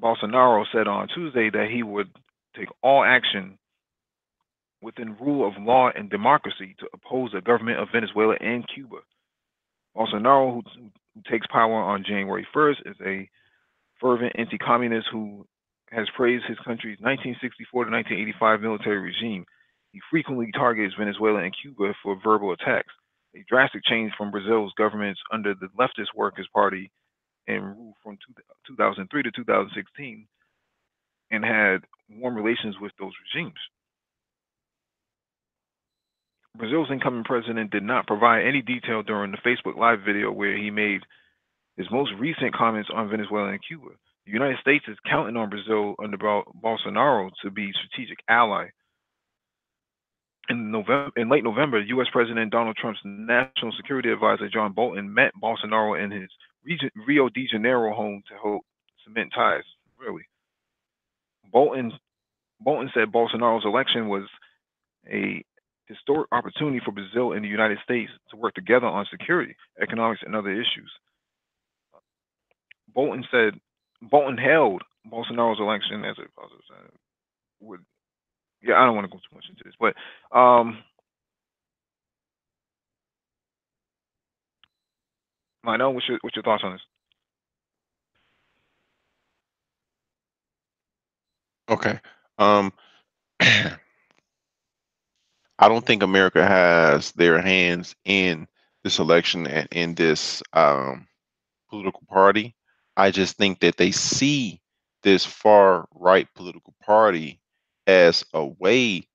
Bolsonaro said on Tuesday that he would take all action within rule of law and democracy to oppose the government of Venezuela and Cuba. Bolsonaro, who takes power on January 1st, is a fervent anti-communist who has praised his country's 1964 to 1985 military regime. He frequently targets Venezuela and Cuba for verbal attacks, a drastic change from Brazil's governments under the leftist Workers' Party and rule from 2003 to 2016 and had warm relations with those regimes. Brazil's incoming president did not provide any detail during the Facebook Live video where he made his most recent comments on Venezuela and Cuba. The United States is counting on Brazil under Bolsonaro to be a strategic ally. In late November, U.S. President Donald Trump's national security advisor John Bolton met Bolsonaro in his Rio de Janeiro home to help cement ties. Really, Bolton Bolton said Bolsonaro's election was a historic opportunity for Brazil and the United States to work together on security, economics, and other issues. Bolton said Bolton hailed Bolsonaro's election as a positive sign. Would Yeah, I don't want to go too much into this, but Lionel, what's your thoughts on this? Okay. Um, I don't think America has their hands in this election and in this political party. I just think that they see this far right political party as a way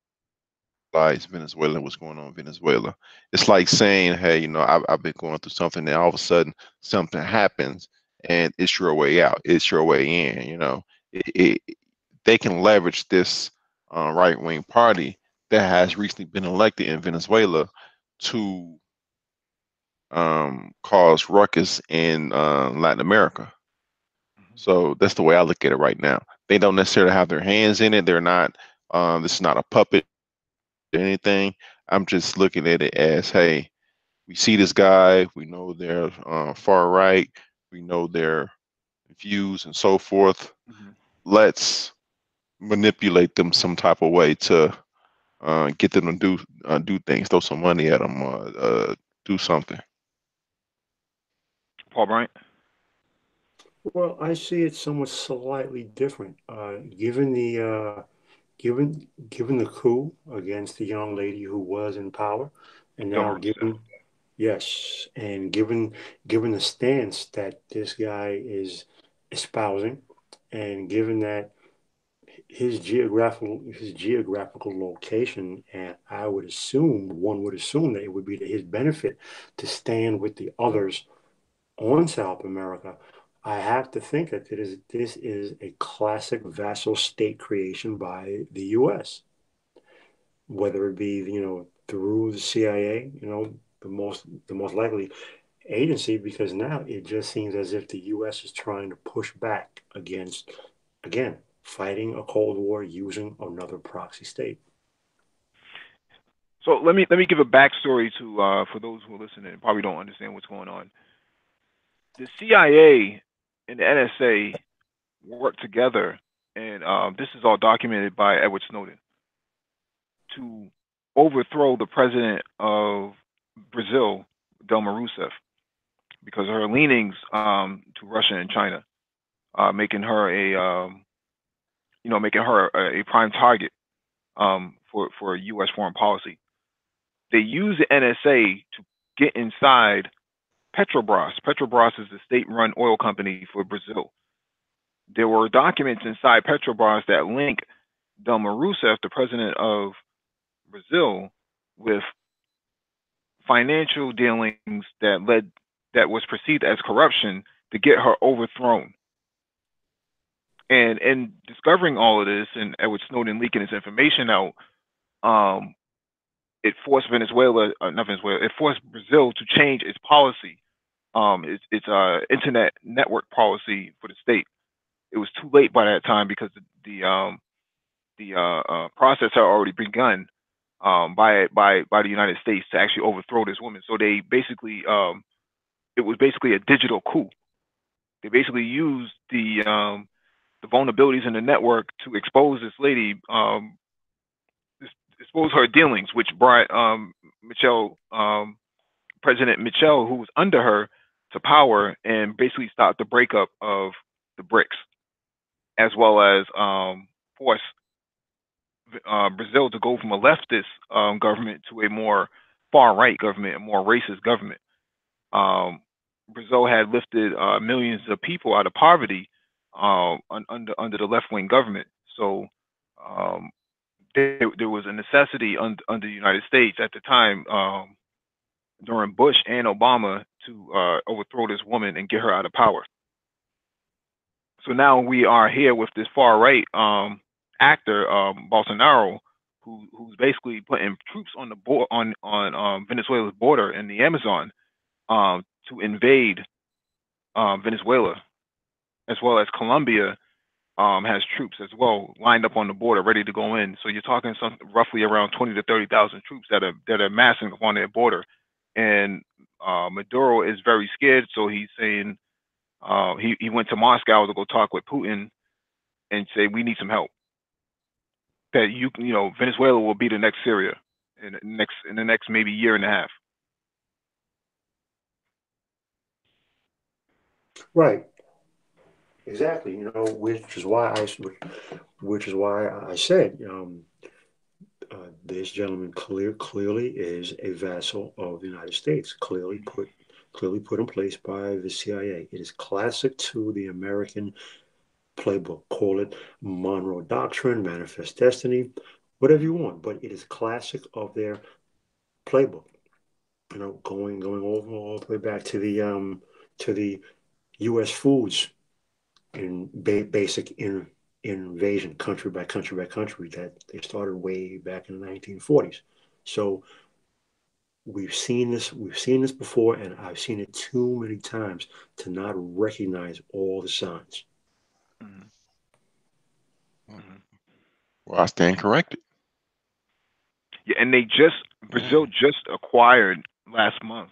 lies Venezuela and what's going on in Venezuela. It's like saying, hey, I've been going through something, and all of a sudden something happens, and it's your way out, it's your way in. They can leverage this right wing party that has recently been elected in Venezuela to cause ruckus in Latin America. Hmm. So that's the way I look at it right now. They don't necessarily have their hands in it. They're not. This is not a puppet or anything. I'm just looking at it as, hey, we see this guy. We know they're far right. We know their views and so forth. Hmm. Let's manipulate them some type of way to get them to do things, throw some money at them, do something. Paul Bryant. Well, I see it somewhat slightly different. Given given the coup against the young lady who was in power, and now Dilma Rousseff. given yes, and given the stance that this guy is espousing, and given that his geographical location, and one would assume that it would be to his benefit to stand with the others on South America. I have to think that this is a classic vassal state creation by the U.S., whether it be through the CIA, the most likely, agency, because now it just seems as if the U.S. is trying to push back against, again, fighting a Cold War using another proxy state. So let me give a backstory to for those who are listening and probably don't understand what's going on. The CIA and the NSA worked together, and this is all documented by Edward Snowden, to overthrow the president of Brazil, Dilma Rousseff, because of her leanings to Russia and China, making her a prime target for U.S. foreign policy. They used the NSA to get inside Petrobras. Petrobras is the state-run oil company for Brazil. There were documents inside Petrobras that link Dilma Rousseff, the president of Brazil, with financial dealings that was perceived as corruption to get her overthrown. And in discovering all of this, and Edward Snowden leaking his information out, it forced it forced Brazil to change its policy, its internet network policy for the state. It was too late by that time because the process had already begun by the United States to actually overthrow this woman. So they basically it was basically a digital coup. They basically used the vulnerabilities in the network to expose this lady, expose her dealings, which brought Michelle, President Michelle, who was under her, to power, and basically stopped the breakup of the BRICS, as well as force Brazil to go from a leftist government to a more far-right government, a more racist government. Brazil had lifted millions of people out of poverty under the left-wing government. So there was a necessity under the United States at the time, during Bush and Obama, to overthrow this woman and get her out of power. So now we are here with this far-right actor, Bolsonaro, who's basically putting troops on the on Venezuela's border in the Amazon, to invade Venezuela, as well as Colombia has troops as well lined up on the border, ready to go in. So you're talking roughly around 20 to 30,000 troops that are massing upon their border, and Maduro is very scared. So he's saying he went to Moscow to go talk with Putin and say, we need some help. That Venezuela will be the next Syria in the next maybe year and a half. Right. Exactly. Which is why I said this gentleman clearly is a vassal of the United States, clearly put in place by the CIA. It is classic to the American playbook. Call it Monroe Doctrine, Manifest Destiny, whatever you want, but it is classic of their playbook. Going all the way back to the U.S. foods in basic invasion, country by country by country, that they started way back in the 1940s. So we've seen this before, and I've seen it too many times to not recognize all the signs. Mm-hmm. Mm-hmm. Well, I stand corrected. Yeah, and Brazil just acquired last month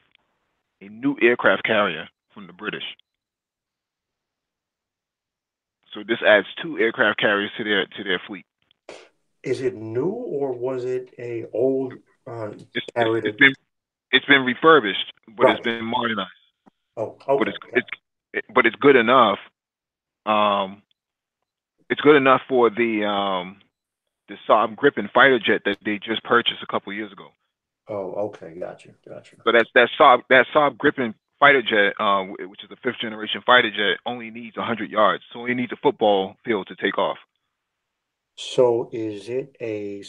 a new aircraft carrier from the British. So this adds 2 aircraft carriers to their fleet. Is it new, or was it a old carrier? It's been refurbished, but Right. It's been modernized. Oh, okay. But it's good enough. It's good enough for the Saab Gripen fighter jet that they just purchased a couple years ago. Oh, okay, gotcha. So that Saab Gripen fighter jet, which is a 5th generation fighter jet, only needs 100 yards. So it needs a football field to take off. So is it a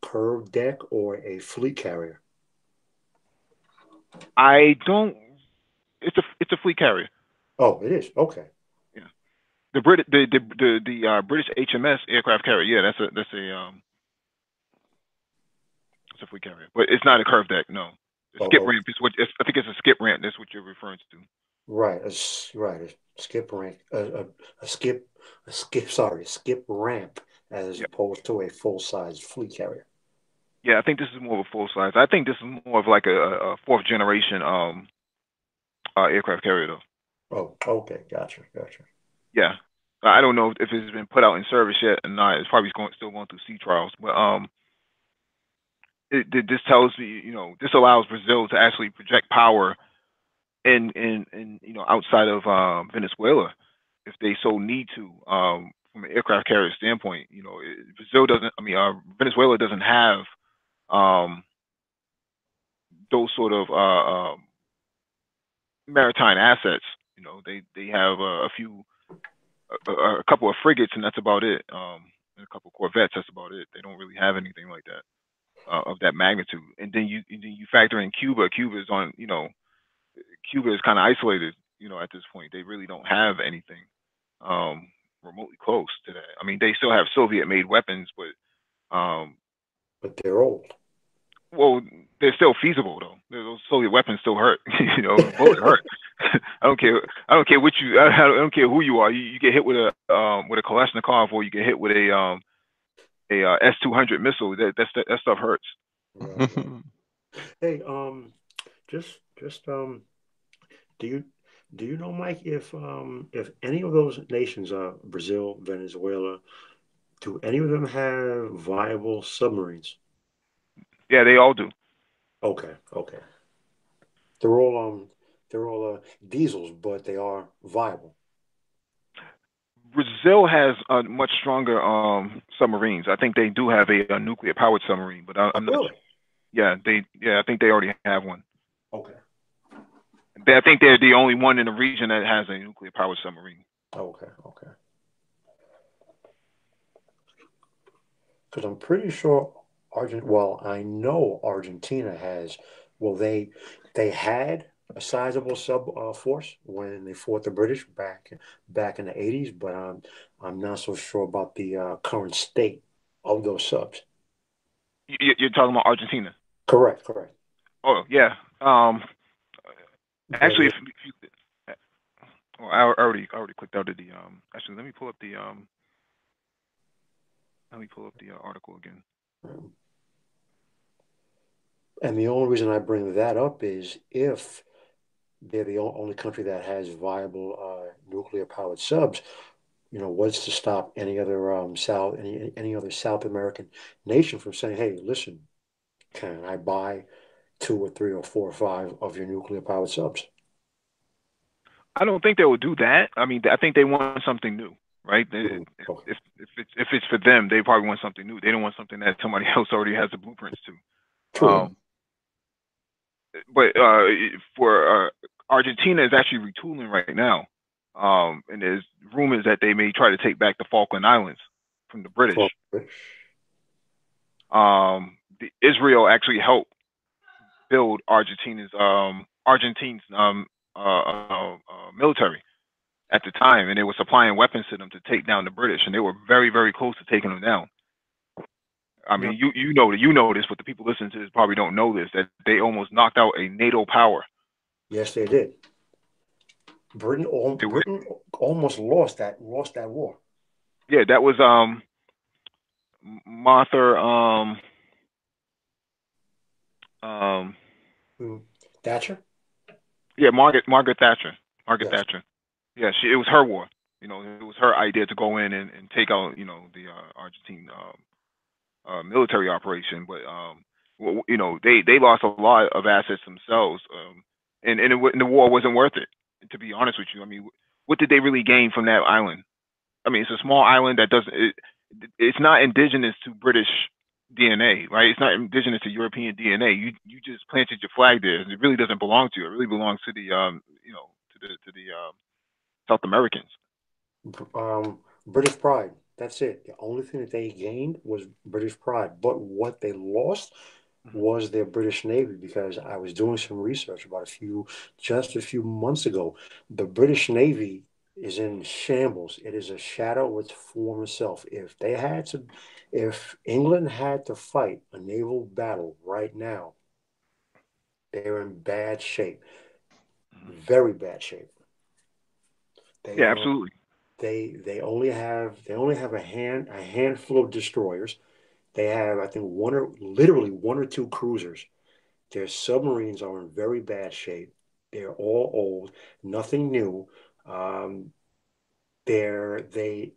curved deck or a fleet carrier? It's a fleet carrier. Oh, it is. Okay. Yeah. The British HMS aircraft carrier. Yeah, that's a fleet carrier, but it's not a curved deck. No. The Oh, skip oh, ramp is what I think it's a skip ramp. That's what you're referring to. right, right. A skip rank, a skip, sorry, skip ramp as Yeah, opposed to a full-size fleet carrier. yeah. I think this is more of a full size. I think this is more of like a fourth generation aircraft carrier though. Oh, okay, gotcha, gotcha. Yeah. I don't know if it's been put out in service yet or not. It's probably still going through sea trials. But this tells me, this allows Brazil to actually project power in outside of Venezuela if they so need to. From an aircraft carrier standpoint, Brazil doesn't. I mean, Venezuela doesn't have um, those sort of maritime assets. They have a few, a couple of frigates, and that's about it. And a couple of corvettes, that's about it. They don't really have anything like that of that magnitude. And then you factor in Cuba. Cuba is kind of isolated. At this point, they really don't have anything um, remotely close to that. I mean, they still have Soviet-made weapons, but But they're old. well, they're still feasible though. Those Soviet weapons still hurt. The bullet hurt. I don't care. I don't care what you. I don't care who you are. You get hit with a Kalashnikov, or you get hit with a S-200 missile. That stuff hurts. Right, right. Hey, just do you do you know, Mike, if any of those nations, Brazil, Venezuela, do any of them have viable submarines? Yeah, they all do. Okay, okay. They're all diesels, but they are viable. Brazil has much stronger submarines. I think they do have a nuclear powered submarine, but Oh, I'm not. really? Yeah, I think they already have one. Okay, I think they're the only one in the region that has a nuclear powered submarine. okay, okay. Because I'm pretty sure Well, I know Argentina has. Well, they had a sizable sub force when they fought the British back in the 80s, but I'm not so sure about the current state of those subs. You're talking about Argentina. Correct, correct. Oh yeah. But Actually, if you well, I already clicked out of the. Actually, let me pull up the article again. and the only reason I bring that up is if they're the only country that has viable nuclear powered subs. What's to stop any other South American nation from saying, "Hey, listen, can I buy two or three or four or five of your nuclear powered subs?" I don't think they will do that. I mean, I think they want something new, right? Mm, okay. If it's for them, they probably want something new. They don't want something that somebody else already has the blueprints to. True. But for Argentina is actually retooling right now, and there's rumors that they may try to take back the Falkland Islands from the British. Okay. Israel actually helped build Argentine's military at the time, and they were supplying weapons to them to take down the British, and they were very very close to taking them down. I No, mean, you know this, but the people listening to this probably don't know this, that they almost knocked out a NATO power. yes, they did. They were, Britain almost lost that war. yeah, that was Martha um Mm. Thatcher. yeah, Margaret Thatcher. Margaret Yes. Thatcher. Yeah, it was her war. It was her idea to go in and take out, the Argentine military operation. But they lost a lot of assets themselves, and the war wasn't worth it. To be honest with you, I mean, what did they really gain from that island? I mean, it's a small island that it's not indigenous to British DNA, right? It's not indigenous to European DNA. You just planted your flag there, and it really doesn't belong to you. It really belongs to the to the South Americans. British pride. That's it. The only thing that they gained was British pride. But what they lost Mhm. was their British Navy because I was doing some research just a few months ago. The British Navy is in shambles. It is a shadow of its former self. If England had to fight a naval battle right now, They're in bad shape, Mhm. very bad shape. They Yeah, are absolutely. they only have a handful of destroyers. They have, I think, literally one or two cruisers. Their submarines are in very bad shape. They're all old, nothing new. Um, they're, they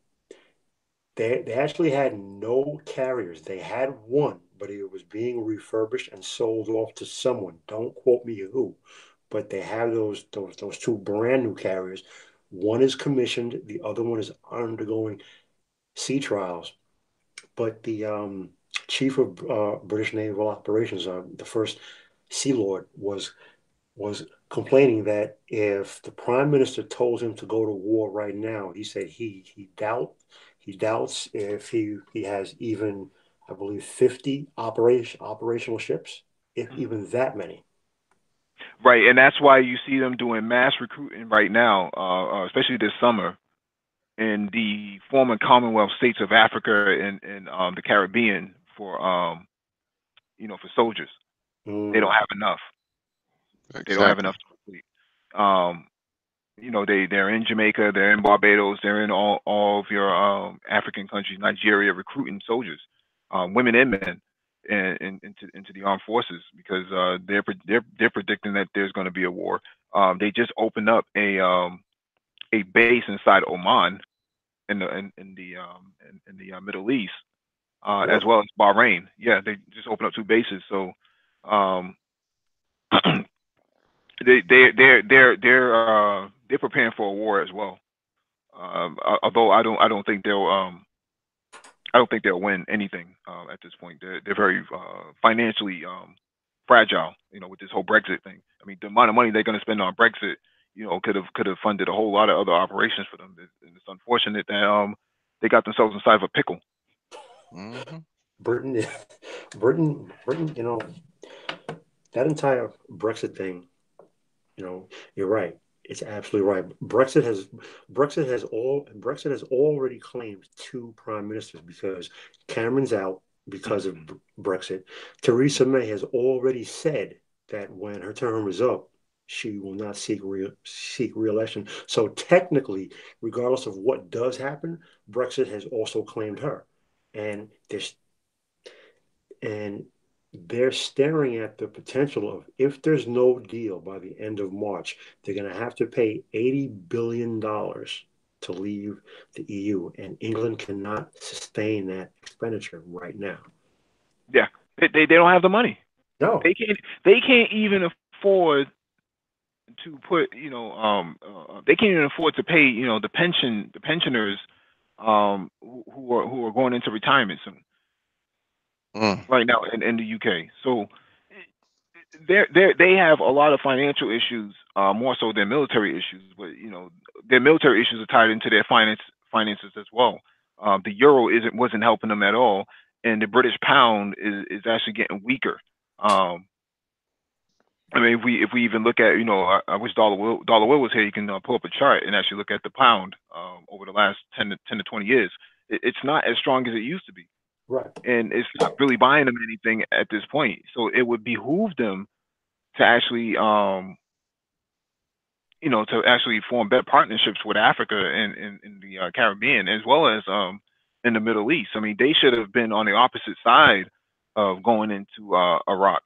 actually had no carriers. They had one, but it was being refurbished and sold off to someone. Don't quote me who, but they have those two brand new carriers. One is commissioned, the other one is undergoing sea trials. But the chief of British Naval Operations, the first Sea Lord, was complaining that if the prime minister told him to go to war right now, he said he doubts if he has even, I believe, 50 operational ships, if even that many. Right, and that's why you see them doing mass recruiting right now, especially this summer in the former Commonwealth states of Africa and the Caribbean for for soldiers. They don't Mm, have enough. They don't have Exactly. enough to complete. Um, they're in Jamaica, they're in Barbados, they're in all of your African countries, Nigeria, recruiting soldiers, women and men, into the armed forces because they're predicting that there's going to be a war. They just opened up a base inside Oman in the Middle East, as really? well as Bahrain. Yeah, they just opened up two bases. So um, they're preparing for a war as well. Although I don't think they'll win anything at this point. They're very financially fragile. With this whole Brexit thing. I mean, the amount of money they're going to spend on Brexit, could have funded a whole lot of other operations for them. It's unfortunate that they got themselves inside of a pickle. Hmm. Britain, Britain. That entire Brexit thing. You're right. It's absolutely right. Brexit has already claimed two prime ministers because Cameron's out because of Brexit. Theresa May has already said that when her term is up, she will not seek re-election. So technically, regardless of what does happen, Brexit has also claimed her, and and they're staring at the potential of, if there's no deal by the end of March, they're going to have to pay $80 billion to leave the EU, and England cannot sustain that expenditure right now. Yeah, they don't have the money. No, They can't even afford to put they can't even afford to pay the pensioners who are going into retirement soon Mm. right now in the UK. So they have a lot of financial issues, more so than military issues. But their military issues are tied into their finances as well. The euro wasn't helping them at all, and the British pound is actually getting weaker. Um, I mean, if we even look at I wish Dollar Will was here. You can pull up a chart and actually look at the pound over the last 10 to 20 years. It's not as strong as it used to be, right. and it's not really buying them anything at this point. So it would behoove them to actually form better partnerships with Africa and the Caribbean as well as in the Middle East. I mean, they should have been on the opposite side of going into Iraq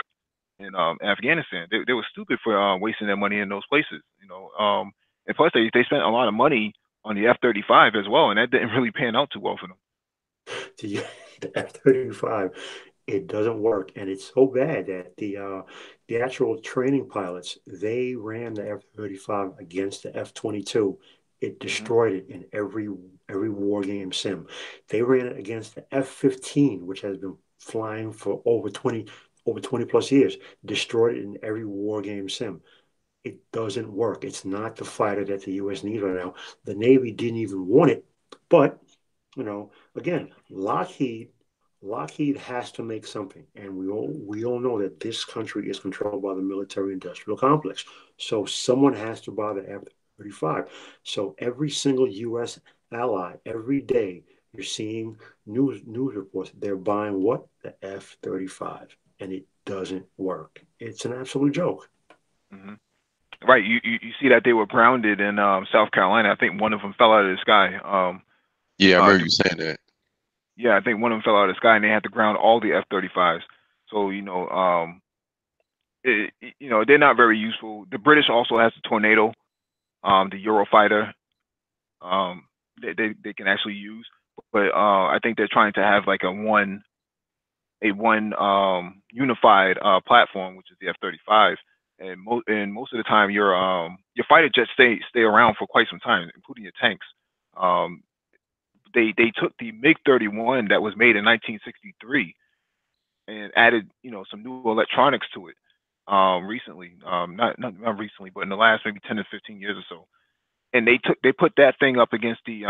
and Afghanistan. They were stupid for wasting their money in those places. And plus they spent a lot of money on the F-35 as well, and that didn't really pan out too well for them. The, the F-35, it doesn't work, and it's so bad that the actual training pilots, they ran the F-35 against the F-22. It Hmm. destroyed it in every war game sim. They ran it against the F-15, which has been flying for over 20 plus years. Destroyed it in every war game sim. It doesn't work. It's not the fighter that the U.S. needs right now. The Navy didn't even want it, but again, Lockheed has to make something, and we all know that this country is controlled by the military-industrial complex. So someone has to buy the F-35. So every single U.S. ally, every day, you're seeing news reports. They're buying what? The F-35. and it doesn't work. It's an absolute joke. Hmm. Right. You see that they were grounded in South Carolina. I think one of them fell out of the sky. Yeah, I Uh, remember the, you saying that. yeah, I think one of them fell out of the sky, and they had to ground all the F-35s. So they're not very useful. The British also has the Tornado, the Eurofighter. Um, they can actually use, but I think they're trying to have like a one unified platform, which is the F-35. And most of the time, your fighter jets stay around for quite some time, including your tanks. Um, they took the MiG-31 that was made in 1963 and added some new electronics to it recently. Not recently, but in the last maybe 10 to 15 years or so. And they put that thing up against the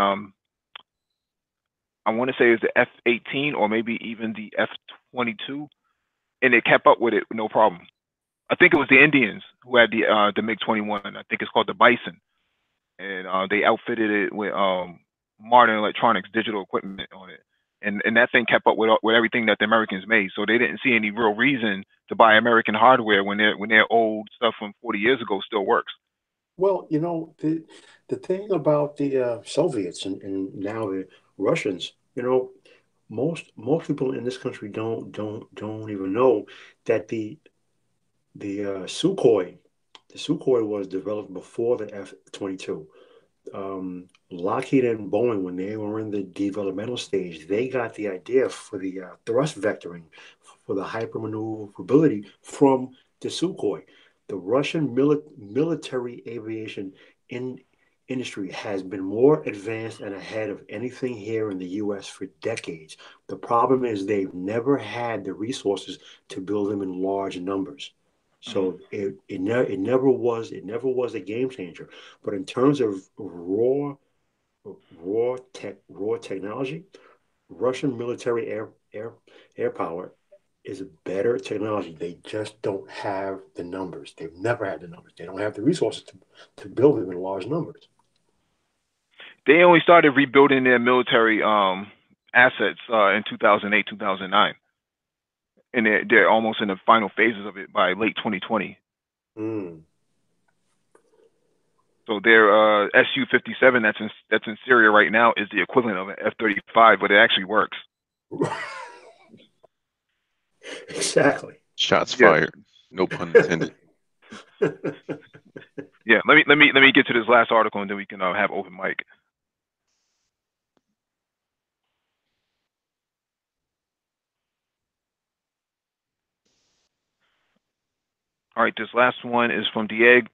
I want to say it was the F-18 or maybe even the F-22, and it kept up with it no problem. I think it was the Indians who had the MiG-21. I think it's called the Bison, and they outfitted it with modern electronics, digital equipment on it, and that thing kept up with everything that the Americans made. So they didn't see any real reason to buy American hardware when their old stuff from 40 years ago still works. Well, the thing about the Soviets and now the Russians, most people in this country don't even know that the Sukhoi was developed before the F-22. Lockheed and Boeing, when they were in the developmental stage, they got the idea for the thrust vectoring for the hypermaneuverability from the Sukhoi. The Russian military aviation in industry has been more advanced and ahead of anything here in the U.S. for decades. The problem is they've never had the resources to build them in large numbers. Hmm. So it never was a game changer. But in terms of raw technology, Russian military air power is a better technology. They just don't have the numbers. They've never had the numbers. They don't have the resources to build them in large numbers. They only started rebuilding their military assets in 2008, 2009, and they're almost in the final phases of it by late 2020. Mm. So their Su-57 that's in Syria right now is the equivalent of an F-35, but it actually works. Exactly. Shots Yeah, fired. No pun intended. yeah. Let me get to this last article, and then we can have open mic. All right, this last one is from Diego.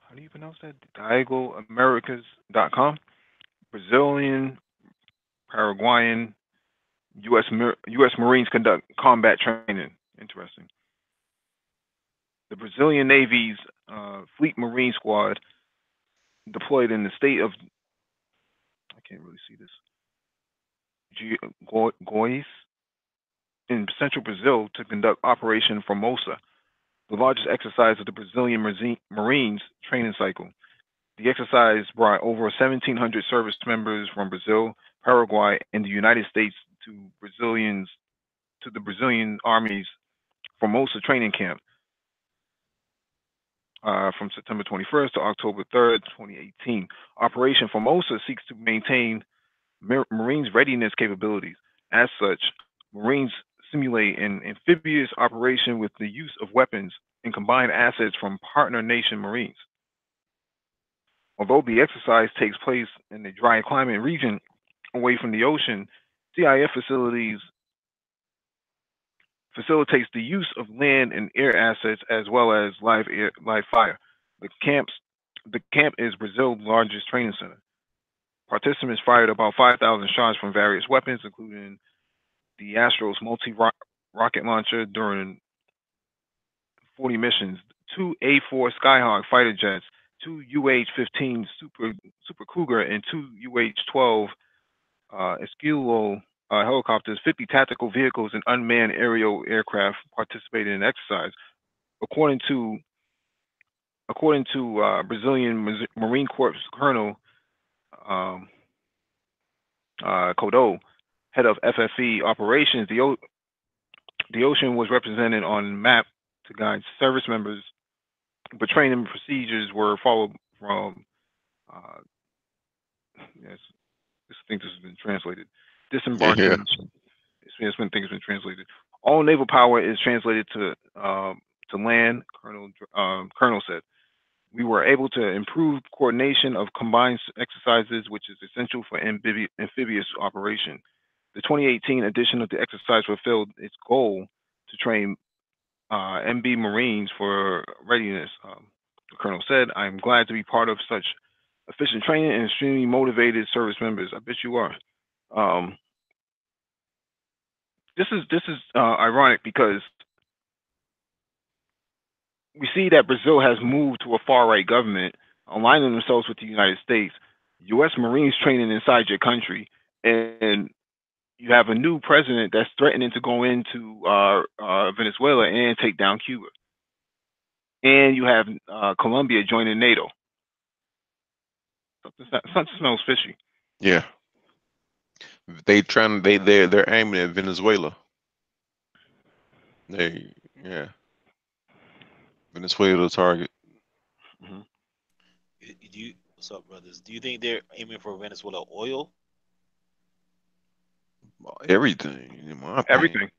How do you pronounce that? DiegoAmericas.com. Brazilian, Paraguayan, U.S. Marines conduct combat training. Interesting. The Brazilian Navy's Fleet Marine Squad deployed in the state of I can't really see this Goiás in central Brazil to conduct Operation Formosa, the largest exercise of the Brazilian Marines training cycle. The exercise brought over 1,700 service members from Brazil, Paraguay, and the United States to Brazilians to the Brazilian Army's Formosa training camp from September 21st to October 3rd, 2018. Operation Formosa seeks to maintain Marines' readiness capabilities. As such, Marines simulate an amphibious operation with the use of weapons and combined assets from partner nation Marines. Although the exercise takes place in a dry climate region away from the ocean, CIF facilitates the use of land and air assets as well as live fire. The camp is Brazil's largest training center. Participants fired about 5,000 shots from various weapons, including the Astros multi-rocket launcher during 40 missions, two A-4 Skyhawk fighter jets, two UH-15 Super Cougar, and two UH-12 Esquilo helicopters, 50 tactical vehicles, and unmanned aerial aircraft participated in the exercise. According to Brazilian Marine Corps Colonel um, Kodo, head of FFE operations, The ocean was represented on the map to guide service members, but training procedures were followed from. Uh, yes, I think this has been translated. Yeah. Disembarkation. It's when things have been translated. All naval power is translated to land. Colonel said. We were able to improve coordination of combined exercises, which is essential for amphibious operation. The 2018 edition of the exercise fulfilled its goal to train MB Marines for readiness. The colonel said, I am glad to be part of such efficient training and extremely motivated service members. I bet you are. Um, this is ironic because we see that Brazil has moved to a far right government, aligning themselves with the United States. U.S. Marines training inside your country, and you have a new president that's threatening to go into Venezuela and take down Cuba. And you have Colombia joining NATO. Something smells fishy. Yeah. They're aiming at Venezuela. Yeah. Venezuela target. Mm-hmm. What's up, brothers? Do you think they're aiming for Venezuela oil? Everything, in my opinion. Everything.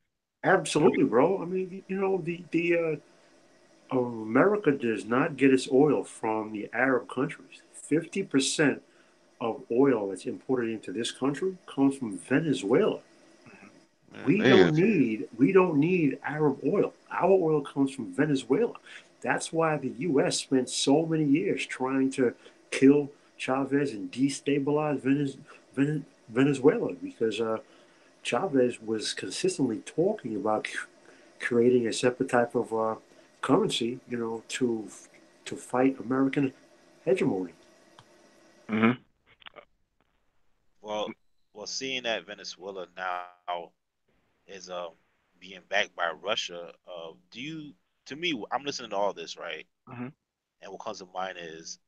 Absolutely, bro. I mean, you know, the America does not get its oil from the Arab countries. 50% of oil that's imported into this country comes from Venezuela. Man, We don't need Arab oil. Our oil comes from Venezuela. That's why the U.S. spent so many years trying to kill Chavez and destabilize Venezuela because Chavez was consistently talking about creating a separate type of currency, you know, to fight American hegemony. Mm-hmm. Well, seeing that Venezuela now is being backed by Russia, do you? To me, I'm listening to all this, right? Mm-hmm. And what comes to mind is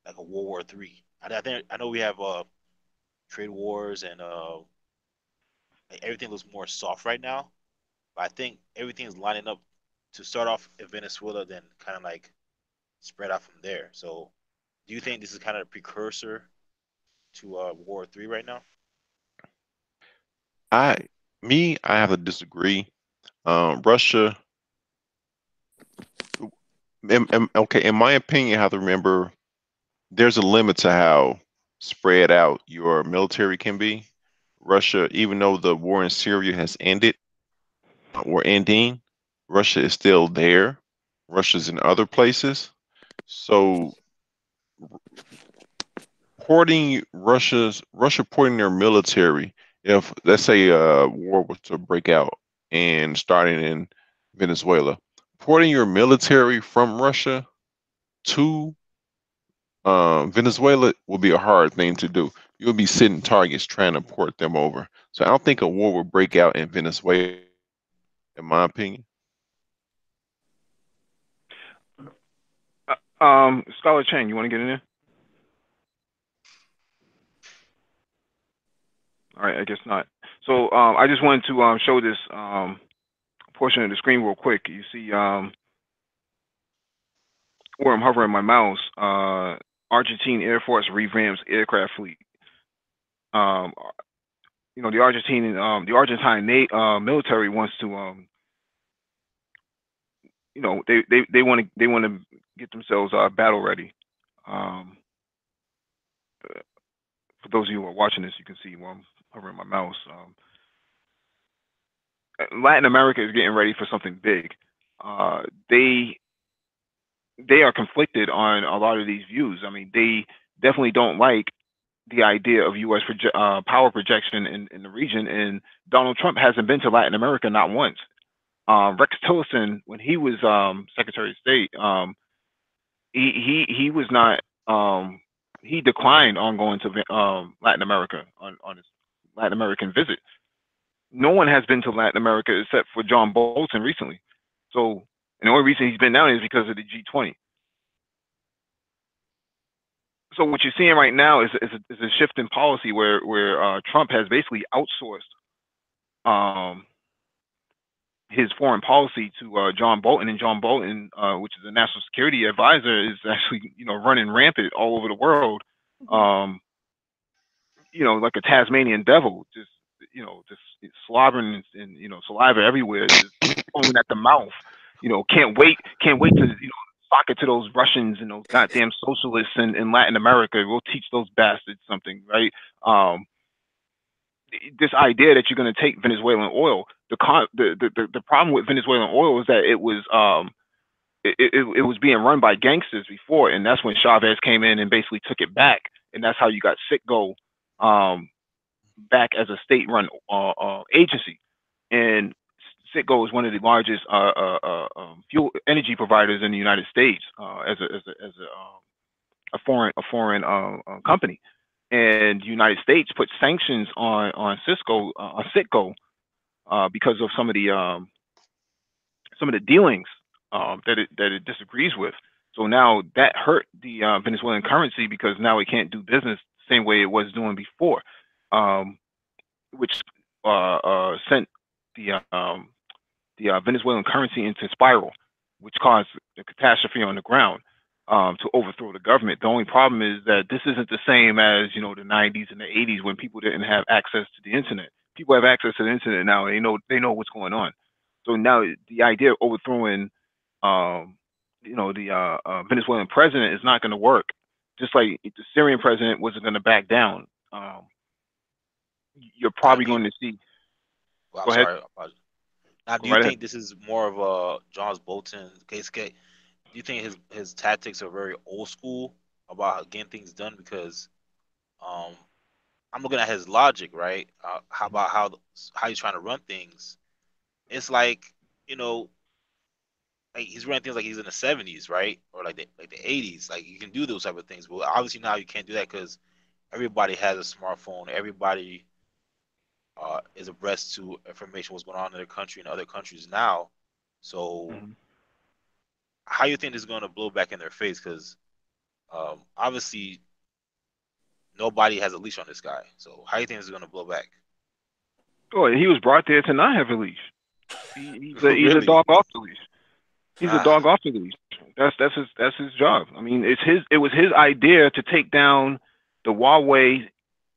like a World War III. I know we have trade wars and like everything looks more soft right now. But I think everything is lining up to start off in Venezuela, then kind of like spread out from there. So, do you think this is kind of a precursor to War 3 right now? I I have to disagree. Russia, okay, in my opinion, you have to remember there's a limit to how spread out your military can be. Russia, even though the war in Syria has ended or ending, Russia is still there. Russia's in other places. So Russia porting their military, if let's say a war was to break out and starting in Venezuela, porting your military from Russia to Venezuela will be a hard thing to do. You'll be sitting targets trying to port them over. So I don't think a war will break out in Venezuela, in my opinion. Scholar Chen, you want to get in there? All right, I guess not. So I just wanted to show this portion of the screen real quick. You see where I'm hovering my mouse. Argentine Air Force revamps aircraft fleet. Um, you know, the Argentine military wants to you know, they want to get themselves battle ready. Um, for those of you who are watching this, you can see where I'm hovering my mouse. Latin America is getting ready for something big. Uh, they they are conflicted on a lot of these views. I mean, they definitely don't like the idea of U.S. Power projection in the region, and Donald Trump hasn't been to Latin America not once. Rex Tillerson, when he was Secretary of State, he was not he declined on going to Latin America on his Latin American visit. No one has been to Latin America except for John Bolton recently. So, and the only reason he's been down is because of the G20. So what you're seeing right now is a shift in policy where Trump has basically outsourced his foreign policy to John Bolton, and John Bolton, which is a national security advisor, is actually running rampant all over the world, like a Tasmanian devil, just slobbering and saliva everywhere, just foaming at the mouth. Can't wait to sock it to those Russians and those goddamn socialists in Latin America. We'll teach those bastards something, right? This idea that you're going to take Venezuelan oil. The problem with Venezuelan oil is that it was being run by gangsters before, and that's when Chavez came in and basically took it back, and that's how you got Citgo back as a state-run agency. And Citgo is one of the largest fuel energy providers in the United States as a foreign company. And the United States put sanctions on Citgo because of some of the dealings that it disagrees with. So now that hurt the Venezuelan currency, because now it can't do business the same way it was doing before, which sent the Venezuelan currency into spiral, which caused a catastrophe on the ground to overthrow the government. The only problem is that this isn't the same as the 90s and the 80s, when people didn't have access to the internet. People have access to the internet now. They know what's going on. So now the idea of overthrowing the Venezuelan president is not going to work. Just like the Syrian president wasn't going to back down. You're probably going to see. Well, Go I'm ahead. sorry. Now, do Go you right think ahead. this is more of a John Bolton case? Do you think his tactics are very old school about getting things done? Because um, I'm looking at his logic, right? How about how he's trying to run things? It's like, like he's running things like he's in the 70s, right? Or like the 80s. Like you can do those type of things, but obviously now you can't do that because everybody has a smartphone. Everybody is abreast to information what's going on in their country and other countries now. So Mhm. how you think this is going to blow back in their face? Because obviously nobody has a leash on this guy. So how you think this is going to blow back? Oh, he was brought there to not have a leash. He's a Really? dog off the leash. He's a Ah, dog off the leash. That's his job. I mean, it was his idea to take down the Huawei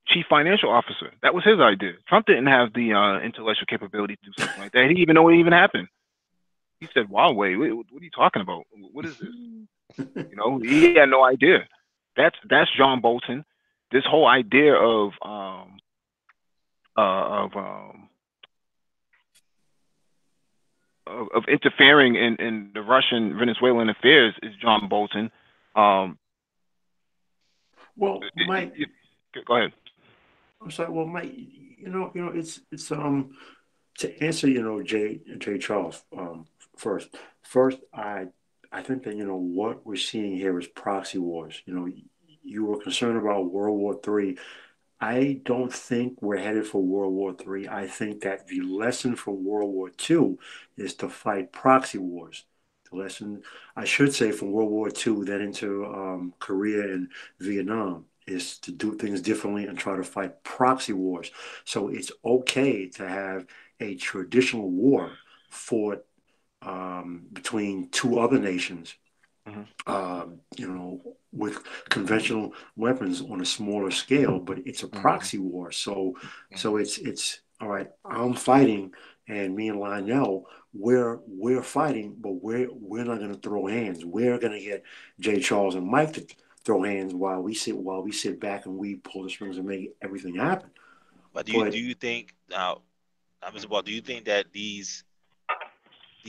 chief financial officer. That was his idea. Trump didn't have the intellectual capability to do something like that. He didn't even know it even happened. He said, "Huawei, what are you talking about? What is this?" He had no idea. That's John Bolton. This whole idea of of interfering in the Russian Venezuelan affairs is John Bolton. Um, Well, Mike, Go ahead. I'm sorry. Well, Mike, it's to answer, Jay Charles, first, I think that, what we're seeing here is proxy wars. You were concerned about World War III. I don't think we're headed for World War III. I think that the lesson from World War II is to fight proxy wars. The lesson, I should say, from World War II, then into Korea and Vietnam, is to do things differently and try to fight proxy wars. So it's okay to have a traditional war fought between two other nations, Mhm. with conventional weapons on a smaller scale, but it's a Mhm. proxy war. So, so mhm. it's all right. I'm fighting, and me and Lionel, we're fighting, but we're not going to throw hands. We're going to get Jay Charles and Mike to throw hands while we sit back and we pull the strings and make everything happen. But do But you think now, Mr. Ball, do you think that these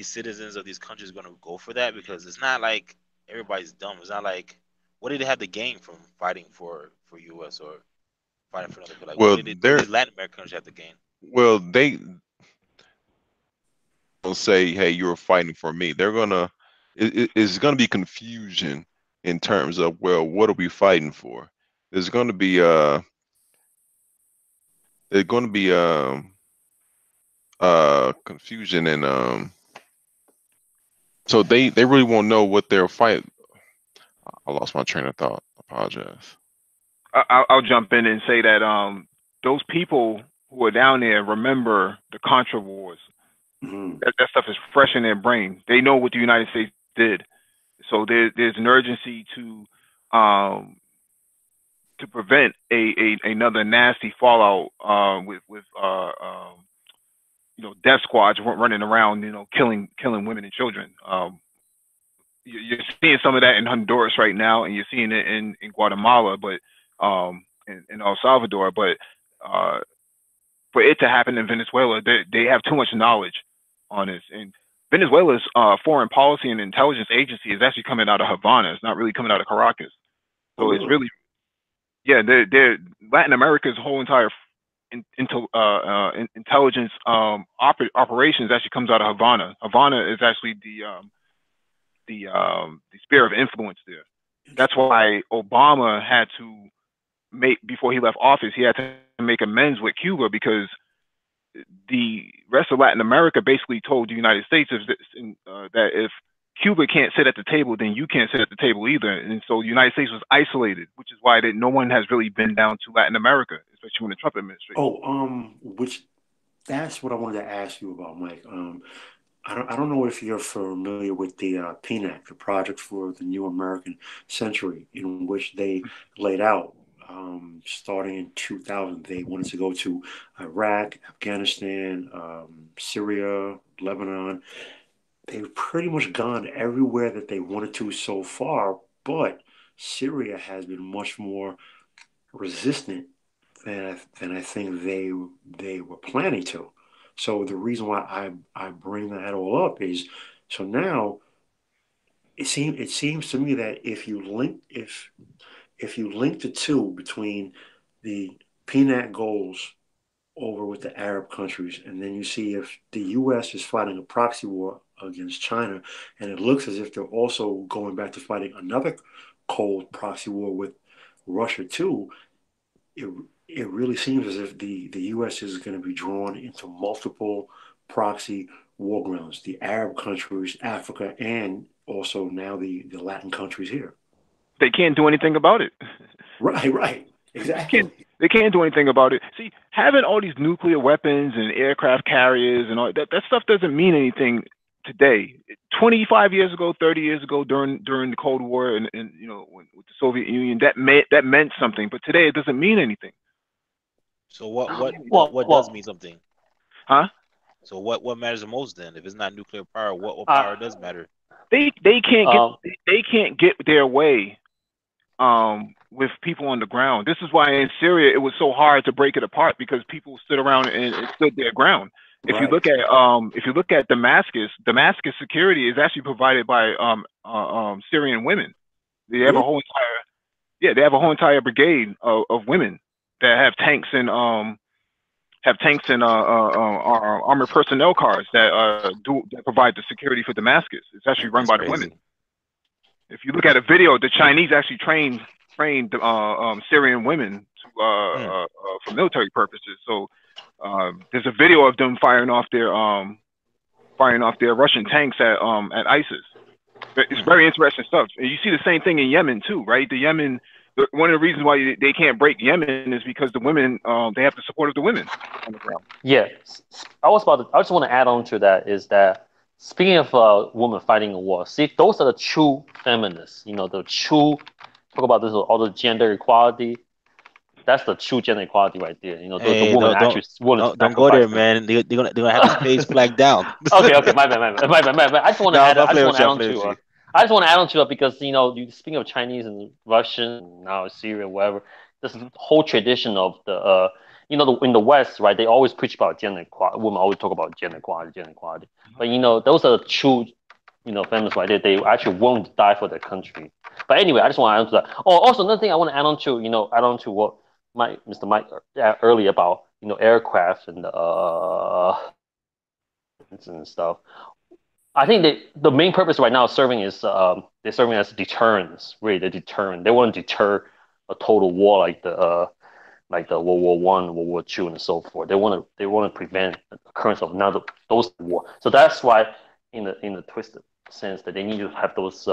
citizens of these countries are going to go for that? Because it's not like everybody's dumb. It's not like what did they have to gain from fighting for U.S. or fighting for another? Like Well, what they're did Latin American countries have to gain? they don't say, "Hey, you're fighting for me." They're gonna it's gonna be confusion in terms of, well, what are we fighting for? There's gonna be there's gonna be confusion, and so they really won't know what they're fight. I lost my train of thought. Apologize. I'll jump in and say that those people who are down there remember the Contra Wars. Mm-hmm. That stuff is fresh in their brain. They know what the United States did, so there's an urgency um, to prevent another nasty fallout with death squads running around, killing women and children. You're seeing some of that in Honduras right now, and you're seeing it in Guatemala, but in El Salvador. But for it to happen in Venezuela, they have too much knowledge on this. And Venezuela's foreign policy and intelligence agency is actually coming out of Havana. It's not really coming out of Caracas. Oh, So it's really, yeah, they're Latin America's whole entire intelligence operations actually comes out of Havana. Havana is actually the sphere of influence there. That's why Obama had to before he left office, he had to make amends with Cuba, because the rest of Latin America basically told the United States that if Cuba can't sit at the table, then you can't sit at the table either. And so the United States was isolated, which is why no one has really been down to Latin America, especially when the Trump administration. Which that's what I wanted to ask you about, Mike. I don't know if you're familiar with the PNAC, the Project for the New American Century, in which they laid out, starting in 2000, they wanted to go to Iraq, Afghanistan, Syria, Lebanon. They've pretty much gone everywhere that they wanted to so far, but Syria has been much more resistant than I think they were planning to. So the reason why I bring that all up is, so now it seems to me that if you link the two between the PNAC goals over with the Arab countries, and then you see if the U.S. is fighting a proxy war against China, and it looks as if they're also going back to fighting another cold proxy war with Russia too. It it really seems as if the U.S. is going to be drawn into multiple proxy war grounds: the Arab countries, Africa, and also now the Latin countries here. They can't do anything about it. Right, exactly. They can't do anything about it. See, having all these nuclear weapons and aircraft carriers and all that stuff doesn't mean anything today. 25 years ago, 30 years ago, during the Cold War, and with the Soviet Union, that meant something. But today, it doesn't mean anything. So what does mean something? Huh? So what matters the most then? If it's not nuclear power, what power does matter? They can't get their way with people on the ground. This is why in Syria it was so hard to break it apart, because people stood around and stood their ground. If you look at Damascus security is actually provided by Syrian women. They have a whole entire brigade of women that have tanks and armored personnel cars that provide the security for Damascus. It's actually run by the women. If you look at a video, the Chinese actually trained Syrian women for military purposes. So there's a video of them firing off their Russian tanks at ISIS. It's very interesting stuff. And you see the same thing in Yemen too, right? One of the reasons why they can't break Yemen is because the women, they have the support of the women on the ground. Yeah, I just want to add on to that, is that speaking of women fighting a war, see, those are the true feminists. The true, talk about this, all the gender equality. That's the true gender equality right there. The woman actually willing to don't go there, man. They're gonna have this page flagged down. Okay, my bad. I just want to add on to it because you speaking of Chinese and Russian, now Syria, whatever. This whole tradition of the in the West, right? They always preach about gender equality. Women always talk about gender equality. But those are the true feminists right there. They actually won't die for their country. But anyway, I just want to add on to that. Oh, also another thing I want to add on to what Mr. Mike earlier about aircraft and and stuff. I think the main purpose right now serving is they're serving as deterrence. Really, they're deterrent. They want to deter a total war like the World War I, World War II, and so forth. They want to prevent the occurrence of those war. So that's why, in the twisted sense, that they need to have those.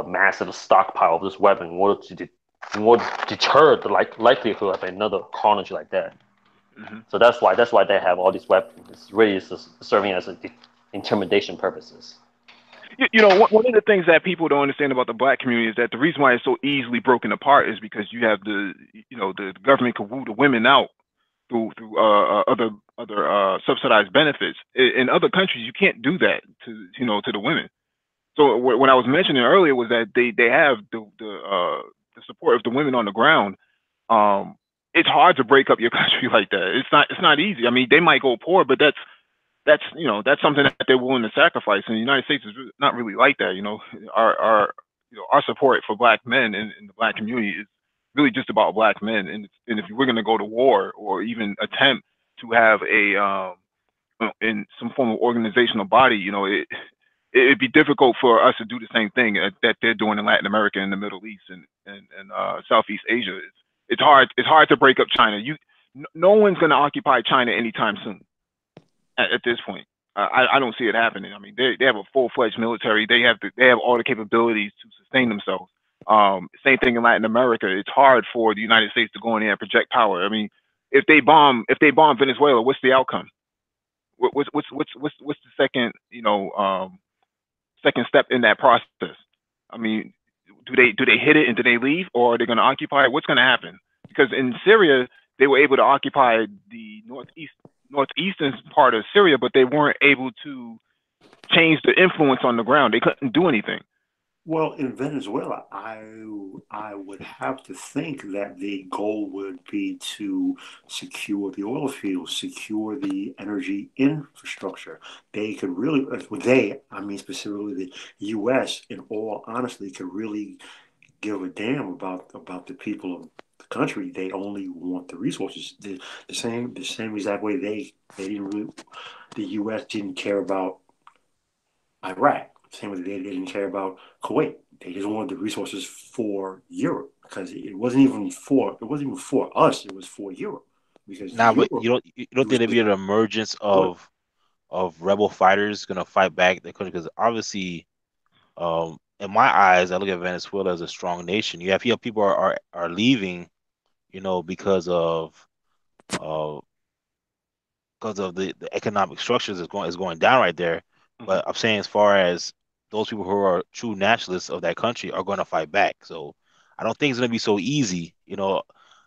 Massive stockpile of this weapon in order to deter the likelihood of another carnage like that. Hmm. So that's why they have all these weapons. It's really just serving as a intimidation purposes. One of the things that people don't understand about the black community is that the reason why it's so easily broken apart is because you have the government can woo the women out through other subsidized benefits. In other countries, you can't do that to the women. So what I was mentioning earlier was that they have the support of the women on the ground. Um, it's hard to break up your country like that. It's not easy. I mean, they might go poor, but that's something that they're willing to sacrifice. And the United States is not really like that. Our support for black men in the black community is really just about black men. And if we're going to go to war or even attempt to have in some form of organizational body, it'd be difficult for us to do the same thing that they're doing in Latin America and the Middle East and Southeast Asia. It's hard. It's hard to break up China. No one's going to occupy China anytime soon at this point. I don't see it happening. I mean, they have a full fledged military. They have all the capabilities to sustain themselves. Same thing in Latin America. It's hard for the United States to go in there and project power. I mean, if they bomb Venezuela, what's the outcome? What's the second step in that process? I mean, do they hit it and do they leave, or are they going to occupy it? What's going to happen? Because in Syria, they were able to occupy the northeastern part of Syria, but they weren't able to change the influence on the ground. They couldn't do anything. Well, in Venezuela, I would have to think that the goal would be to secure the oil fields, secure the energy infrastructure. They could really, I mean specifically the U.S. In all honesty, could really give a damn about the people of the country. They only want the resources. The same exact way they didn't really, the U.S. didn't care about Iraq. Same way they didn't care about Kuwait. They just wanted the resources for Europe because it wasn't even for us. It was for Europe because Nah, but Europe you don't think used there'd to. be an emergence Go of rebel fighters gonna fight back the country? Because obviously, in my eyes, I look at Venezuela as a strong nation. You have people are leaving, because uh of the economic structures is going down right there. Mhm. But I'm saying as far as those people who are true nationalists of that country are going to fight back. So I don't think it's going to be so easy,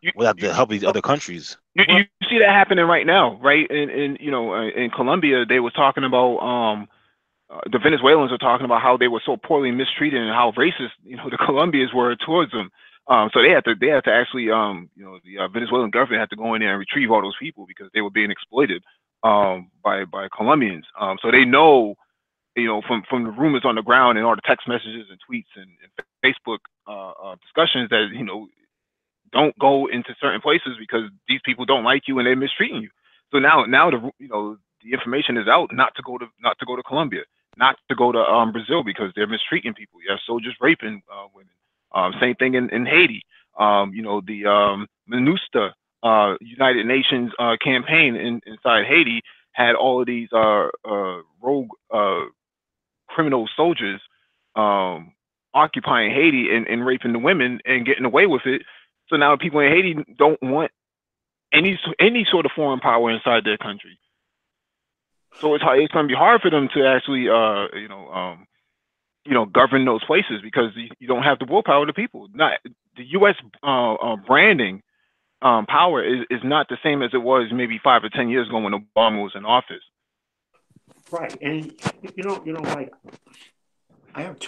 You, without you, the help of these other countries. you see that happening right now, right? In Colombia, they were talking about the Venezuelans are talking about how they were so poorly mistreated and how racist the Colombians were towards them. So they had to actually the Venezuelan government had to go in there and retrieve all those people because they were being exploited by Colombians. So they know from the rumors on the ground and all the text messages and tweets and Facebook discussions that don't go into certain places because these people don't like you and they're mistreating you. So now the information is out not to go to Colombia, not to go to Brazil because they're mistreating people. You have soldiers raping women. Same thing in Haiti. The MINUSTA United Nations campaign inside Haiti had all of these rogue criminal soldiers um, occupying Haiti and raping the women and getting away with it. So now people in Haiti don't want any sort of foreign power inside their country. So it's going to be hard for them to actually govern those places because you don't have the willpower of the people. Not the U.S. Branding power is not the same as it was maybe 5 or 10 years ago when Obama was in office. right, and like I have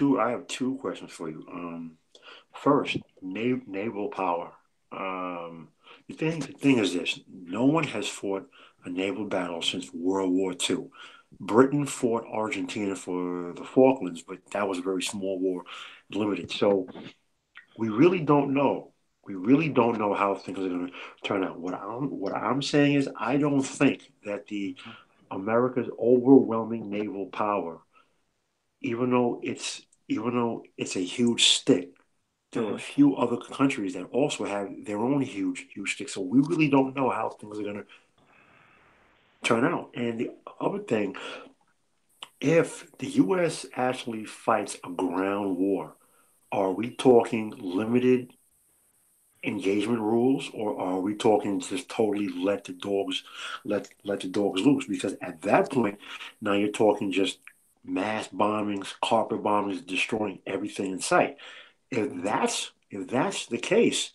two questions for you. First, naval power. Um, the thing is this: no one has fought a naval battle since World War II. Britain fought Argentina for the Falklands, but that was a very small war, limited. So we really don't know. We really don't know how things are going to turn out. What I'm saying is, I don't think that the America's overwhelming naval power, even though it's a huge stick, there are a Mhm. few other countries that also have their own huge sticks. So we really don't know how things are going to turn out. And the other thing, if the U.S. actually fights a ground war, are we talking limited engagement rules, or are we talking just totally let the dogs loose? Because at that point, now you're talking just mass bombings, carpet bombings, destroying everything in sight. If that's the case,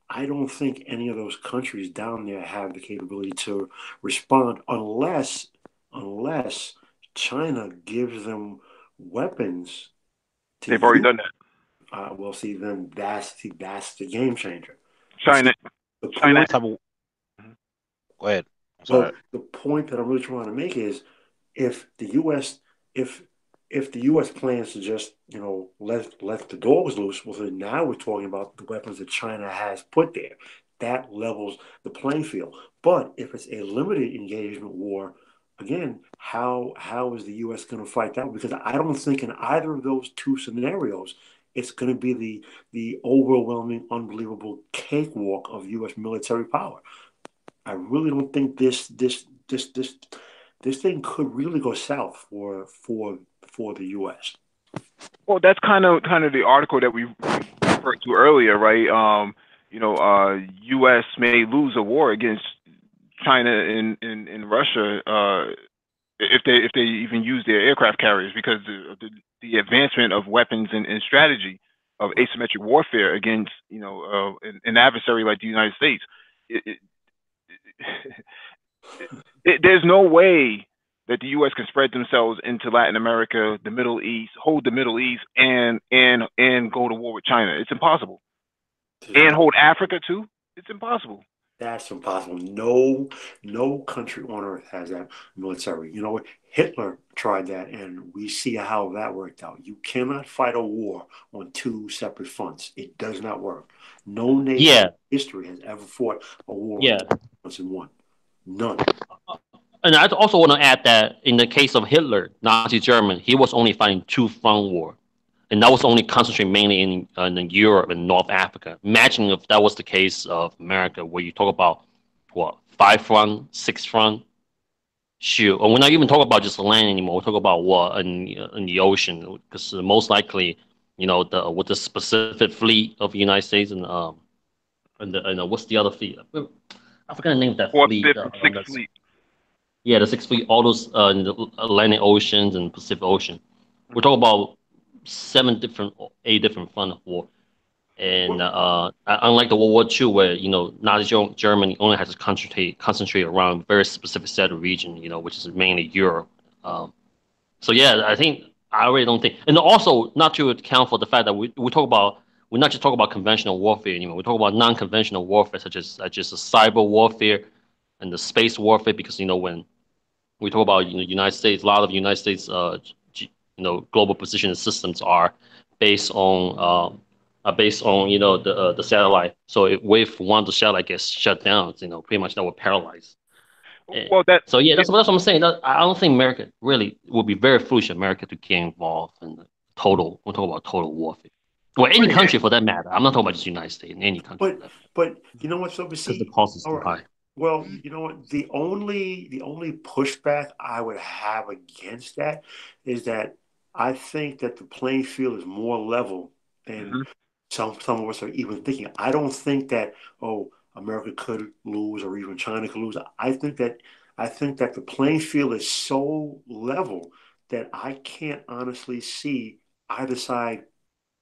I don't think any of those countries down there have the capability to respond unless China gives them weapons to They've already use. done that. Well, see, then that's the game changer. China, The China. point. Go ahead. I'm Well, sorry. the point that I'm really trying to make is if the U.S. if if the U.S. plans to just let the dogs loose, well then now we're talking about the weapons that China has put there. That levels the playing field. But if it's a limited engagement war, again, how is the U.S. going to fight that? Because I don't think in either of those two scenarios it's going to be the overwhelming, unbelievable cakewalk of U.S. military power. I really don't think this thing could really go south for the U.S. Well, that's kind of the article that we referred to earlier, right? U.S. may lose a war against China and Russia if they even use their aircraft carriers because the advancement of weapons and strategy of asymmetric warfare against an adversary like the United States. It, there's no way that the U.S. can spread themselves into Latin America, the Middle East, hold the Middle East, and go to war with China. It's impossible. And hold Africa too. It's impossible. That's impossible. No country on earth has that military. You know, Hitler tried that, and we see how that worked out. You cannot fight a war on two separate fronts. It does not work. No nation Yeah, in history has ever fought a war on yeah. two fronts in one. None. And I also want to add that in the case of Hitler, Nazi Germany, he was only fighting two front war, and that was only concentrated mainly in Europe and North Africa. Imagine if that was the case of America, where you talk about what 5 front, 6 front. Shoot, and we're not even talking about just the land anymore. We're talking about what in the ocean, because most likely, the with the specific fleet of the United States and what's the other fleet? I forgot the name of that Fourth, fleet. fifth, and sixth fleet. Yeah, the six fleet, all those in the Atlantic Oceans and Pacific Ocean. We're Mhm. talking about 7 different, 8 different front of war. And unlike the World War II, where Nazi Germany only has to concentrate around a very specific set of region, which is mainly Europe. Um, so yeah, I really don't think, and also not to account for the fact that we're not just talking about conventional warfare anymore. We talk about non-conventional warfare, such as the cyber warfare and the space warfare, because when we talk about United States, a lot of United States global positioning systems are based on the satellite. So if one of the satellite gets shut down, pretty much that will paralyze. Well, that So yeah, yeah, that's what I'm saying. I don't think America really would be very foolish America to get involved in the total. We're talking about total warfare. Well, any right. country for that matter. I'm not talking about just the United States. In any country for But that matter, but you know what, so because the see, cost is all too right. high. Well, you know what? The only pushback I would have against that is that I think that the playing field is more level than Hmm. some of us are even thinking. I don't think that, oh, America could lose or even China could lose. I think that the playing field is so level that I can't honestly see either side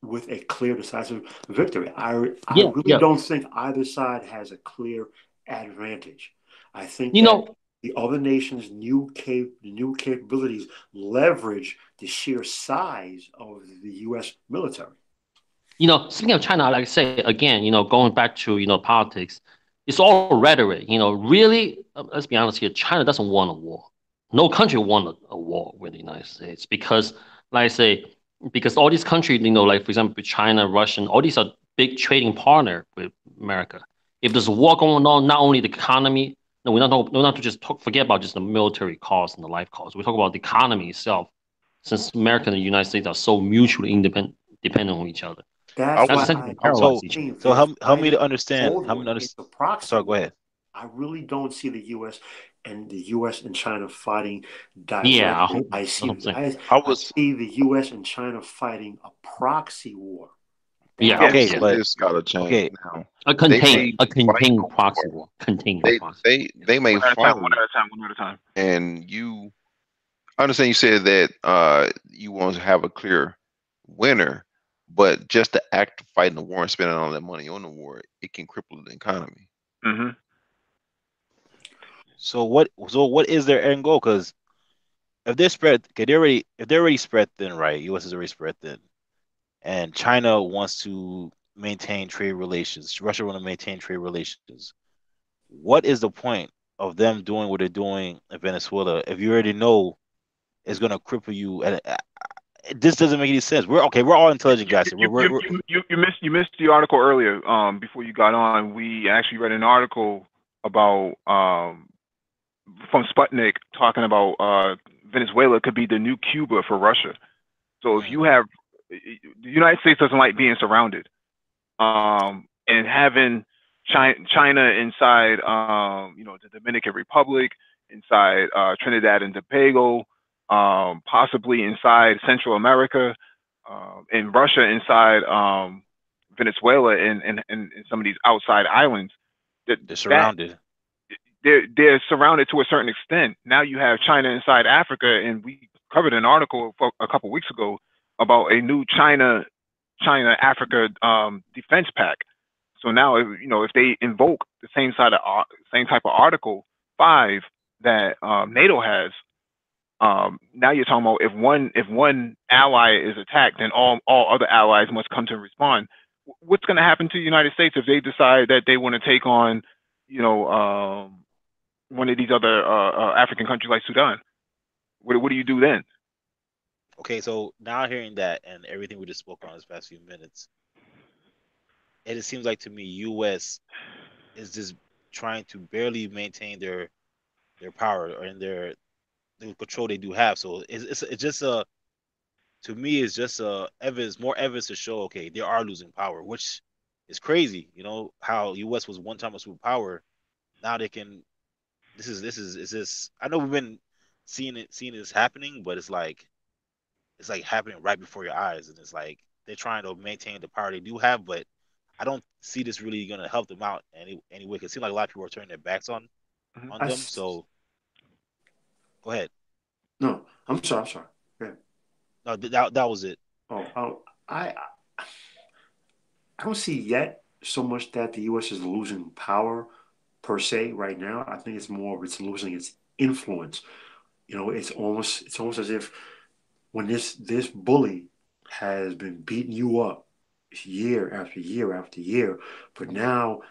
with a clear, decisive victory. I Yeah, really yeah. don't think either side has a clear advantage. I think You that know, the other nation's new capabilities leverage the sheer size of the U.S. military. Speaking of China, like I say again, going back to politics, it's all rhetoric. Really, let's be honest here. China doesn't want a war. No country won a war with the United States because, like I say, because all these countries, like for example, China, Russian, all these are big trading partner with America. If there's a war going on, not only the economy, no, we're not to just forget about just the military cost and the life cost. We talk about the economy itself, since America and the United States are so mutually independent, dependent on each other. I That's That's why was essentially I to I was paralyze So each other. think so this help me to rising understand. Cold Help me War to into understand. proxy Sorry, go war. ahead. I really don't see the U.S. and China fighting Yeah, I directly. hope. I That's what see I'm saying. I, I I was see the U.S. and China fighting a proxy war. Yeah, Yeah. Okay, Yes, but it's got to change okay, now. a They contained, may a fight contained proxy over. war, contained They proxy. they they may One at a time. fight, One at a time. One at a time. and you. I understand you said that you want to have a clear winner, but just the act of fighting the war and spending all that money on the war, it can cripple the economy. Mm-hmm. so what is their end goal? Because if they're spread, okay, if they're already spread thin, right? U.S. is already spread thin, and China wants to maintain trade relations. Russia want to maintain trade relations. What is the point of them doing what they're doing in Venezuela if you already know it's going to cripple you? And this doesn't make any sense. We're all intelligent guys. So You missed the article earlier. Before you got on, we actually read an article about from Sputnik talking about Venezuela could be the new Cuba for Russia. So if you have the United States doesn't like being surrounded, and having China inside, the Dominican Republic, inside Trinidad and Tobago, possibly inside Central America, and Russia inside Venezuela and some of these outside islands. That they're that surrounded. they're surrounded to a certain extent. Now you have China inside Africa, and we covered an article a couple weeks ago about a new China Africa defense pact. So now, if they invoke the same type of Article 5 that NATO has, now you're talking about if one ally is attacked, then all other allies must come to respond. What's going to happen to the United States if they decide that they want to take on, you know, one of these other African countries like Sudan? What do you do then? Okay, so now hearing that and everything we just spoke on this past few minutes, it just seems like to me U.S. is just trying to barely maintain their power or in their the control they do have. So it's just a to me it's just more evidence to show okay they are losing power, which is crazy. You know how U.S. was one time a superpower, now they can. This is this. I know we've been seeing this happening, but it's like happening right before your eyes, and it's like they're trying to maintain the power they do have, but I don't see this really going to help them out anyway. Cause it seems like a lot of people are turning their backs on Mhm. on them. So go ahead. No, I'm sorry. I'm sorry. Yeah. No, that was it. I I don't see yet so much that the U.S. is losing power per se right now. I think it's more of it's losing its influence. It's almost as if when this bully has been beating you up year after year after year, but now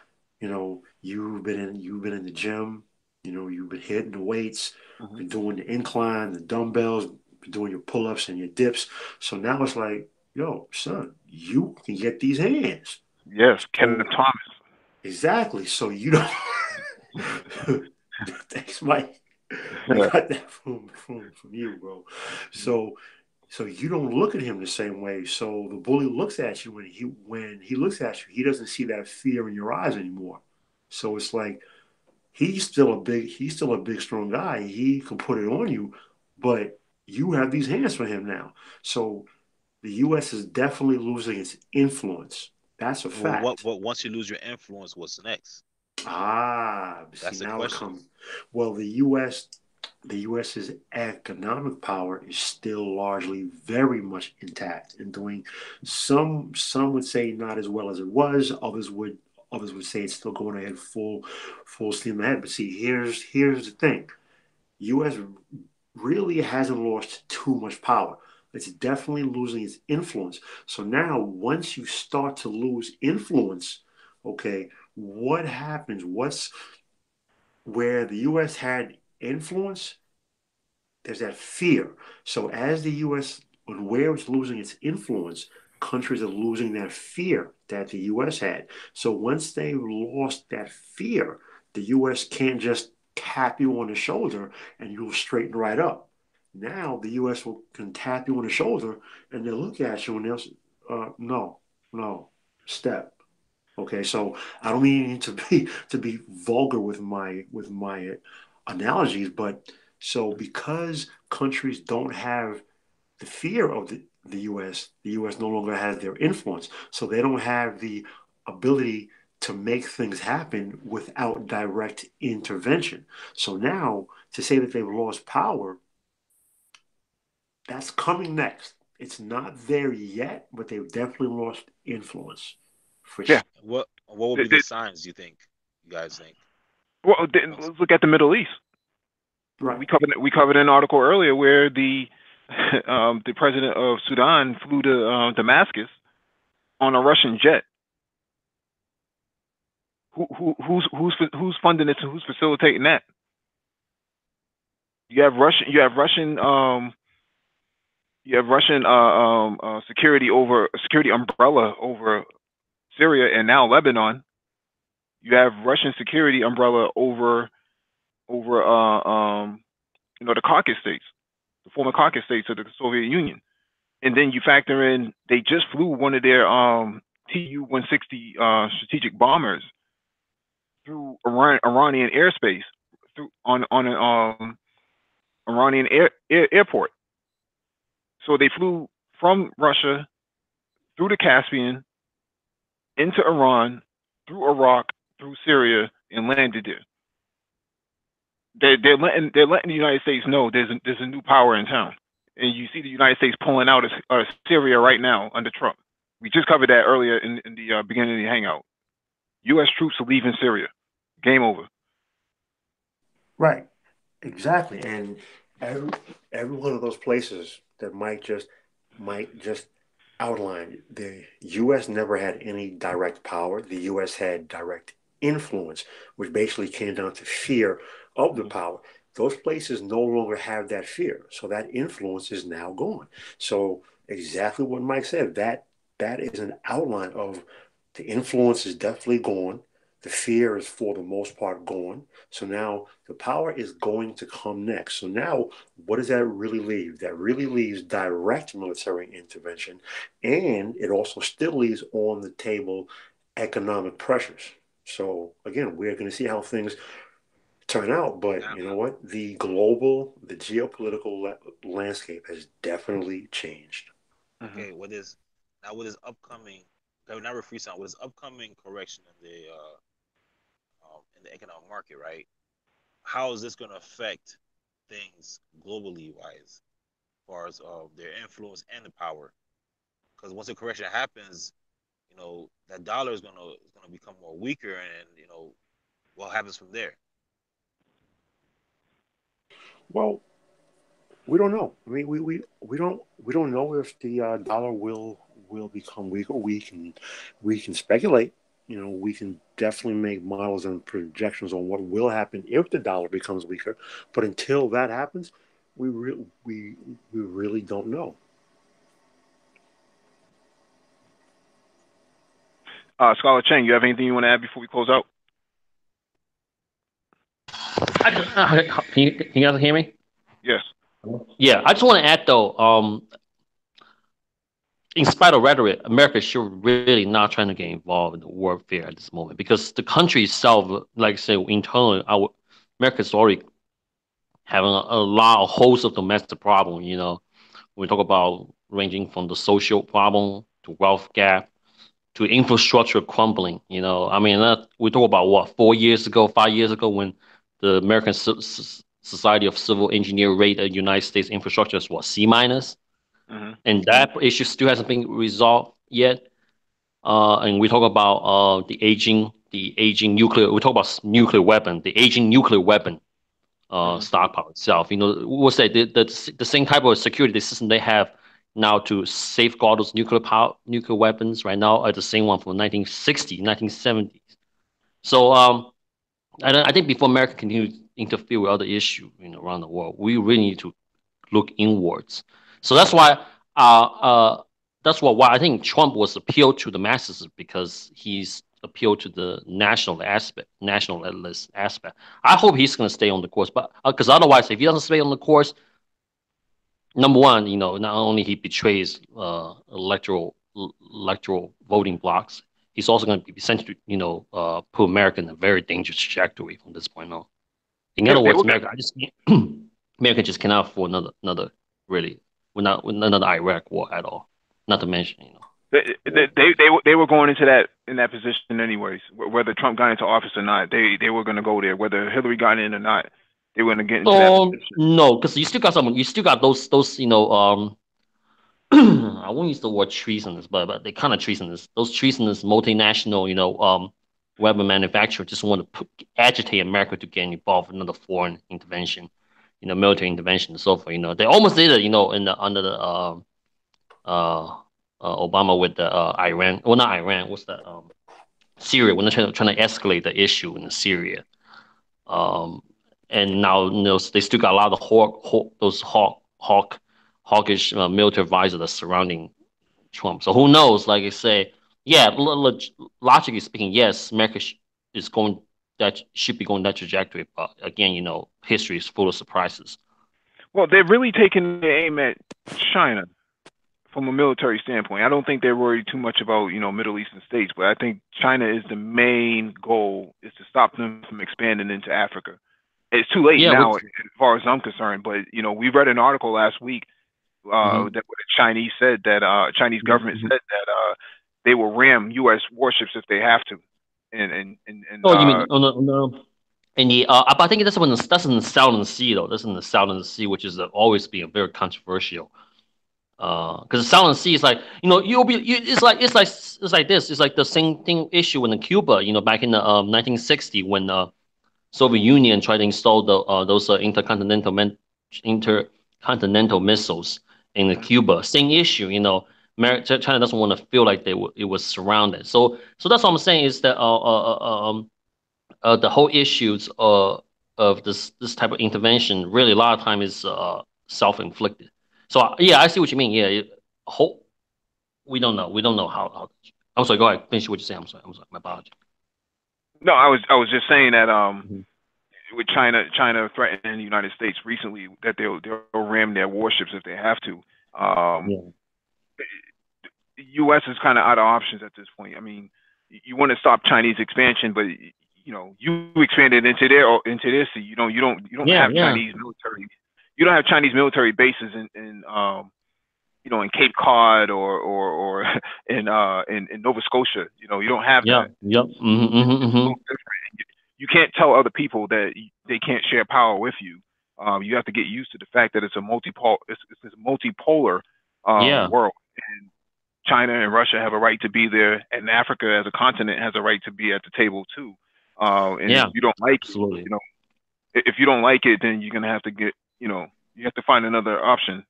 you've been in the gym, you've been hitting the weights, Mhm. been doing the incline, the dumbbells, been doing your pull-ups and your dips. So now it's like, yo, son, you can get these hands. Yes, Kenneth So Thomas. exactly. So you don't. Thanks, Mike. I Yeah. got that from you, bro. So you don't look at him the same way. So the bully looks at you when he looks at you, he doesn't see that fear in your eyes anymore. So it's like he's still a big strong guy. He can put it on you, but you have these hands for him now. So the U.S. is definitely losing its influence. That's a Well, fact. what once you lose your influence, what's next? See, That's the now it question. comes. Well, the U.S.'s economic power is still largely very much intact and doing some would say not as well as it was. Others would say it's still going ahead full steam ahead. But see, here's the thing. U.S. really hasn't lost too much power. It's definitely losing its influence. So now, once you start to lose influence, okay, what happens? What's where the U.S. had influence? There's that fear. So as the U.S. where it's losing its influence, countries are losing that fear that the U.S. had. So once they lost that fear, the U.S. can't just tap you on the shoulder and you'll straighten right up. Now the U.S. can tap you on the shoulder and they'll look at you and they'll say, no, no, step. Okay, so I don't mean to be vulgar with my analogies, but so because countries don't have the fear the U.S. no longer has their influence, so they don't have the ability to make things happen without direct intervention. So now to say that they've lost power, that's coming next. It's not there yet, but they've definitely lost influence. For Yeah. What would be It- the it- signs you think? You guys think? well, then let's look at the Middle East. right, We covered an article earlier where the the president of Sudan flew to Damascus on a Russian jet. Who's funding this and who's facilitating that? You have Russian security umbrella over Syria and now Lebanon. You have Russian security umbrella over the Caucasus states, the former Caucasus states of the Soviet Union. And then you factor in they just flew one of their Tu-160 strategic bombers through Iranian airspace through on an Iranian airport. So they flew from Russia through the Caspian into Iran, through Iraq, through Syria, and landed there. They're letting the United States know there's a new power in town, and you see the United States pulling out of Syria right now under Trump. We just covered that earlier in the beginning of the hangout. U.S. troops are leaving Syria. Game over. right, exactly. And every every one of those places that might just outline the U.S. never had any direct power. The U.S. had direct influence, which basically came down to fear of the power. Those places no longer have that fear, so that influence is now gone. So exactly what Mike said, that is an outline of the influence is definitely gone. The fear is for the most part gone. So now the power is going to come next. So now what does that really leave? That really leaves direct military intervention, and it also still leaves on the table economic pressures. So again, we're going to see how things turn out. But Now, you know what? The geopolitical landscape has definitely changed. Mm-hmm. okay, with this upcoming, okay, now we're freestyling with this upcoming correction in the economic market, right? How is this going to affect things globally wise, as far as their influence and the power? Because once the correction happens, that dollar is gonna become more weaker, and what happens from there? Well, we don't know. I mean, we don't know if the dollar will become weaker. We can speculate. We can definitely make models and projections on what will happen if the dollar becomes weaker. But until that happens, we really don't know. Scholar Cheng, you have anything you want to add before we close out? Can you guys hear me? Yes. Yeah, I just want to add though, in spite of rhetoric, America is sure really not trying to get involved in the warfare at this moment because the country itself, like I say, internally, America is already having a lot of host of domestic problem. We talk about ranging from the social problem to wealth gap to infrastructure crumbling. I mean, we talk about what 4 years ago, 5 years ago, when the American Society of Civil Engineer rated the United States infrastructure as what C minus, Mm-hmm. and that issue still hasn't been resolved yet. And we talk about the aging nuclear. We talk about nuclear weapon, the aging nuclear weapon Mm-hmm. stockpile itself. We'll say the same type of security system they have now to safeguard those nuclear weapons right now are the same one from 1960s, 1970s. So I think before America continues to interfere with other issues around the world, we really need to look inwards. So uh, uh, that's why I think Trump was appealed to the masses because he's appealed to the nationalist aspect. I hope he's going to stay on the course, but because otherwise, if he doesn't stay on the course, number one, not only he betrays electoral voting blocks, he's also going to be sent to put America in a very dangerous trajectory from this point on. In other They words, will get. America just cannot afford another really. with not the Iraq war at all. Not to mention, They were going into that position anyways. Whether Trump got into office or not, they were going to go there. Whether Hillary got in or not, they were going to get into that position. No, because you still got those I won't use the word treasonous, but they kind of treasonous. Those treasonous multinational, weapon manufacturers just want to agitate America to get involved in another foreign intervention, military intervention and so forth. They almost did it, under the Obama with the Iran. Well, not Iran. What's that? Syria. When they're trying to escalate the issue in Syria. And now they still got a lot of hawkish military advisors that's surrounding Trump. So who knows? Like I say, yeah, logically speaking, yes, America should be going that trajectory. But again, history is full of surprises. Well, they're really taking the aim at China from a military standpoint. I don't think they're worried too much about Middle Eastern states, but I think China is the main goal, is to stop them from expanding into Africa. It's too late now, as far as I'm concerned. But we read an article last week that the Chinese said that Chinese government said that they will ram U.S. warships if they have to. And you mean no? And but I think that's in the Southern Sea though. That's in the Southern Sea, which is always being very controversial. Because the Southern Sea is like it's like this. It's like the same thing issue in Cuba. Back in the 1960 when Soviet Union tried to install those intercontinental missiles in Cuba. Same issue, China doesn't want to feel like it was surrounded. So that's what I'm saying is that the whole issues of this type of intervention really a lot of time is self-inflicted. So yeah, I see what you mean. Yeah, we don't know how. I'm sorry. Go ahead. Finish what you say. I'm sorry. My apologies. No, I was just saying that with China threatening the United States recently that they'll ram their warships if they have to. The U.S. is kind of out of options at this point. I mean, you want to stop Chinese expansion, but you expanded into their sea. You don't have Chinese military. You don't have Chinese military bases in Cape Cod or in Nova Scotia. You don't have that. Yep. You can't tell other people that they can't share power with you. You have to get used to the fact that it's a multipolar world, and China and Russia have a right to be there, and Africa as a continent has a right to be at the table too. If you don't like it, if you don't like it, then you're gonna have to get, you have to find another option.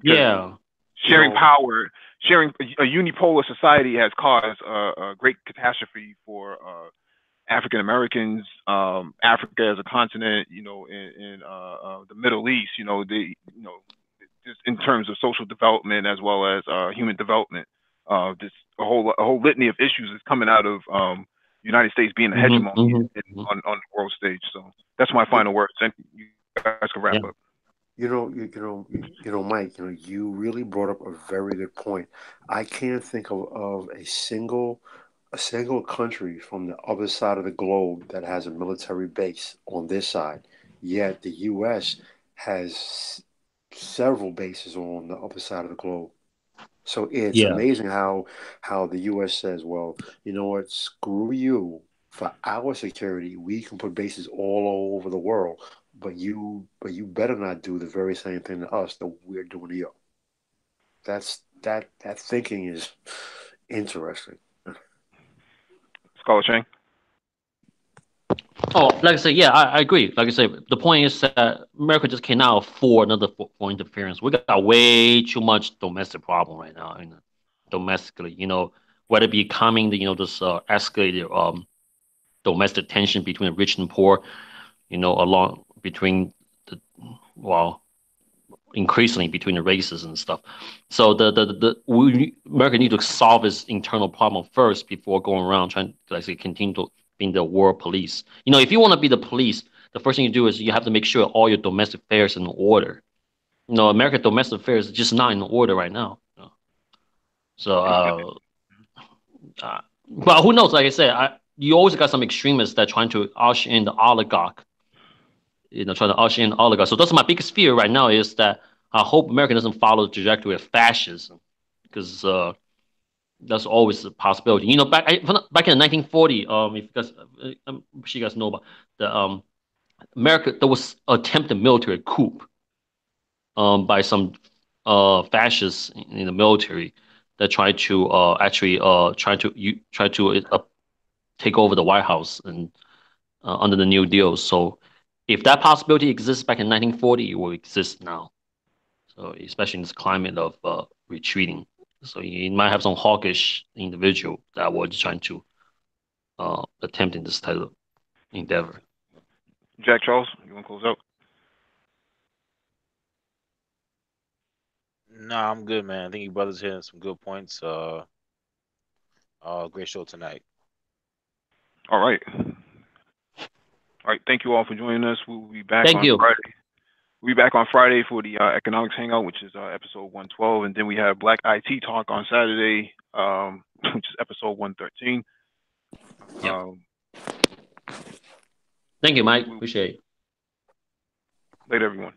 Sharing power, sharing a unipolar society has caused a great catastrophe for African Americans, Africa as a continent, in the Middle East, just in terms of social development as well as human development. Just a whole litany of issues is coming out of United States being a hegemony on the world stage. So that's my final words. And you guys can wrap up. Mike, you really brought up a very good point. I can't think of a single country from the other side of the globe that has a military base on this side. Yet the U.S. has several bases on the other side of the globe. So it's amazing how the U.S. says, well, you know what, screw you. For our security, we can put bases all over the world, but you better not do the very same thing to us that we're doing to you. That thinking is interesting. Scholar Chang. Oh, like I said, I agree. Like I said, the point is that America just cannot afford another foreign interference. We got way too much domestic problem right now, domestically. Whether it be coming, this escalated domestic tension between the rich and poor, along between increasingly between the races and stuff. So America need to solve its internal problem first before going around trying to, like I say, continue to being the world police. If you want to be the police, the first thing you do is you have to make sure all your domestic affairs are in order. American domestic affairs is just not in order right now. So, but who knows? Like I said, you always got some extremists that are trying to usher in the oligarch. Trying to usher in oligarchs. So that's my biggest fear right now is that I hope America doesn't follow the trajectory of fascism, because that's always a possibility. You know, back in the 1940, if you guys, I'm sure you guys know about the America, there was attempted military coup by some fascists in the military that tried to take over the White House and under the New Deal. So if that possibility exists back in 1940, it will exist now. So especially in this climate of retreating. So you might have some hawkish individual that was trying to attempt in this type of endeavor. Jack Charles, you want to close out? No, I'm good, man. I think you brothers hitting some good points. Great show tonight. All right. All right. Thank you all for joining us. We'll be back Thank on you. Friday. We'll be back on Friday for the economics hangout, which is episode 112, and then we have Black IT talk on Saturday, which is episode 113. Yeah. Thank you, Mike. Appreciate it. Later, everyone.